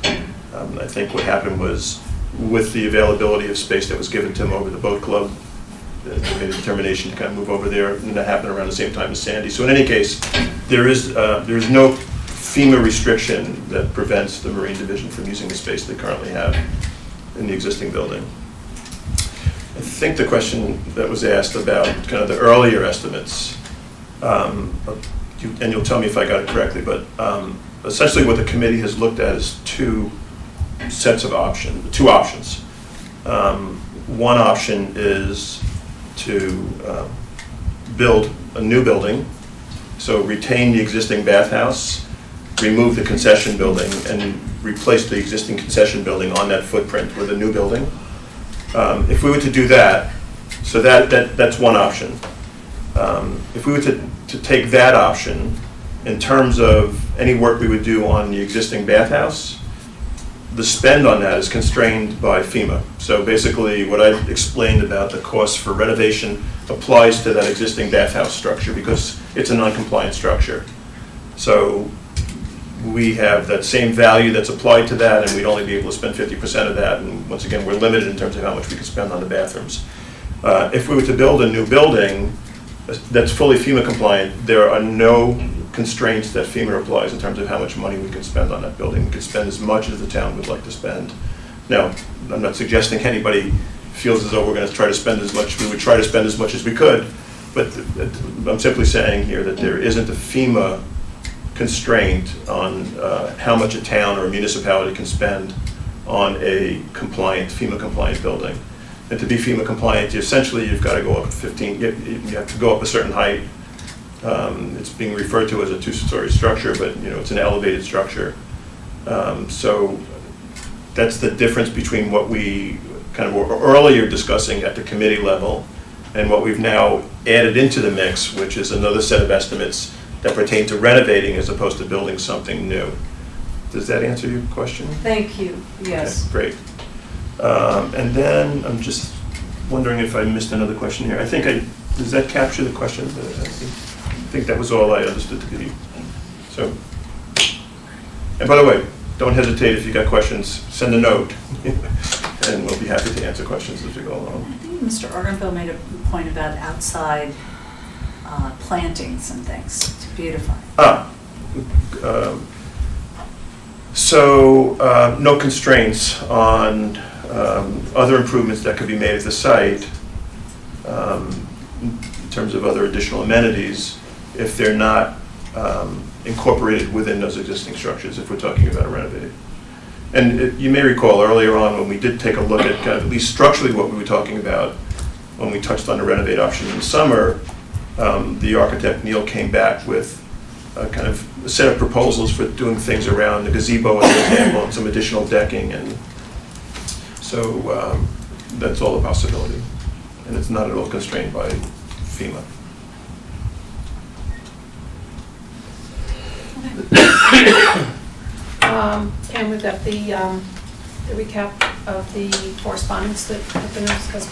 I think what happened was, with the availability of space that was given to them over the boat club, they made a determination to kind of move over there, and that happened around the same time as Sandy. So in any case, there is no FEMA restriction that prevents the Marine Division from using the space they currently have in the existing building. I think the question that was asked about kind of the earlier estimates, and you'll tell me if I got it correctly, but essentially what the committee has looked at is two options. One option is to build a new building, so retain the existing bathhouse, remove the concession building, and replace the existing concession building on that footprint with a new building. If we were to do that, so that's one option. If we were to take that option, in terms of any work we would do on the existing bathhouse, the spend on that is constrained by FEMA. So basically, what I explained about the cost for renovation applies to that existing bathhouse structure because it's a non-compliant structure. So we have that same value that's applied to that, and we'd only be able to spend 50% of that. And once again, we're limited in terms of how much we can spend on the bathrooms. If we were to build a new building that's fully FEMA compliant, there are no constraints that FEMA applies in terms of how much money we can spend on that building. We can spend as much as the town would like to spend. Now, I'm not suggesting anybody feels as though we're going to try to spend as much. We would try to spend as much as we could, but I'm simply saying here that there isn't a FEMA constraint on how much a town or a municipality can spend on a FEMA compliant building. And to be FEMA compliant, essentially you've got to go up 15, you have to go up a certain height. It's being referred to as a two-story structure, but it's an elevated structure. So that's the difference between what we kind of were earlier discussing at the committee level and what we've now added into the mix, which is another set of estimates that pertain to renovating as opposed to building something new. Does that answer your question? Thank you, yes. Okay, great. And then I'm just wondering if I missed another question here. Does that capture the question? I think that was all I understood to be. So, and by the way, don't hesitate if you got questions, send a note, and we'll be happy to answer questions as we go along. I think Mr. Organville made a point about outside plantings and things to beautify. No constraints on other improvements that could be made at the site in terms of other additional amenities if they're not incorporated within those existing structures, if we're talking about a renovate. And you may recall earlier on when we did take a look at kind of at least structurally what we were talking about when we touched on the renovate option in the summer, the architect Neil came back with a kind of a set of proposals for doing things around the gazebo as an example and some additional decking, and so that's all a possibility, and it's not at all constrained by FEMA. And we've got the recap of the correspondence that have been discussed,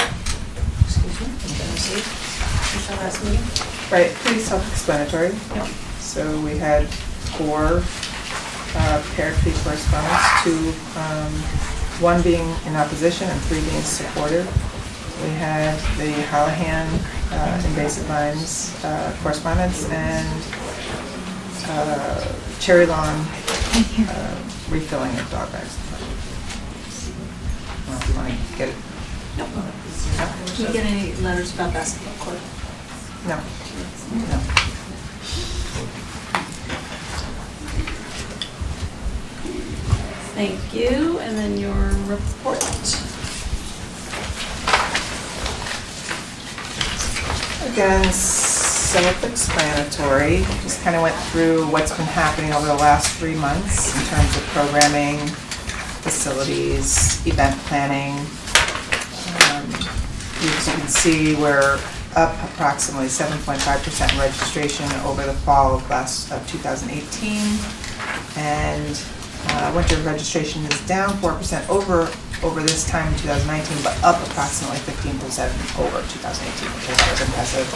since our last meeting. Right, pretty self-explanatory. Yep. So we had 4 paired fee correspondence, 1 being in opposition and 3 being supportive. We had the Hallahan invasive vines correspondence and Cherry Lawn refilling of dog bags. I don't know if you want to get it. No. Did you get any letters about basketball court? No. Thank you, and then your report. again, self-explanatory. Just kind of went through what's been happening over the last 3 months in terms of programming, facilities, event planning. As you can see, we're up approximately 7.5% in registration over the fall of 2018. And winter registration is down 4% over this time in 2019, but up approximately 15% over 2018, which I thought was impressive.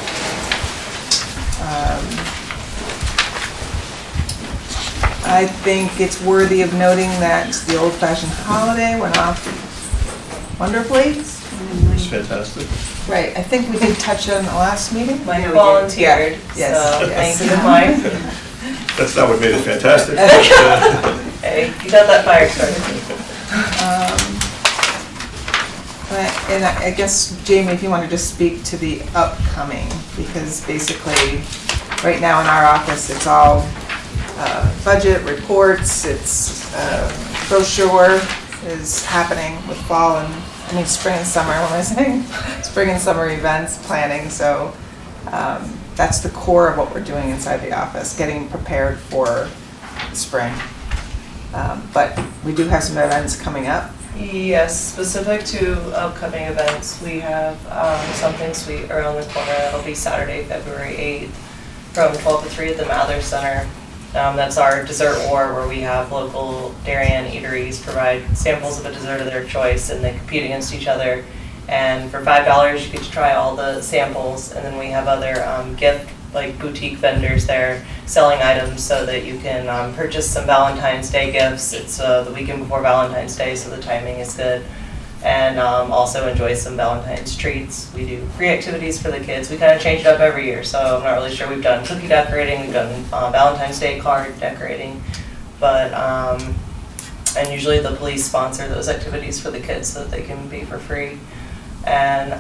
I think it's worthy of noting that the old-fashioned holiday went off wonderfully. It's fantastic. Right, I think we did touch on the last meeting. Mike Yeah, we did. volunteered, Yeah. so Yes, thank you, Mike. That's not what made it fantastic. Hey, you got that fire started. And I guess, Jamie, if you want to just speak to the upcoming, because basically, right now in our office, it's all budget reports, it's brochure is happening with fall and, spring and summer, what am I saying? Spring and summer events, planning, so that's the core of what we're doing inside the office, getting prepared for spring. But we do have some events coming up. Yes, specific to upcoming events, we have something sweet around the corner. It'll be Saturday, February 8th from 12 to 3 at the Mather Center. That's our dessert war where we have local Darien eateries provide samples of a dessert of their choice and they compete against each other. And for $5 you get to try all the samples, and then we have other gift like boutique vendors there selling items so that you can purchase some Valentine's Day gifts. It's the weekend before Valentine's Day, so the timing is good. And also enjoy some Valentine's treats. We do free activities for the kids. We kind of change it up every year, so I'm not really sure. We've done cookie decorating, we've done Valentine's Day card decorating, but and usually the police sponsor those activities for the kids so that they can be for free. And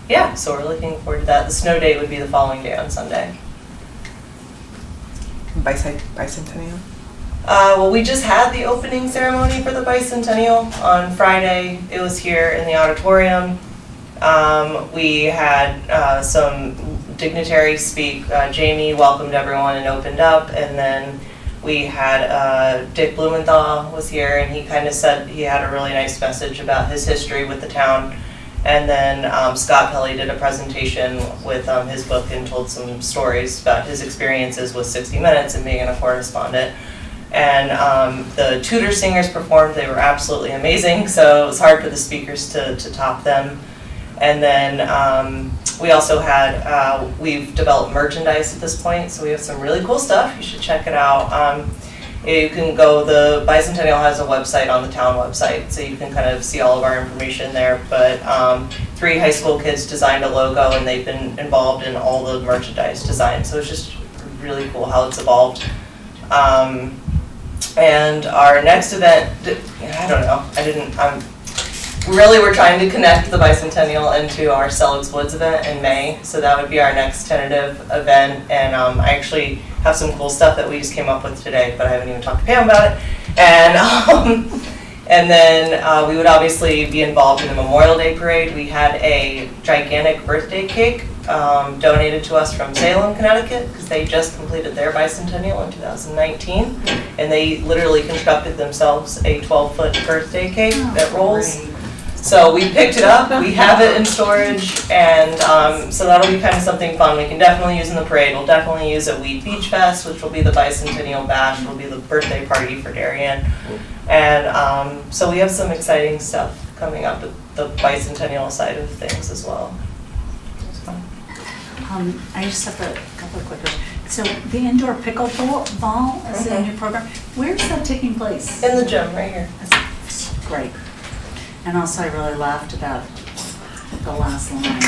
yeah, so we're looking forward to that. The snow date would be the following day on Sunday. Bicentennial? Well, we just had the opening ceremony for the Bicentennial on Friday. It was here in the auditorium. We had some dignitaries speak. Jamie welcomed everyone and opened up, and then we had Dick Blumenthal was here, and he kind of said he had a really nice message about his history with the town. And then Scott Pelley did a presentation with his book and told some stories about his experiences with 60 Minutes and being a correspondent. And the Tudor singers performed. They were absolutely amazing, so it was hard for the speakers to top them. And then we also had, we've developed merchandise at this point, so we have some really cool stuff. You should check it out. You can go, the Bicentennial has a website on the town website, so you can kind of see all of our information there. But 3 high school kids designed a logo, and they've been involved in all the merchandise design, so it's just really cool how it's evolved. And our next event, I don't know, really we're trying to connect the Bicentennial into our Selleck's Woods event in May, so that would be our next tentative event. And I actually have some cool stuff that we just came up with today, but I haven't even talked to Pam about it. And then we would obviously be involved in the Memorial Day Parade. We had a gigantic birthday cake donated to us from Salem, Connecticut, because they just completed their Bicentennial in 2019, and they literally constructed themselves a 12-foot birthday cake that rolls. Great. So we picked it up, we have it in storage, and so that'll be kind of something fun. We can definitely use in the parade. We'll definitely use at Wheat Beach Fest, which will be the Bicentennial Bash, will be the birthday party for Darien. And so we have some exciting stuff coming up at the Bicentennial side of things as well. It's fun. I just have a couple of quick questions. So the indoor pickleball is a new program. Where's that taking place? In the gym, right here. That's great. And also, I really laughed about the last line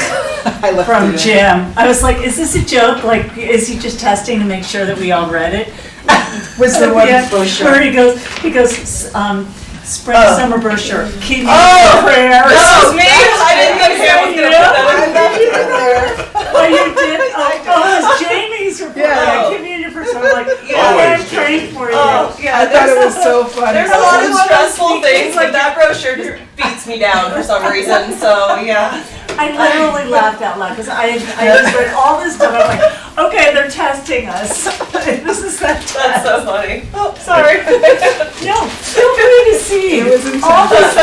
from Jim. I was like, is this a joke? Like, is he just testing to make sure that we all read it? Was the one brochure? Where he goes, spring, summer brochure. Keep me in prayer. That was me? I didn't think Pam was going to put that in there. Oh, you did? Oh, it was Jamie's report. Yeah. Keep me in your prayer. So I'm like, I'm praying for you. Yeah, I thought it was so funny. There's a lot of stressful things, like that brochure just beats me down for some reason, so yeah. I literally laughed out loud because I just read all this stuff. I'm like, okay, they're testing us. This is that test. That's so funny. Oh, sorry. No, feel free to see. It was all this.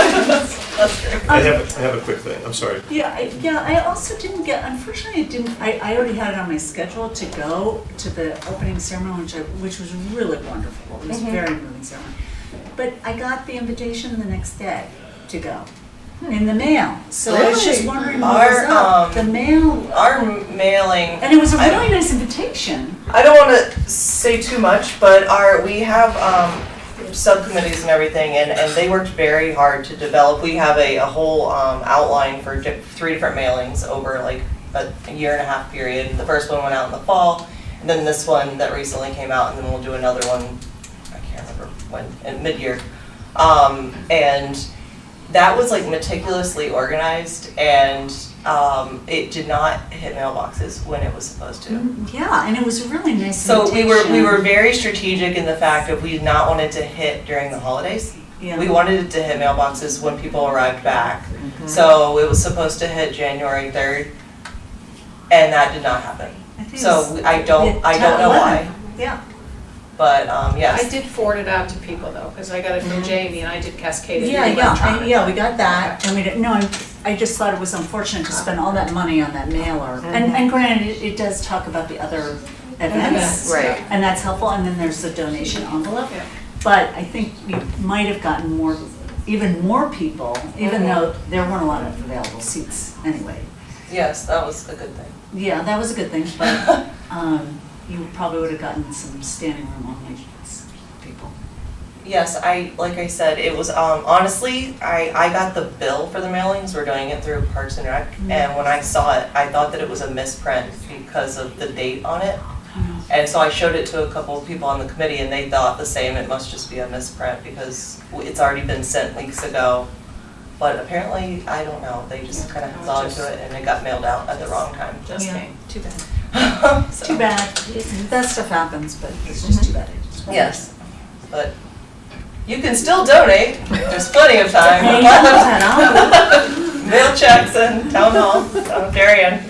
That's great. I have a quick thing, I'm sorry. Yeah, I also didn't get, unfortunately, I already had it on my schedule to go to the opening ceremony, which was really wonderful. It was a very moving ceremony. But I got the invitation the next day to go in the mail. So I was just wondering what was up. The mail. Our mailing. And it was a really nice invitation. I don't want to say too much, but we have subcommittees and everything, and they worked very hard to develop. We have a whole outline for 3 different mailings over like a 1.5 year period. The first one went out in the fall, and then this one that recently came out, and then we'll do another one, I can't remember when, in mid-year. And that was like meticulously organized, and it did not hit mailboxes when it was supposed to. Yeah, and it was a really nice So invitation. we were very strategic in the fact that we did not want it to hit during the holidays. Yeah. We wanted it to hit mailboxes when people arrived back. So it was supposed to hit January 3rd, and that did not happen. So I don't know why. Yeah. But yes. I did forward it out to people though, because I got it from Jamie and I did cascade it. Yeah, electronically. we got that, and we didn't, no, I just thought it was unfortunate to spend all that money on that mailer. And granted, it does talk about the other events. Right. And that's helpful, and then there's the donation envelope. But I think we might have gotten even more people, even though there weren't a lot of available seats anyway. Yes, that was a good thing. Yeah, that was a good thing, but you probably would have gotten some standing room only people. Yes, like I said, it was, honestly, I got the bill for the mailings, we're doing it through Parks and Rec, and when I saw it, I thought that it was a misprint because of the date on it. And so I showed it to a couple of people on the committee, and they thought the same, it must just be a misprint because it's already been sent weeks ago. But apparently, I don't know, they just kind of held on to it and it got mailed out at the wrong time. Just came, too bad. So. Too bad. That stuff happens, but it's just too bad. Yes, but you can still donate, there's plenty of time. Mail checks and town hall, town of Darien.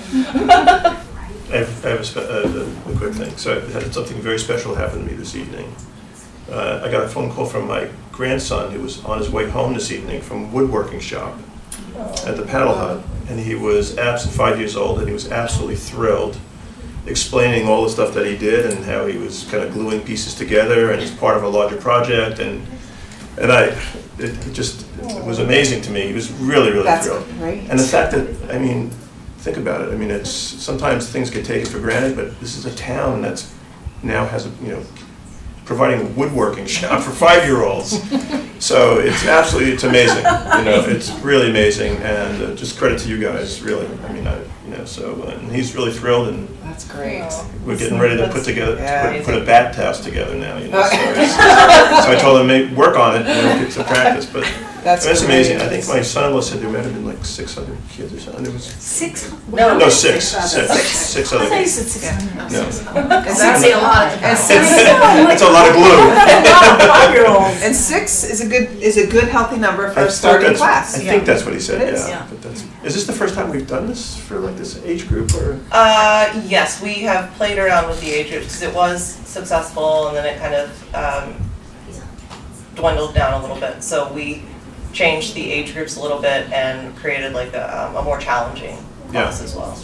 I have a quick thing. So I had something very special happen to me this evening. I got a phone call from my grandson who was on his way home this evening from woodworking shop at the Paddle Hut, and he was 5 years old, and he was absolutely thrilled, explaining all the stuff that he did and how he was kind of gluing pieces together and he's part of a larger project, and it was amazing to me. He was really thrilled. Great. And the fact that, I mean, think about it. I mean, it's sometimes things get taken for granted, but this is a town that's now has providing a woodworking shop for 5-year-olds. So it's amazing. It's really amazing, and just credit to you guys, really. I mean, and he's really thrilled, and That's great. we're getting ready to put a bat test together now. So I told him, work on it, get some practice. But That's amazing. great. I think my son-in-law said there might have been like 600 kids or something. There was 6? no 6 I other thought you kids. said 600. No. That's a lot. That's a lot of glue. 5-year-olds. And 6 is a good healthy number for I a starting class. think that's what he said. It is. Yeah. But is this the first time we've done this for like this age group, or? Yes, we have played around with the age groups because it was successful and then it kind of dwindled down a little bit. So we changed the age groups a little bit and created like a more challenging class as well.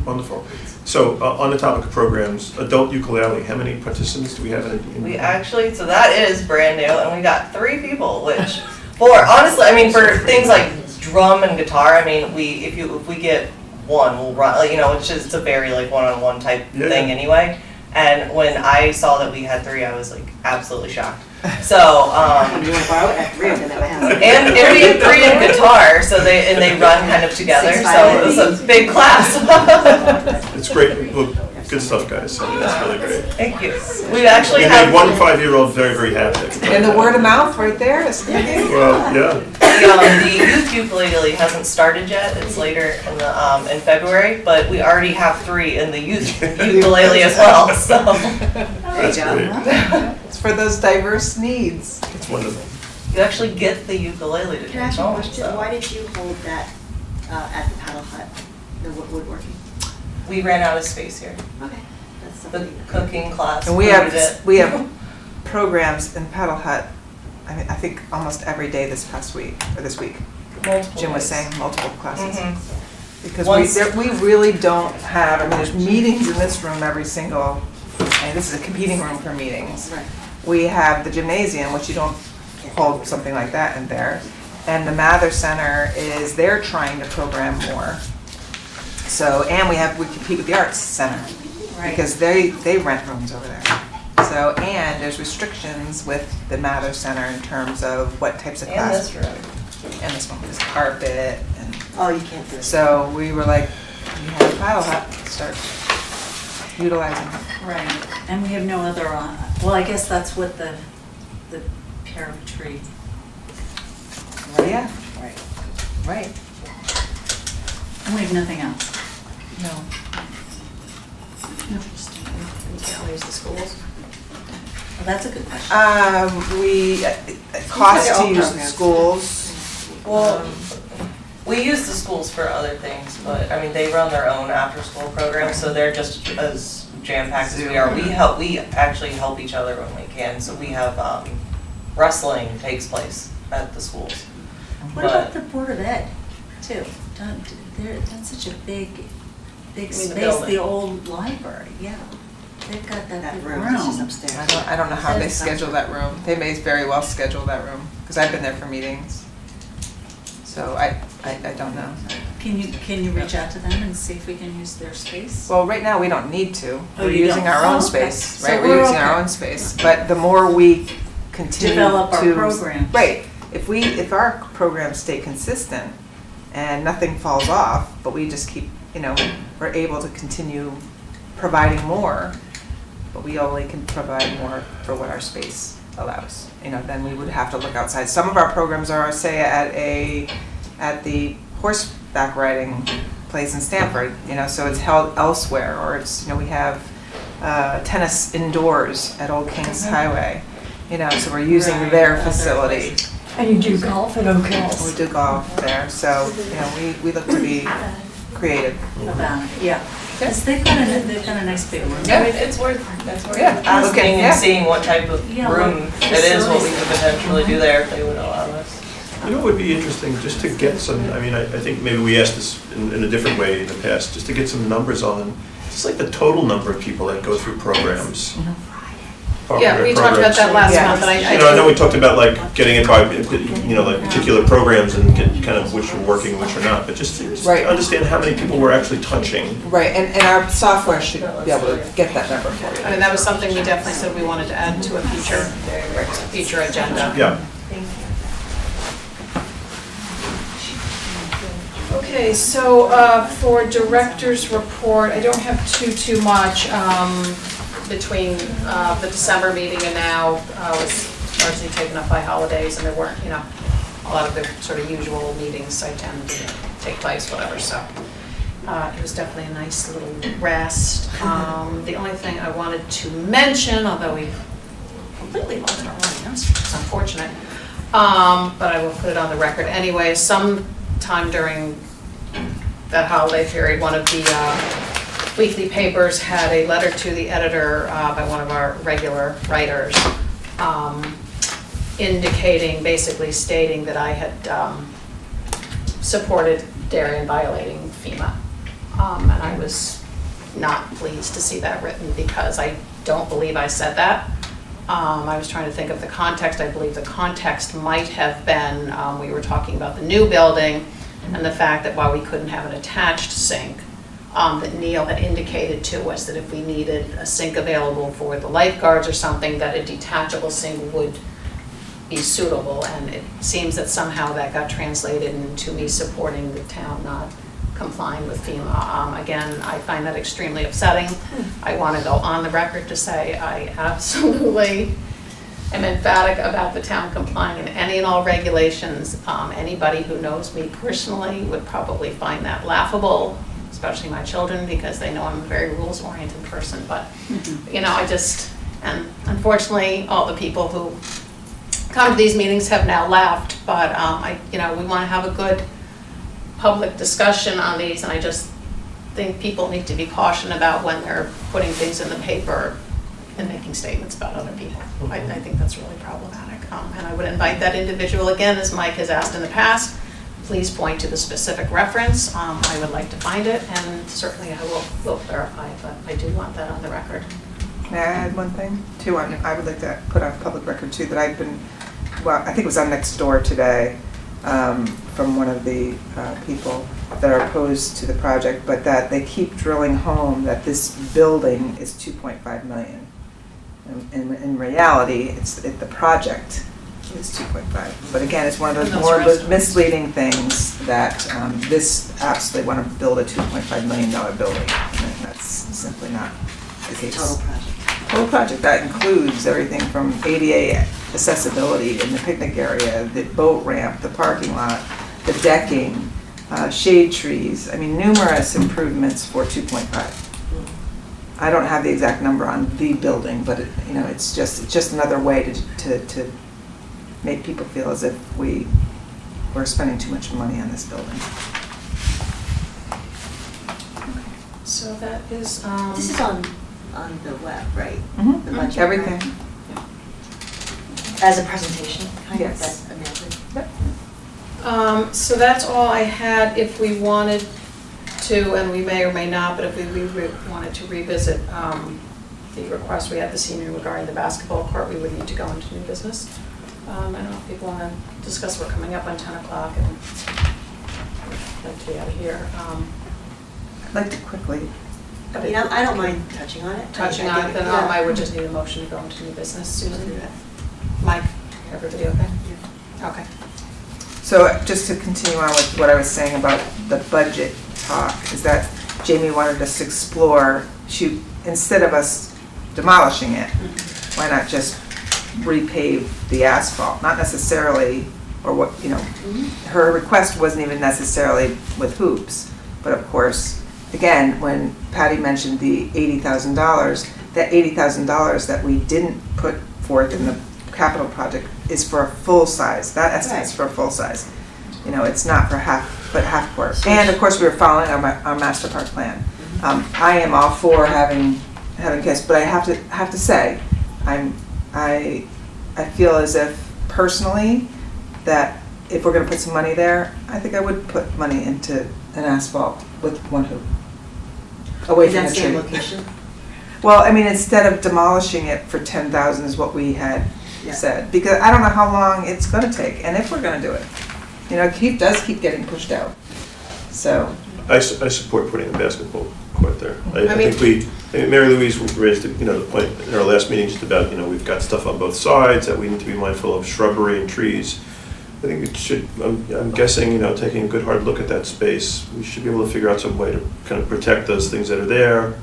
Wonderful. So on the topic of programs, adult ukulele, how many participants do we have in We actually, so that is brand new, and we got 3 people, which honestly, I mean, for things like drum and guitar, I mean, if we get one, we'll run, it's a very like one-on-one type thing anyway. And when I saw that we had 3, I was like absolutely shocked. So, You want to borrow it? I have 3 of them at my house. and we had 3 in guitar, so they run kind of together, so it was a big class. It's great. Look, good stuff, guys. I mean, that's really great. Thank you. We actually You have made one 5-year-old very, very happy. And the word of mouth right there is good. Well, yeah. the youth ukulele hasn't started yet. It's later in February, but we already have 3 in the youth ukulele as well. So That's great. It's for those diverse needs. It's wonderful. you actually get the ukulele to Can I ask take you a home. question? So. Why did you hold that at the Paddle Hut? The woodworking? We ran out of space here. Okay. That's The something. cooking class. And we needed have, it. we have programs in Paddle Hut, I mean, I think almost every day this past week, or this week. Multiple Jim was days. saying multiple classes. Mhm. Because Once- we really don't have, I mean, there's meetings in this room every single, and this is a competing room for meetings. Right. We have the gymnasium, which you don't hold something like that in there. And the Mather Center is, they're trying to program more. So, and we compete with the Arts Center. Because they rent rooms over there. So, and there's restrictions with the Mather Center in terms of what types of And classes. this room. And this one, there's carpet and. Oh, you can't do it. So we were like, we have a Paddle Hut, start utilizing it. Right, and we have no other, well, I guess that's what the pear tree. Yeah. Right. And we have nothing else. No. You can't raise the schools. Well, that's a good question. We, cost to all use the programs. schools. Well, we use the schools for other things, but I mean, they run their own after-school program, so they're just as jam-packed as we are. We actually help each other when we can, so we have, wrestling takes place at the schools. What about the Board of Ed, too? That's such a big mean the space, building? the old library, yeah. They've got that That big room, room. this is upstairs. I don't know how they schedule that room. They may very well schedule that room, because I've been there for meetings. So I don't know. Can you reach out to them and see if we can use their space? Well, right now, we don't need to. Oh, We're you using don't? our Oh, own okay. space, So right? we're We're using our okay. own space. But the more we continue to. Develop our programs. Right. If our programs stay consistent and nothing falls off, but we just keep, we're able to continue providing more, but we only can provide more for what our space allows. Then we would have to look outside. Some of our programs are, say, at the horseback riding place in Stamford, so it's held elsewhere, or it's, we have tennis indoors at Old Kings Highway, so we're using their facility. And you do golf at Oak Hills. We do golf there, so, we look to be creative. About it, yeah. Because they've got a nice big room. I mean, it's worth Yeah, asking okay, yeah. and seeing what type of Yeah, room what it is, what we facilities. could potentially do there if they would allow us. You know, it would be interesting just to get some, I mean, I think maybe we asked this in a different way in the past, just to get some numbers on, just like the total number of people that go through programs. Yeah, we talked about that last Yeah. month, but I know we talked about like getting it by, like particular programs and get kind of which are working and which are not, but just to Right. understand how many people we're actually touching. Right, and our software should be able to get that number for you. I mean, that was something we definitely said we wanted to add to a future agenda. Yeah. Okay, so for director's report, I don't have too much between the December meeting and now. Was largely taken up by holidays and there weren't, a lot of the sort of usual meetings I tend to take place, whatever, so. It was definitely a nice little rest. The only thing I wanted to mention, although we've completely lost our audience, which is unfortunate, but I will put it on the record anyway, sometime during that holiday period, one of the weekly papers had a letter to the editor by one of our regular writers basically stating that I had supported Darien violating FEMA. And I was not pleased to see that written because I don't believe I said that. I was trying to think of the context. I believe the context might have been, we were talking about the new building and the fact that while we couldn't have an attached sink, that Neil had indicated to us that if we needed a sink available for the lifeguards or something, that a detachable sink would be suitable. And it seems that somehow that got translated into me supporting the town not complying with FEMA. Again, I find that extremely upsetting. I want to go on the record to say I absolutely am emphatic about the town complying in any and all regulations. Anybody who knows me personally would probably find that laughable, especially my children, because they know I'm a very rules-oriented person. But, and unfortunately, all the people who come to these meetings have now laughed. But, we want to have a good public discussion on these, and I just think people need to be cautioned about when they're putting things in the paper and making statements about other people. I think that's really problematic. And I would invite that individual, again, as Mike has asked in the past, please point to the specific reference. I would like to find it, and certainly I will clarify, but I do want that on the record. May I add one thing too? I would like to put on public record too that I've been, well, I think it was on Nextdoor today, from one of the people that are opposed to the project, but that they keep drilling home that this building is 2.5 million. In reality, the project is 2.5. But again, it's one of those more misleading things that this absolutely want to build a $2.5 million building. And that's simply not the case. Total project. Total project, that includes everything from ADA accessibility in the picnic area, the boat ramp, the parking lot, the decking, shade trees, I mean, numerous improvements for 2.5. I don't have the exact number on the building, but it's just another way to make people feel as if we're spending too much money on this building. So that is. This is on the web, right? Mhm. The budget, Everything. right? As a presentation, kind Yes. of, that amended. So that's all I had. If we wanted to, and we may or may not, but if we wanted to revisit the request we had this evening regarding the basketball court, we would need to go into new business. I don't know if people want to discuss, we're coming up on 10 o'clock and I'd like to be out of here. I'd like to quickly. I mean, I don't mind touching on it. Touching on it, then I would just need a motion to go into new business. Susan? Mike, everybody okay? Yeah. Okay. So just to continue on with what I was saying about the budget talk, is that Jamie wanted us to explore, instead of us demolishing it, why not just repave the asphalt? Not necessarily, or what, her request wasn't even necessarily with hoops, but of course, again, when Patty mentioned the $80,000, that $80,000 that we didn't put forth in the capital project is for a full size. That estimate's for a full size. It's not for half court. And of course, we were following our master park plan. I am all for having kids, but I have to say, I feel as if personally that if we're going to put some money there, I think I would put money into an asphalt with one hoop away from the tree. Location? Well, I mean, instead of demolishing it for 10,000 is what we had said, because I don't know how long it's going to take, and if we're going to do it. It does keep getting pushed out. So I support putting a basketball court there. I think Mary Louise raised the point in our last meeting just about, we've got stuff on both sides that we need to be mindful of, shrubbery and trees. I think it should, I'm guessing, taking a good hard look at that space, we should be able to figure out some way to kind of protect those things that are there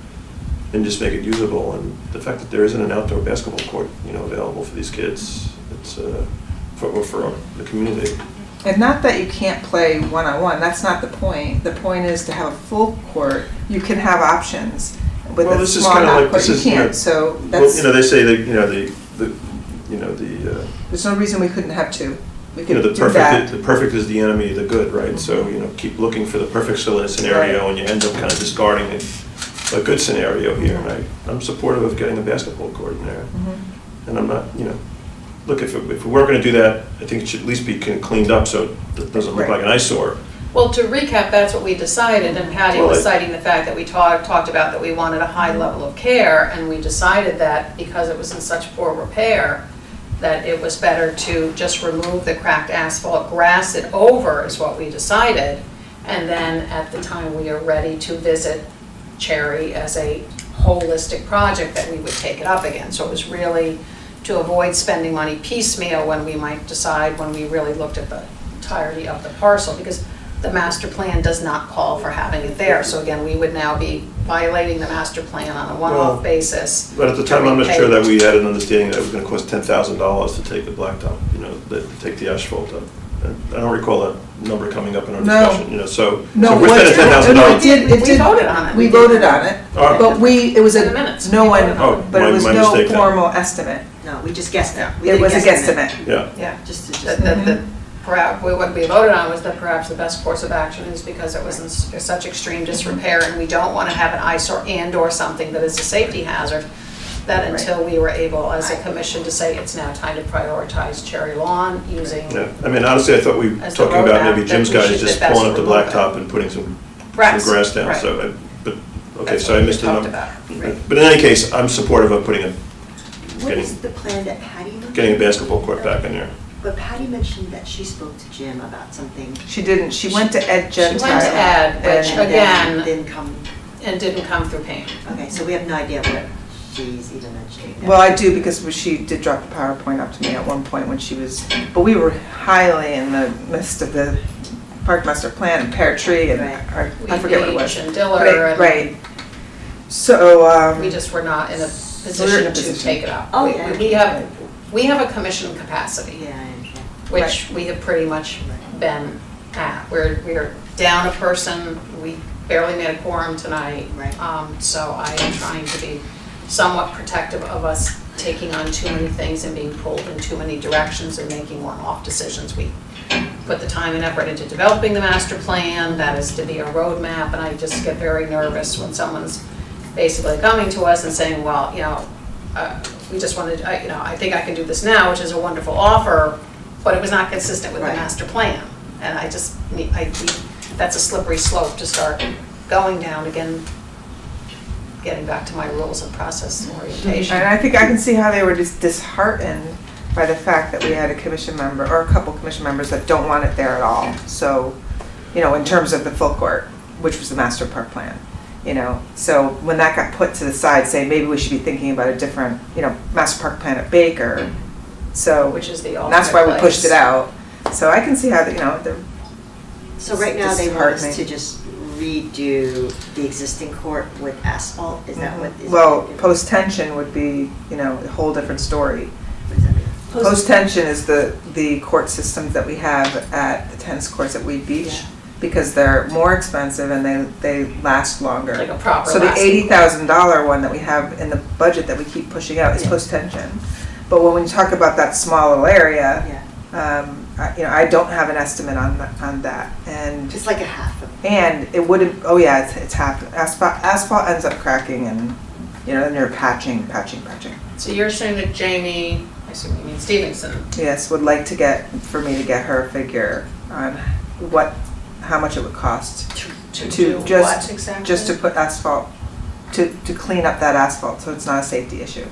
and just make it usable. And the fact that there isn't an outdoor basketball court, available for these kids, it's for the community. And not that you can't play one-on-one, that's not the point. The point is to have a full court. You can have options. With a small half court, you can't, so that's... Well, they say that, there's no reason we couldn't have two. We could the do that. perfect is the enemy of the good, right? So, keep looking for the perfect scenario, and you end up kind of discarding a good scenario here. And I'm supportive of getting a basketball court in there. Mm-hmm. And I'm not, look, if we weren't going to do that, I think it should at least be cleaned up so it doesn't look like an eyesore. Well, to recap, that's what we decided, and Patty was citing the fact that we talked about that we wanted a high level of care, and we decided that because it was in such poor repair, that it was better to just remove the cracked asphalt, grass it over is what we decided, and then at the time we are ready to visit Cherry as a holistic project that we would take it up again. So it was really to avoid spending money piecemeal when we might decide when we really looked at the entirety of the parcel, because the master plan does not call for having it there. So again, we would now be violating the master plan on a one-off basis. But at the time, I'm not sure that we had an understanding that it was going to cost $10,000 to take the blacktop, to take the asphalt up. I don't recall that number coming up in our discussion, so we're spending $10,000. We voted on it. We voted on it, Oh. but it was In the minutes. but it was my no mistake then. formal estimate. No, we just guessed it. It was a guesstimate. Yeah. Yeah, Just the perhaps, what we voted on was that perhaps the best course of action is because it was in such extreme disrepair and we don't want to have an eyesore and/or something that is a safety hazard, that until we were able as a commission to say it's now time to prioritize Cherry Lawn using. Yeah, I mean, honestly, I thought we were As the talking about roadmap, maybe that Jim's we guys should just best pulling up the remove it. blacktop and putting some Grass, grass down, right. so, but, okay, That's so what I we missed the talked number. about. But in any case, I'm supportive of putting What is the plan that Patty mentioned? getting a basketball court back in there. But Patty mentioned that she spoke to Jim about something. She didn't, she went to Ed Gentile. She went to Ed, which and- again, Didn't come, and didn't come through Pam. okay, so we have no idea what she's even mentioning. Well, I do because she did drop the PowerPoint up to me at one point when she was, but we were highly in the midst of the park master plan and pear tree and, or, I forget what it was. Beach and Diller Right, and- right. So, We just were not in a So we're in a position to position. take it up. Oh, We- yeah. We have a commission capacity, Yeah, I understand. which we have pretty much been at. We're down a person, we barely made a quorum tonight. Right. So I am trying to be somewhat protective of us taking on too many things and being pulled in too many directions and making one-off decisions. We put the time and effort into developing the master plan, that is to be a roadmap, and I just get very nervous when someone's basically coming to us and saying, well, we just wanted, I think I can do this now, which is a wonderful offer, but it was not consistent with the Right. master plan. And I just, that's a slippery slope to start going down again, getting back to my rules and process orientation. and I think I can see how they were just disheartened by the fact that we had a commission member, or a couple commission members that don't want it there at all. So, in terms of the full court, which was the master park plan, So when that got put to the side, saying maybe we should be thinking about a different, master park plan at Baker. So, Which is the and that's why we alternate pushed place. it out. So I can see how, they're So right now, they want us disheartening. to just redo the existing court with asphalt, is that what? is Well, what we're doing? post-tension would be, a whole different story. What does that mean? Post-tension is the court systems that we have at the tennis courts at Weed Beach, Yeah. because they're more expensive and they last longer. Like a proper So the lasting $80,000 one that we have in the budget that we keep pushing out is Yeah. post-tension. But when we talk about that small little area, Yeah, I don't have an estimate on that, and just like a half of. it wouldn't. Oh yeah, it's half. Asphalt ends up cracking, and then you're patching. So you're saying that Jamie, I assume you mean Stevenson, Yes, would like for me to get her a figure on how much it would cost to to do just what exactly? just to put asphalt to clean up that asphalt, so it's not a safety issue.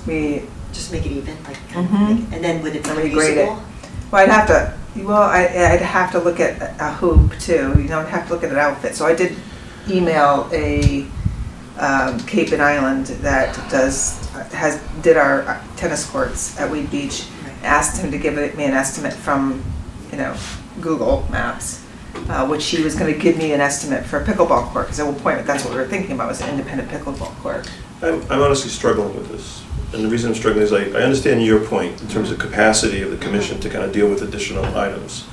We Just make it even, like, Mhm. and then would it be And regrade it. usable? Well, I'd have to look at a hoop too, I'd have to look at an outfit. So I did email a Cape and Island that did our tennis courts at Weed Beach, asked him to give me an estimate from, Google Maps, which he was gonna give me an estimate for a pickleball court, because at one point, that's what we were thinking about, was an independent pickleball court. I'm honestly struggling with this. And the reason I'm struggling is I understand your point in terms of capacity of the commission to kind of deal with additional items.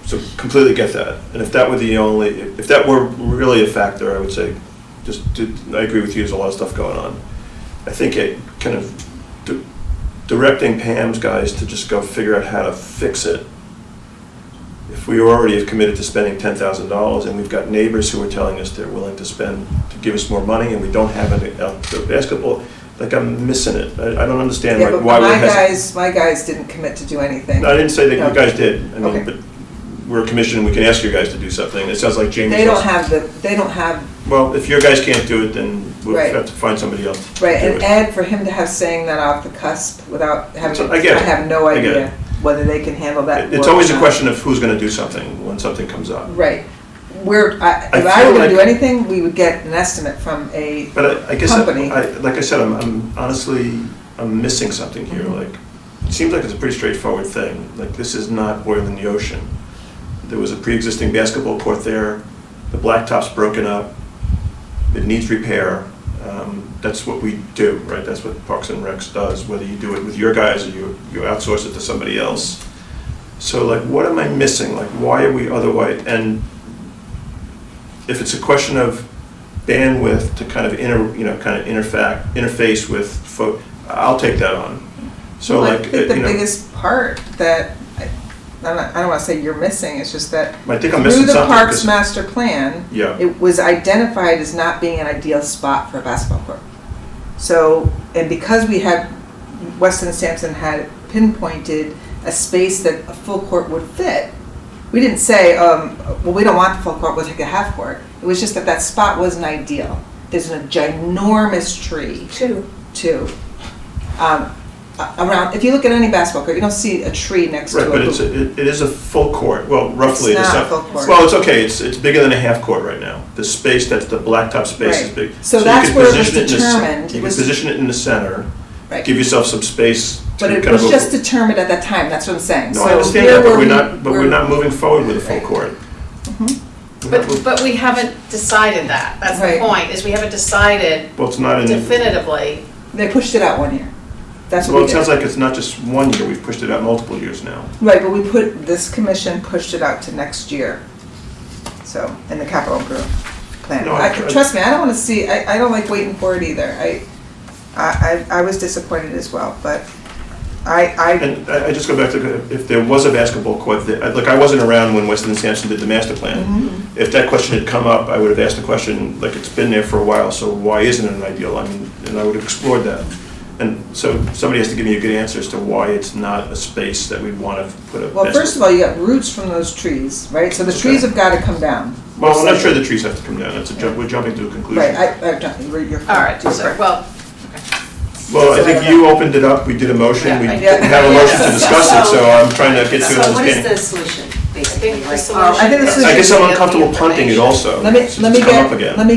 So completely get that. And if that were really a factor, I would say, I agree with you, there's a lot of stuff going on. I think it kind of directing Pam's guys to just go figure out how to fix it. If we already have committed to spending $10,000 and we've got neighbors who are telling us they're willing to give us more money and we don't have the basketball, I'm missing it. I don't understand Yeah, but why we're hesitant. my guys didn't commit to do anything. No, I didn't say that No. you guys did. I mean, Okay. but we're a commission and we can ask you guys to do something. It sounds like Jamie's. They don't have, Well, if your guys can't do it, then we'll Right. have to find somebody else. to right, do and it. Ed, for him to have saying that off the cusp without having, So, I get it. have no I get idea it. whether they can handle that. It's or always a not. question of who's gonna do something when something comes up. Right. If I feel were gonna like- do anything, we would get an estimate from a But I guess, company. like I said, I'm honestly, I'm missing something here. Mm-hmm. Like, it seems like it's a pretty straightforward thing. Like, this is not boiling the ocean. There was a pre-existing basketball court there. The blacktop's broken up. It needs repair. That's what we do, right? That's what Parks and Recs does, whether you do it with your guys or you outsource it to somebody else. So like, what am I missing? Like, why are we otherwise? And if it's a question of bandwidth to kind of interface with folk, I'll take that on. So Well, like, I think the biggest part that I don't wanna say you're missing, it's just that I think I'm through missing the something, Parks 'cause- Master Plan, Yeah. it was identified as not being an ideal spot for a basketball court. So, and because we had, Weston Sampson had pinpointed a space that a full court would fit, we didn't say, well, we don't want the full court, we'll take a half court. It was just that that spot wasn't ideal. There's a ginormous tree. Two. Around, if you look at any basketball court, you don't see a tree next to Right, a but hoop. it is a full court, well, roughly. It's the not size- a full court. Well, it's okay, it's bigger than a half court right now. The space, that's the blacktop space is Right. big. So you that's could where it was position in the determined. You It can was- position it in the center, Right. give yourself some space to But it kind of. was just determined at that time, that's what I'm saying. No, I So understand here that, but we're- we're not moving forward with a full court. But we haven't decided that. That's the Right. point, is we haven't decided Well, it's not in. definitively. They pushed it out 1 year. That's what Well, we it sounds did. like it's not just 1 year, we've pushed it out multiple years now. Right, but this commission pushed it out to next year. So, in the capital improvement plan. No, Trust me, I don't wanna see, I don't like waiting for it either. I was disappointed as well, but And I just go back to, if there was a basketball court, look, I wasn't around when Weston and Sampson did the master plan. Mm-hmm. If that question had come up, I would have asked the question, like, it's been there for a while, so why isn't it an ideal? I mean, and I would have explored that. And so somebody has to give me a good answer as to why it's not a space that we'd want to put a. Well, first of all, you got roots from those trees, right? So the trees have gotta come down. Well, I'm not sure the trees have to come down, we're jumping to a conclusion. Right, you're. All right, so, well, Well, I think you opened it up, we did a motion, we Yeah, I didn't did. have a motion to discuss it, so I'm trying to get to an So what is understanding. the solution, basically? I think the Like, solution I think the is solution- I guess I'm to get the uncomfortable punting it information. also. Let me since it's come up again. let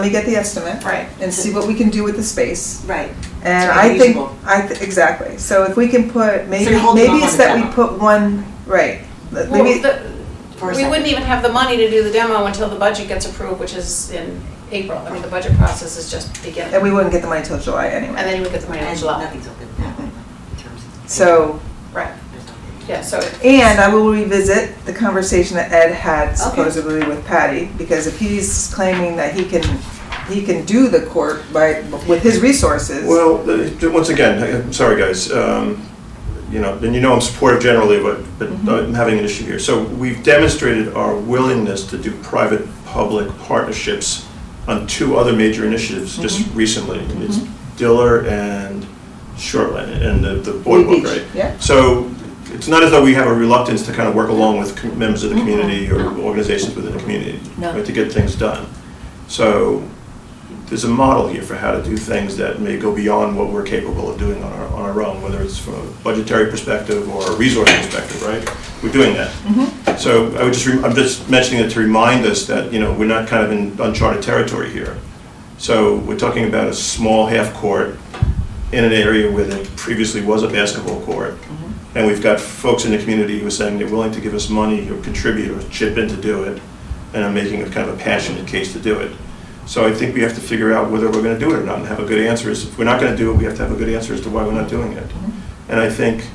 me get the estimate. Right. And see what we can do with the space. Right. And So I think, usable. exactly, so if we can put, maybe you're holding off it's on the that we demo. put one, right. Well, Maybe, For a we second. wouldn't even have the money to do the demo until the budget gets approved, which is in April. I mean, the budget process is just beginning. and we wouldn't get the money till July anyway. And then you would get the money in And July. nothing's open now, in terms of. So, Right, yeah, so, and I will revisit the conversation that Ed had supposedly with Patty, because if he's claiming that he can do the court with his resources. Well, once again, I'm sorry, guys, you know, and you know I'm supportive generally, but I'm having an issue here. So we've demonstrated our willingness to do private-public partnerships on 2 other major initiatives just recently. It's Diller and Shortland, and the boardwalk, Beach, right? yeah. So it's not as though we have a reluctance to kind of work along with members of the community or organizations within the community, No. right, to get things done. So there's a model here for how to do things that may go beyond what we're capable of doing on our own, whether it's from a budgetary perspective or a resource perspective, right? We're doing that. So I'm just mentioning it to remind us that, you know, we're not kind of in uncharted territory here. So we're talking about a small half court in an area where there previously was a basketball court. And we've got folks in the community who are saying they're willing to give us money or contribute or chip in to do it. And I'm making a kind of a passionate case to do it. So I think we have to figure out whether we're going to do it or not and have a good answer. If we're not going to do it, we have to have a good answer as to why we're not doing it. And I think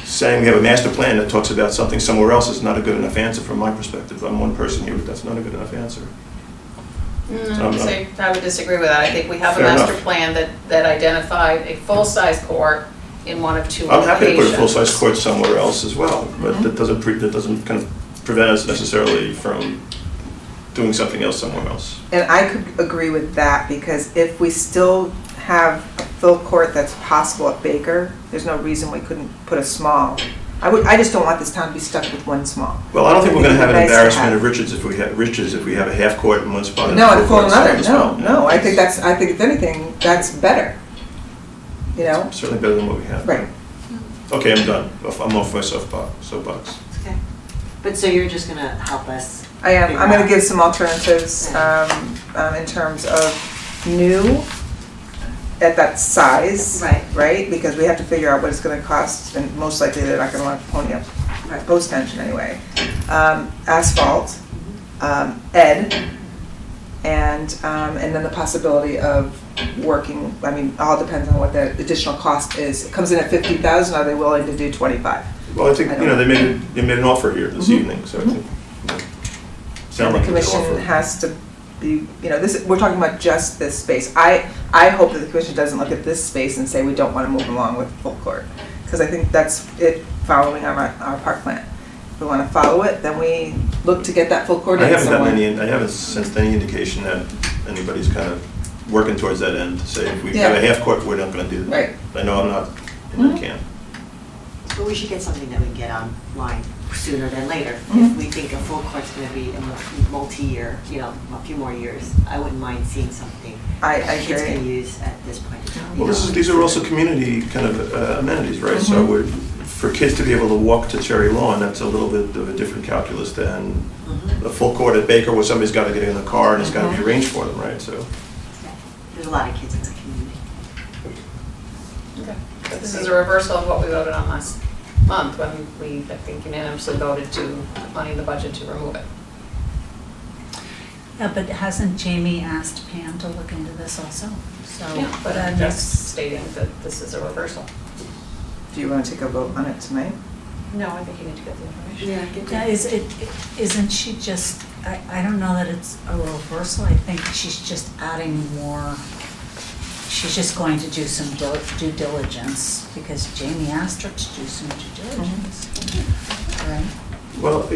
saying we have a master plan that talks about something somewhere else is not a good enough answer from my perspective. I'm one person here, but that's not a good enough answer. I would disagree with that. I think we have a Fair master enough. plan that identified a full-size court in one of 2 I'm locations. happy to put a full-size court somewhere else as well, but that doesn't kind of prevent us necessarily from doing something else somewhere else. And I could agree with that, because if we still have a full court that's possible at Baker, there's no reason we couldn't put a small. I just don't want this town to be stuck with one small. Well, I don't think we're going to have an Nice to embarrassment have. of riches if we have a half court in one spot. No, and a full court in another, another spot. no, I think if anything, that's better. You know? Certainly better than what we have. Right. Okay, I'm done. I'm off my soapbox. Okay. But so you're just gonna help us? I am, figure I'm gonna out- give some alternatives, in terms of new at that size. Right. Right, because we have to figure out what it's gonna cost, and most likely they're not gonna want to pony up post tension anyway. Asphalt, Ed, and then the possibility of working, I mean, all depends on what the additional cost is. It comes in at 50,000, are they willing to do 25? Well, I think, you know, they made an offer here this evening, so I think, sound And like the a good commission offer. has to be, you know, we're talking about just this space. I hope that the commission doesn't look at this space and say we don't want to move along with full court, because I think that's it following our park plan. If we want to follow it, then we look to get that full court I in haven't gotten somewhere. I haven't sensed any indication that anybody's kind of working towards that end, to say if we have a Yeah. half court, we're not gonna do that. Right. I know I'm not in that camp. But we should get something that we can get online sooner than later. Mhm. If we think a full court's gonna be a multi-year, a few more years, I wouldn't mind seeing something I kids agree. can use at this point in time. Well, these are also community kind of amenities, right? So we're, for kids to be able to walk to Cherry Lawn, that's a little bit of a different calculus than a full court at Baker where somebody's got to get in the car and it's got to be arranged for them, right? So. There's a lot of kids in the community. But this is a reversal of what we voted on last month when we, I think, unanimously voted to put money in the budget to remove it. Yeah, but hasn't Jamie asked Pam to look into this also? So But that I'm makes- just stating that this is a reversal. Do you want to take a vote on it tonight? No, I think you need to get the information. Yeah, isn't she just, I don't know that it's a reversal, I think she's just adding more, she's just going to do some due diligence, because Jamie asked her to do some due diligence. Right? Well,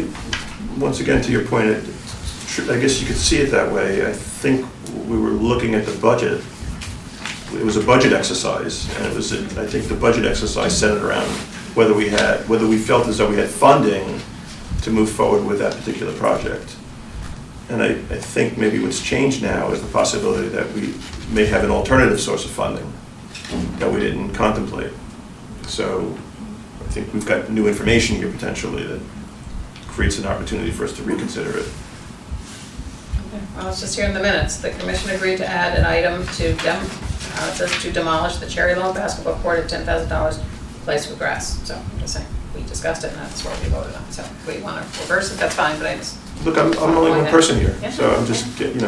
once again, to your point, I guess you could see it that way. I think we were looking at the budget. It was a budget exercise, and it was, I think the budget exercise centered around whether we felt as though we had funding to move forward with that particular project. And I think maybe what's changed now is the possibility that we may have an alternative source of funding that we didn't contemplate. So I think we've got new information here potentially that creates an opportunity for us to reconsider it. Well, it's just here in the minutes. The commission agreed to add an item to it says to demolish the Cherry Lawn basketball court at $10,000, replace with grass. So I'm just saying, we discussed it and that's what we voted on. So if we want to reverse it, that's fine, but I just. Look, I'm only one person here, Yeah. so I'm just, and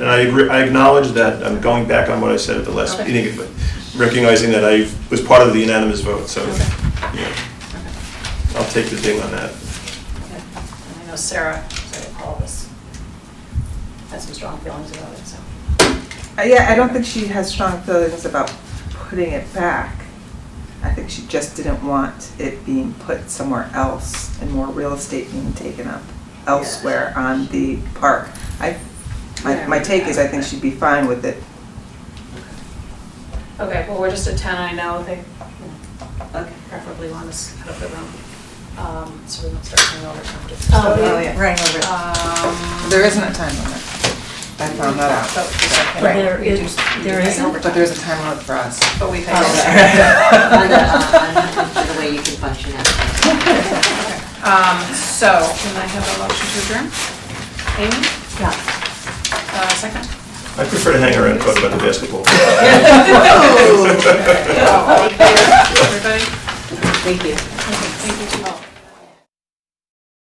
I agree, I acknowledge that I'm going back on what I said at the last Okay. meeting, but recognizing that I was part of the unanimous vote, so, I'll take the ding on that. Okay. And I know Sarah Paul had some strong feelings about it, so. Yeah, I don't think she has strong feelings about putting it back. I think she just didn't want it being put somewhere else and more real estate being taken up elsewhere on the park. My take is I think she'd be fine with it. Okay, well, we're just at 10, I know they preferably want us out of the room. So we don't start turning over time. Oh, yeah. Right. There isn't a time limit. I found that out. But there isn't? But there's a time limit for us. But we pay. On the way you can function out. So, can I have a motion to adjourn? Amy? Yeah. Second? I prefer to hang around and talk about the basketball. Oh,